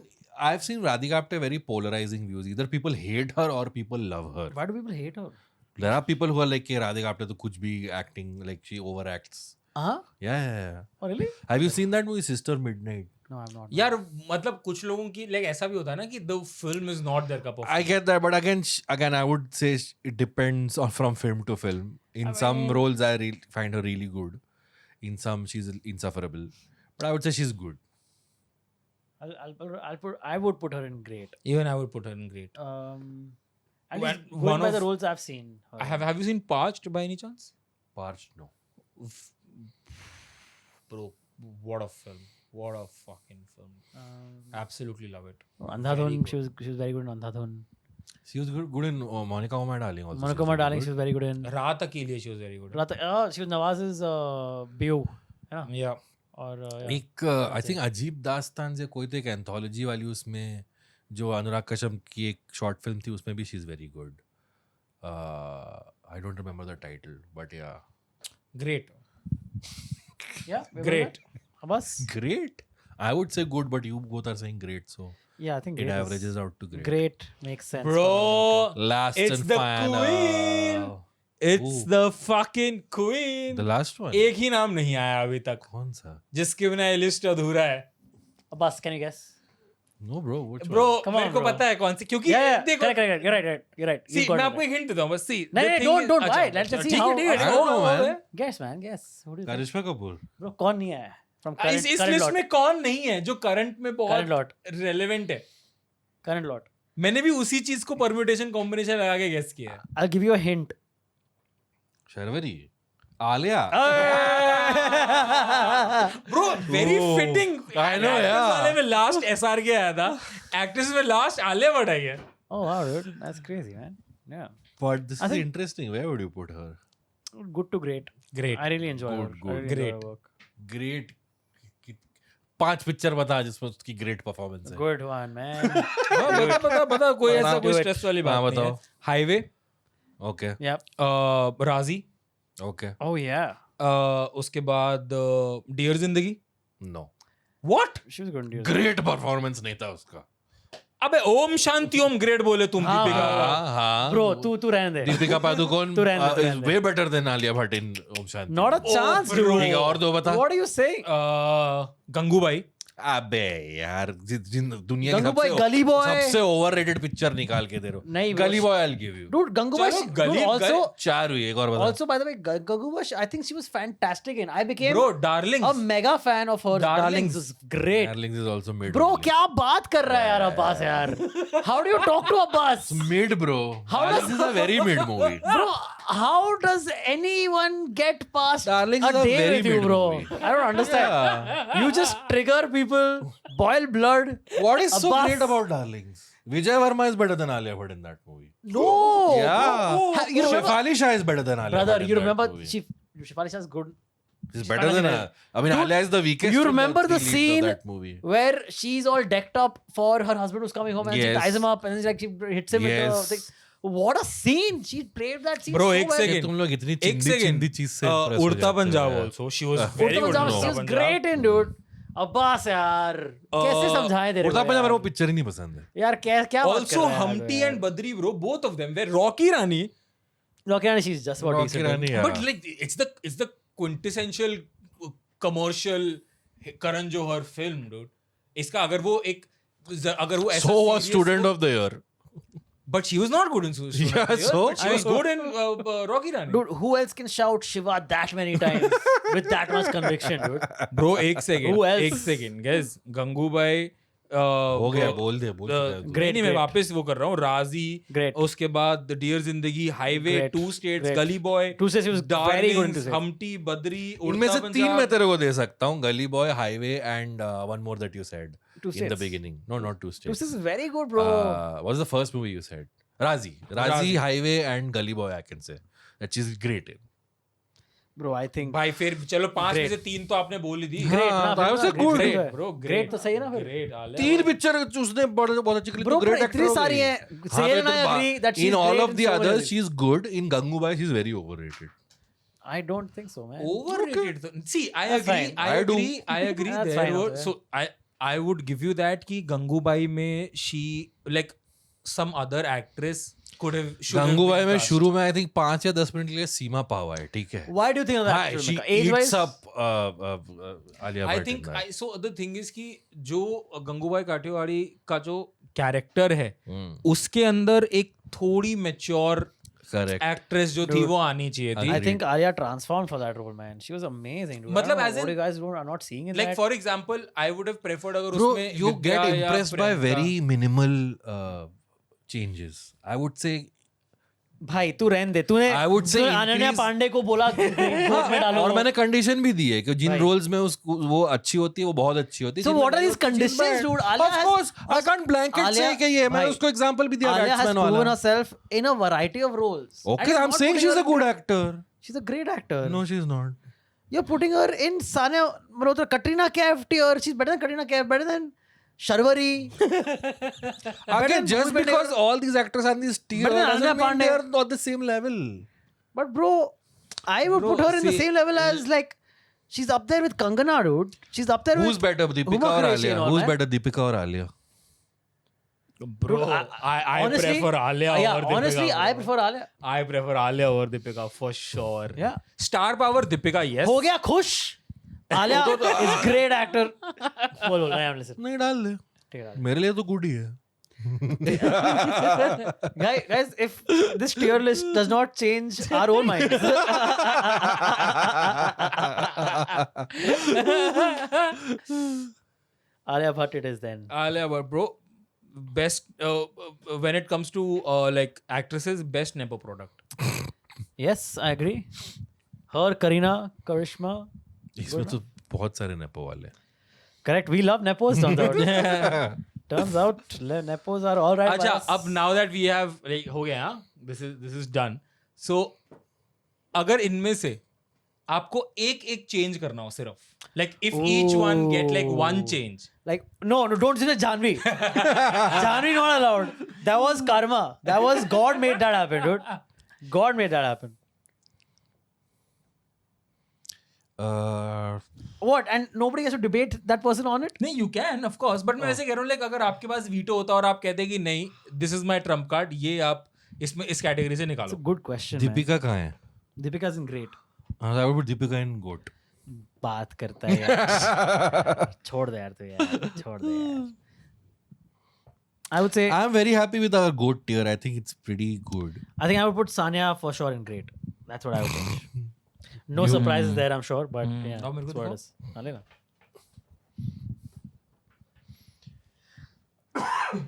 I've seen Radhika Apte very polarizing views. Either people hate her or people love her.
Why do people hate her?
There are people who are like, Radhika Apte to kuch bhi acting, like she overacts.
हाँ?
Yeah.
Oh, really?
Have you seen that movie Sister Midnight?
No, I'm not.
यार मतलब कुछ लोगों की like ऐसा भी होता है ना कि the film is not their cup of
I
tea.
get that, but again, I would say it depends on from film to film. In some roles, I find her really good. In some, she's insufferable. But I would say she's good.
I would put her in great.
Even I would put her in great.
At
One-
least
one
going by the
of-
roles I've seen. her.
Have you seen Parched by any chance?
Parched, no.
Bro, what a film. What a fucking film. Absolutely love it.
Andhadhun, she was very good in Andhadhun.
She was good in Monica Oma Darling also.
Monica
She was
Darling,
good.
she was very good in.
Raat Akeli, she was very good.
She was Nawaz's Beau. Yeah.
Yeah.
और
एक I think अजीब दास्तान से कोई तो एक anthology वाली उसमें जो अनुराग कश्यप की एक शॉर्ट फिल्म थी उसमें भी she is very good. I don't remember the title, but yeah.
Great.
yeah,
Great.
Abbas?
Great. I would say good, but you both are saying great, so
Yeah, I think
it
great is-
averages out to great.
Great makes sense.
Bro,
Last
it's
and
the
final.
queen. It's
Ooh.
the fucking queen.
The last one.
एक ही नाम नहीं आया अभी तक
कौन सा?
जिसके बिना ये लिस्ट अधूरा है.
Abbas, can you guess?
No, bro. Which
Bro,
one?
Come on,
मेरे को
bro.
पता है कौन सी क्योंकि
Yeah,
देखो
correct. You're right.
See,
You got
मैं
it
आपको एक हिंट देता हूँ बस see.
नहीं,
the
नहीं,
thing
don't,
is-
don't.
अच्छा,
Why? Let's just see
ठीक है,
how-
ठीक है,
I don't know,
हो
man.
गया.
Guess, man. Guess. What do you think?
Karishma Kapoor.
Bro, कौन नहीं है? From current,
इस
current
लिस्ट
lot.
में कौन नहीं है जो करंट में
Current
बहुत
lot.
रेलेवेंट है.
Current lot.
मैंने भी उसी चीज को परम्यूटेशन कॉम्बिनेशन लगा के गेस किया है.
I'll give you a hint.
Sharvari. Alia.
Bro very
Oh,
fitting.
I know, yeah.
वाले में लास्ट एसआरके आया था. एक्ट्रेस में लास्ट आलिया भट्ट आई है.
Oh wow, dude. That's crazy, man. Yeah.
But this
I
is
think-
interesting. Where would you put her?
Good to great.
Great.
I really enjoy
Good,
her.
good.
I really enjoy
Great.
her work.
Great. 5 picture बता जिसमें उसकी great performance है.
Good one, man.
बता कोई ऐसा
Do
कोई
it.
Stress वाली
हाँ,
बात नहीं है.
बताओ.
Highway,
Okay.
Yep.
राजी,
Okay.
Oh yeah.
उसके बाद डियर जिंदगी.
No.
What?
She was good in Dear.
Great performance नहीं था उसका.
अबे ओम शांति ओम ग्रेट बोले तुम
हाँ,
दीपिका.
हाँ.
Bro, तू रहने दे.
दीपिका पादुकोण
तू रहने दे,
is
रहने दे.
way better than Alia Bhatt in Om Shanti.
Not a chance,
bro.
dude.
ठीक है, और दो बता.
What are you saying?
Gangubai.
अबे यार दुनिया की
गंगूबाई,
सबसे
गली boy.
सबसे ओवररेटेड पिक्चर निकाल के दे रहे हो.
नहीं,
गली boy I'll give you.
Dude, Gangubai,
चलो,
dude,
गली-
also,
चार हुई एक और बता.
also by the way, Gangubai, I think she was fantastic in. I became
Bro, Darlings.
a mega fan of her.
Darlings.
Darlings was great.
Darlings is also mid.
Bro,
only.
क्या बात कर रहा है यार अब्बास यार? How do you talk to Abbas?
Mid bro.
How
Darlings is a very mid movie.
Bro, how does anyone get past
Darlings
a
is a
day
very
with you,
mid
bro?
movie.
I don't understand. You just trigger people, boil blood.
What is so
Abbas.
great about Darlings? Vijay Verma is better than Alia Bhatt in that movie.
No.
Yeah.
You remember,
Shefali Shah is better than Alia
brother?
Bhatt in
You
that
remember
movie.
Shefali Shah's good.
She's better than her. I mean,
Dude,
Alia is the weakest.
you
of
remember the
three leads
scene
of that movie.
where she's all decked up for her husband who's coming home and she
Yes.
ties him up and then she hits him with
Yes.
the thing. What a scene! She played that scene
Bro,
so
एक
well.
second.
कि तुम लोग इतनी
एक
चिंदी
second.
चिंदी चीज से impress हो
उड़ता
जाते हो
पंजाब
यार.
also. She was
Urta
very good.
Punjab,
in
she
Urta
was
Punjab.
great in, dude. Abbas यार कैसे समझाएं तेरे
उड़ता
को
पंजाब
यार?
मेरे को पिक्चर ही नहीं पसंद है.
यार क्या क्या बात कर
Also,
रहा है
Humpty
यार?
and Badri, bro, both of them. Where Rocky Rani,
Rocky Rani, she's just about
Rocky
decent.
Rani, yeah.
but like it's the quintessential commercial Karan Johar film, dude. इसका अगर वो ऐसा
So was
serious
student
हो-
of the year.
But she was not good in Student
Yeah,
of the Year,
so?
but she was good in Rocky Rani.
Dude, who else can shout Shiva that many times with that much conviction, dude?
Bro, एक second.
Who else?
एक second. Guys, Gangubai.
हो गया बोल दे
Great,
नहीं मैं
great.
वापस वो कर रहा हूँ. राजी.
Great.
उसके बाद डियर जिंदगी, हाईवे,
Great.
2 States,
Great.
गली boy.
2 States, he was very good in 2 States.
Humpty, Badri,
उनमें से
उड़ता
तीन मैं
पंजाब.
तेरे को दे सकता हूँ. गली boy, highway and one more that you said
2
in the
States.
beginning. No, not 2
This
states.
is very good, bro.
What was the first movie you said? Razi,
Razi.
Highway and Gully Boy I can say. That she's great in.
Bro, I think
भाई फिर चलो 5 में
Great.
से 3 तो आपने बोल ही दी.
great
हाँ,
ना
तो I would say
फिर
good.
great,
Great, bro.
Great तो सही है ना फिर?
Great.
तीन पिक्चर उसने बहुत अच्छी करी.
Bro,
तो great
पर
actor
इतनी
हो
सारी
गई.
हैं.
हाँ,
Sale
फिर
and I
तो
agree that she's
in all
great
of
in
the
so many
others
ways.
she's good. In Gangubai she's very overrated.
I don't think so, man.
Overrated. See, I
That's
agree.
fine.
I
I do.
agree. I agree.
That's
There
fine
were
also,
so I would give you that कि गंगूबाई में she like some other actress could have should have
Gangubai
been
में
cast.
शुरू में I think 5 या 10 minute के लिए सीमा पावा है, ठीक है.
Why do you think of that?
Hi, she
Age
eats
wise?
up Alia
I
Bhatt in
think
that.
so the thing is कि जो गंगूबाई काठियावाड़ी का जो कैरेक्टर है उसके अंदर एक थोड़ी मैच्योर
Correct.
एक्ट्रेस जो थी वो आनी चाहिए थी.
I think Arya transformed for that role, man. She was amazing. Dude.
मतलब
I don't know
as in-
what you guys are not seeing in
Like
that.
for example, I would have preferred अगर
Bro,
उसमें
you
Vidya
get
या
impressed by
Priyanka-
very minimal changes. I would say
भाई तू रहने दे. तूने
I would say
Ananya
increase-
Pandey को बोला court में डालो.
और मैंने कंडीशन भी दी है कि जिन
Right.
रोल्स में उसको वो अच्छी होती है वो बहुत अच्छी होती है.
So
जिनमें
what are
नहीं
these
होती,
conditions,
जिनमें-
dude? Alia
Of
has-
course, I can't blanket say
Alia-
कि ये मैं
भाई,
उसको example भी दिया
Alia has
Batsman
proven
वाला.
herself in a variety of roles. And
Okay,
you're
I'm
not
saying
putting
she's
her
a good
in-
actor.
She's a great actor.
No, she's not.
You're putting her in Sanya Malhotra, Katrina Kaif tier. She's better than Katrina Kaif, better than Sharwari.
Okay,
than
just
Bhumi
because all these actors are in this tier
Better than
doesn't
Ananya
mean
Pandey.
they're not the same level.
But bro, I would
Bro,
put her in the
see-
same level as like she's up there with Kangana, dude. She's up there
Who's
with
better, Deepika
Huma
or
Qureshi
Alia?
and all,
Who's
man.
better, Deepika or Alia?
Bro, I
honestly,
prefer Alia
yeah,
over Deepika.
honestly, I
bro.
prefer Alia.
I prefer Alia over Deepika for sure.
Yeah.
Star power Deepika, yes.
हो गया खुश. Alia is great actor. बोल I am listening.
नहीं डाल दे.
ठीक है.
मेरे लिए तो good ही है.
Guys, if this tier list does not change our own minds, Alia Bhatt it is then.
Alia, but bro, best when it comes to like actresses, best nepo product.
Yes, I agree. Her, Kareena, Karishma.
इसमें तो बहुत सारे nepo वाले.
Correct. We love nepos. Turns out. Turns out nepos are all right. by
अच्छा,
us.
अब now that we have like हो गया हाँ, this is done. So अगर इनमें से आपको एक चेंज करना हो सिर्फ, like if each one get like one change.
Like, no, don't say Janvi. Janvi not allowed. That was karma. That was God made that happen, dude. God made that happen. What? And nobody has to debate that person on it?
नहीं, you can of course, but मैं वैसे कह रहा हूँ like अगर आपके पास veto होता और आप कहते कि नहीं, this is my trump card, ये आप इसमें इस कैटेगरी से
It's a
निकालो.
good question. man.
दीपिका कहाँ है?
Deepika's in great.
I would put Deepika in GOAT.
बात करता है यार. छोड़ दे यार तू यार. छोड़ दे यार. I would say
I'm very happy with our GOAT tier. I think it's pretty good.
I think I would put Sanya for sure in great. That's what I would change. No surprises there, I'm sure, but yeah,
अब मेरे को
that's what
दिखाओ.
it is. हाँ, लेना.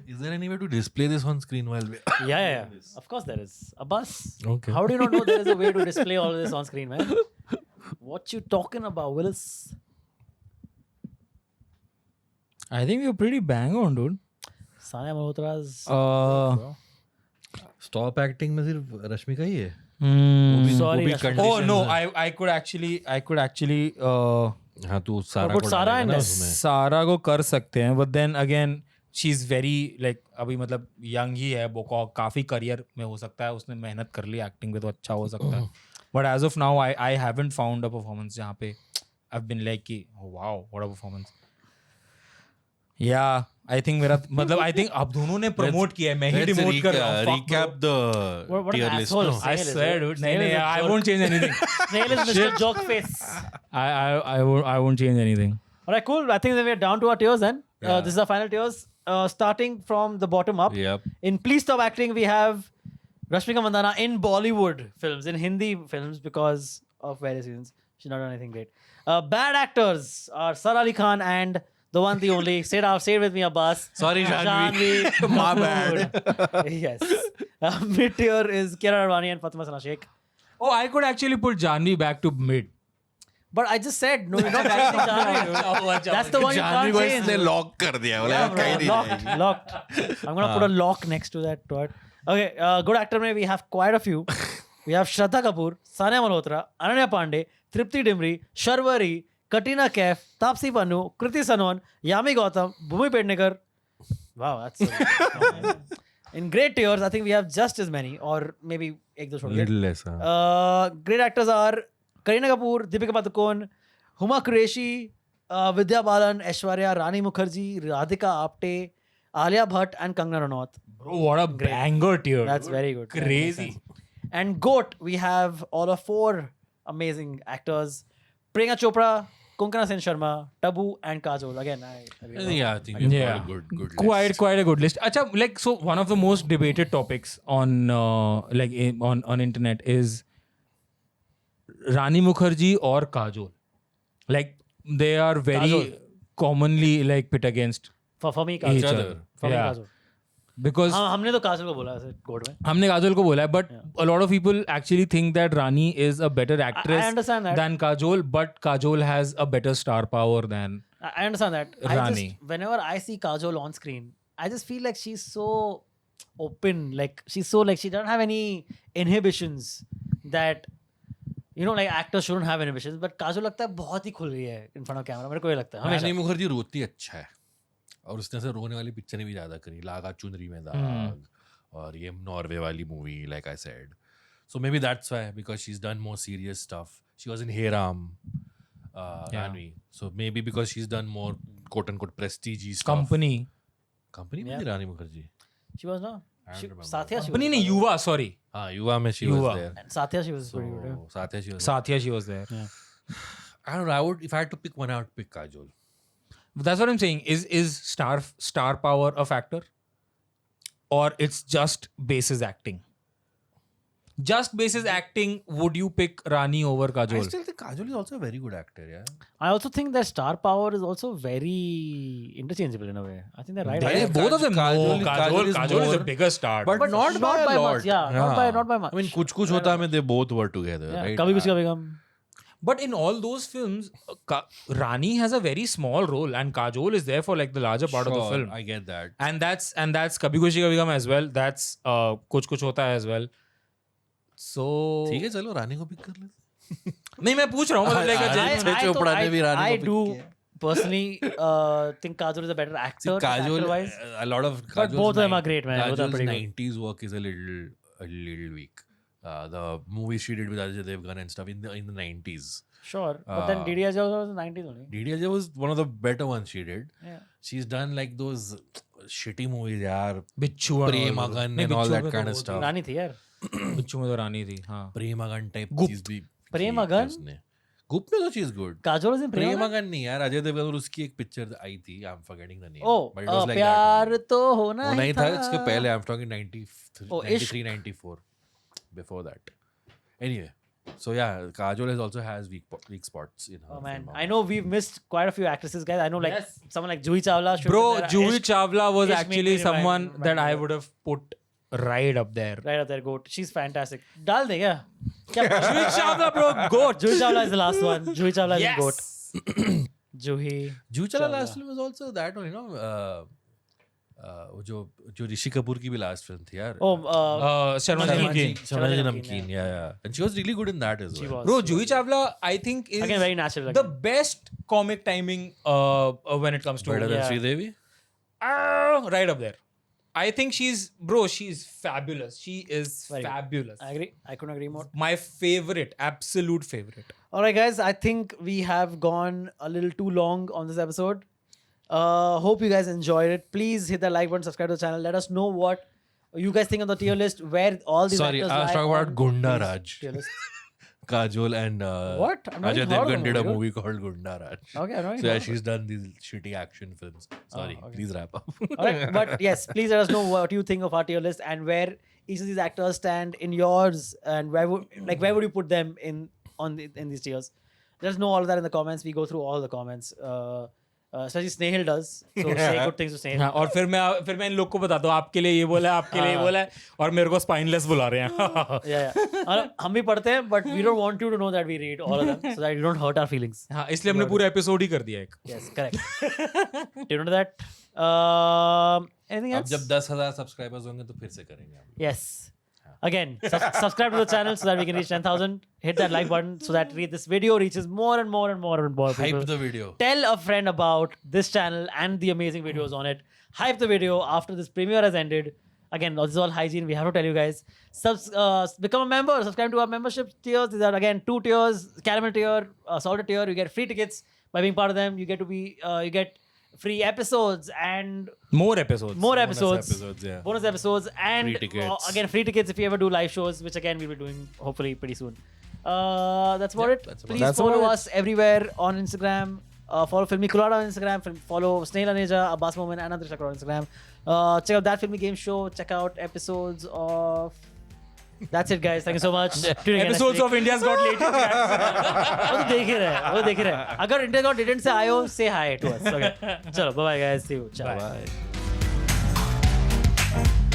Is there any way to display this on screen while we...
Yeah. Of course there is. A bus.
Okay.
How do you not know there is a way to display all this on screen, man? What you talking about, Willis?
I think we're pretty bang on, dude.
Sanya Malhotra's.
Stop acting में सिर्फ रश्मिका ही है.
Sorry,
वो भी
Rashmi.
Oh
condition
no,
है.
I could actually
हाँ तू सारा
put
को
Sara
डालेगा
in
ना
there.
उसमें.
सारा को कर सकते हैं, but then again she's very like अभी मतलब यंग ही है, वो काफी करियर में हो सकता है, उसने मेहनत कर ली एक्टिंग पे तो अच्छा हो सकता है. But as of now I haven't found a performance जहाँ पे I've been like कि oh, wow what a performance. Yeah, I think मेरा मतलब I think आप दोनों ने प्रमोट किया है, मैं ही
Let's
डिमोट कर रहा हूँ. Fuck, bro.
recap the
What an
tier list.
asshole.
No?
I
Snail is
swear,
a-
dude.
Snail
नहीं,
is a
I
jerk.
won't change anything.
Snail is Mr. Joke Face.
I won't change anything.
Alright, cool. I think then we're down to our tiers then.
Yeah.
This is our final tiers. Starting from the bottom up.
Yep.
In Please Stop Acting, we have Rashmika Mandanna in Bollywood films, in Hindi films because of various reasons. She's not done anything great. Bad actors are Sara Ali Khan and the one, the only. Say it with me, Abbas.
Sorry, Janvi. My bad.
Yes. Mid tier is Kiara Advani and Fatima Sana Sheikh.
Oh, I could actually put Janvi back to mid.
But I just said, no, you're not changing Janvi. That's the one you
Janvi
can't
को
change.
इसने lock कर दिया. बोला
Yeah,
कहीं
bro,
नहीं
locked. I'm gonna put a lock next to that word. Okay, good actor mein we have quite a few. We have Shraddha Kapoor, Sanya Malhotra, Ananya Pandey, Tripti Dimri, Sharwari, Katrina Kaif, Taapsee Pannu, Kriti Sanon, Yami Gautam, Bhumi Pednekar. Wow, that's so in great tiers. I think we have just as many, or maybe ek do chhod diye.
Little less. हाँ.
Great actors are Kareena Kapoor, Deepika Padukone, Huma Qureshi, Vidya Balan, Aishwarya, Rani Mukherjee, Radhika Apte, Alia Bhatt, and Kangana Ranaut.
Bro, what a banger tier.
That's
dude.
very good. That makes
Crazy.
sense. And GOAT, we have all of 4 amazing actors: Priyanka Chopra, Konkana Sen Sharma, Tabu, and Kajol. Again, I agree.
I think we've
Yeah,
got a good
quite a good list. Acha, like, so one of the most debated topics on on internet is Rani Mukherjee or Kajol. Like, they are very
Kajol.
commonly like pit against
For me,
each
Kajol.
other.
For me,
Yeah,
Kajol.
because
हाँ, हमने तो काजल को बोला ऐसे code में.
हमने काजोल को बोला है, but a lot of people actually think that Rani is a better actress
understand that.
than Kajol, but Kajol has a better star power than
I understand that.
Rani.
Whenever I see Kajol on screen, I just feel like she's so open. Like she's so like she doesn't have any inhibitions that like actors shouldn't have inhibitions. But Kajol लगता है बहुत ही खुल रही है in front of camera. मेरे को ये लगता है
रानी
हमेशा.
मुखर्जी रोती अच्छा है और उसने ऐसे रोने वाली पिक्चरें भी ज्यादा करी लागा चुनरी में दाग और ये नॉर्वे वाली movie like I said so may be that's why because she is done more serious stuff she was in Hey Ram Ranvi so maybe because she's done more quote unquote prestige stuff company में रानी Mukherjee
She was no.
I don't remember.
Sathya she
Company
was.
नहीं, Yuva, sorry.
हाँ युवा में she
युवा.
was there
And Sathya she was pretty good.
so Sathya she was
Sathya, she was there.
I don't know I would if I had to pick one I would pick Kajol
That's what I'm saying. Is star power a factor, or it's just basis acting? Just basis acting. Would you pick Rani over
I
Kajol?
still think Kajol is also a very good actor yeah
I also think that star power is also very interchangeable in a way. I think they're right.
They-
Yeah,
both of them.
Kajol-
No,
Kajol is
Kajol is a
more-
bigger star.
but not by a lot
much. Yeah, not by much.
I mean कुछ कुछ होता है they both were together
Yeah,
right
कभी कुछ कभी कम.
But in all those films, Rani has a very small role, and Kajol is there for like the larger part of the
Sure,
film.
I get that
And that's Kabhi Khushi Kabhi Gum as well. That's Kuch Kuch Hota Hai as well. So
ठीक है चलो रानी को pick कर लेते
नहीं, मैं पूछ रहा हूँ मतलब like a genuine-
Akshay Chopra ने भी रानी
I
को pick
do
किया.
personally think Kajol is a better actor.
Kajol
actor-wise.
a lot of
But
Kajol's
both of them are great, man. Both are
Kajol's
pretty good.
90s work is a little weak the movies she did with Ajay Devgan and stuff in the 90s
Sure, but then DDS was 90s only.
DDLJ was one of the better ones she did
Yeah.
she's done like those shitty movies yaar
बिच्छू and all
Premagan
नहीं,
and all
बिच्छू
that
में तो
kind of
वो
stuff
रानी थी यार.
बिच्छू में तो रानी थी, हाँ.
Premagan type
गुप्त.
चीज भी
Premagan?
की उसने गुप्त में तो चीज good
Kajol is in Prema.
प्रेमागन नहीं यार अजय देवगन और उसकी एक पिक्चर आई थी I am forgetting the name
Oh,
but it was like
प्यार
दैट
तो होना
वो नहीं
ही
था इसके पहले I am talking 93
Oh,
93 94 before that anyway so yeah Kajol has weak spots in her
Oh man,
film.
I know we've missed quite a few actresses, guys. I know like
Yes.
someone like Juhi Chawla. should
Bro,
be there.
Juhi
Ish-
Chawla was
Ish made
actually
me
someone
remind
that I
me.
would have put right up there.
right up there, goat. She's fantastic. डाल दे क्या? क्या?
Juhi Chawla, bro, goat.
Juhi Chawla is the last one. Juhi Chawla is
Yes.
the goat. Juhi.
Juchala last film was also that one you know वो जो ऋषि कपूर की भी last film थी यार
Oh,
Sharma Ji Namkeen.
Sharma Ji
Namkeen,
Namkeen yeah and she was really good in that as
she
well
was.
Bro, Juhi Chawla, I think is
Again, very natural.
the best comic timing when it comes to
better than
Yeah.
Sridevi
right up there. I think she's fabulous. She is
Very good.
fabulous.
I agree. I couldn't agree more.
My favorite, absolute favorite.
All right, guys. I think we have gone a little too long on this episode. Hope you guys enjoyed it. Please hit the like button, subscribe to the channel. Let us know what you guys think on the tier list. Where all these
Sorry,
actors
I was
lie
talking about
on
Gunda
these
Raj.
tier lists.
Kajol and
What? I'm not
Ajay
even heard of
Devgan
the
did a
movie,
movie called Gunda Raj.
Okay, I'm not even
So yeah,
heard of
she's done these shitty action films. Sorry,
okay.
please wrap up.
All right, but yes, please let us know what you think of our tier list and where each of these actors stand in yours, and where would you put them in these tiers? Let us know all of that in the comments. We go through all the comments. Especially Snehal does. So say good things to Snehal.
हाँ, और फिर मैं इन लोग को बताता हूँ आपके लिए ये बोला है, आपके लिए ये बोला है, और मेरे को स्पाइनलेस बुला रहे हैं.
Yeah. और हम भी पढ़ते हैं, but we don't want you to know that we read all of them, so that you don't hurt our feelings.
हाँ, इसलिए हमने पूरा एपिसोड ही कर दिया एक.
Yes, correct. Do you know that? Anything
अब
else?
जब 10,000 सब्सक्राइबर्स होंगे तो फिर से करेंगे हम.
Yes. Again, subscribe to the channel so that we can reach 10,000. Hit that like button so that this video reaches more and more and more and more people.
Hype the video.
Tell a friend about this channel and the amazing videos on it. Hype the video after this premiere has ended. Again, this is all hygiene. We have to tell you guys. Become a member. Subscribe to our membership tiers. These are again 2 tiers: caramel tier, salted tier. You get free tickets by being part of them. You get to be you get free episodes and
More episodes.
more episodes,
episodes, yeah.
bonus episodes, and
Free tickets.
again free tickets if you ever do live shows, which again we'll be doing hopefully pretty soon. That's about it.
that's about
Please
it. That's
follow
about
us everywhere on Instagram. Follow Filmy Kulada on Instagram. Follow Snail Aneja, Abbas Momin, and Andrish Shakur on Instagram. Check out That Filmy Game Show. Check out episodes of. That's it, guys. Thank you so much. Tune in next
Episodes
week.
of India's Got Latent
वो तो देख ही रहे हैं, वो देख ही रहे हैं. अगर इंडिया गॉट डिडेंट से आए हो, say hi to us. Okay. चलो, bye bye guys. See you. Ciao.
Bye.
Bye.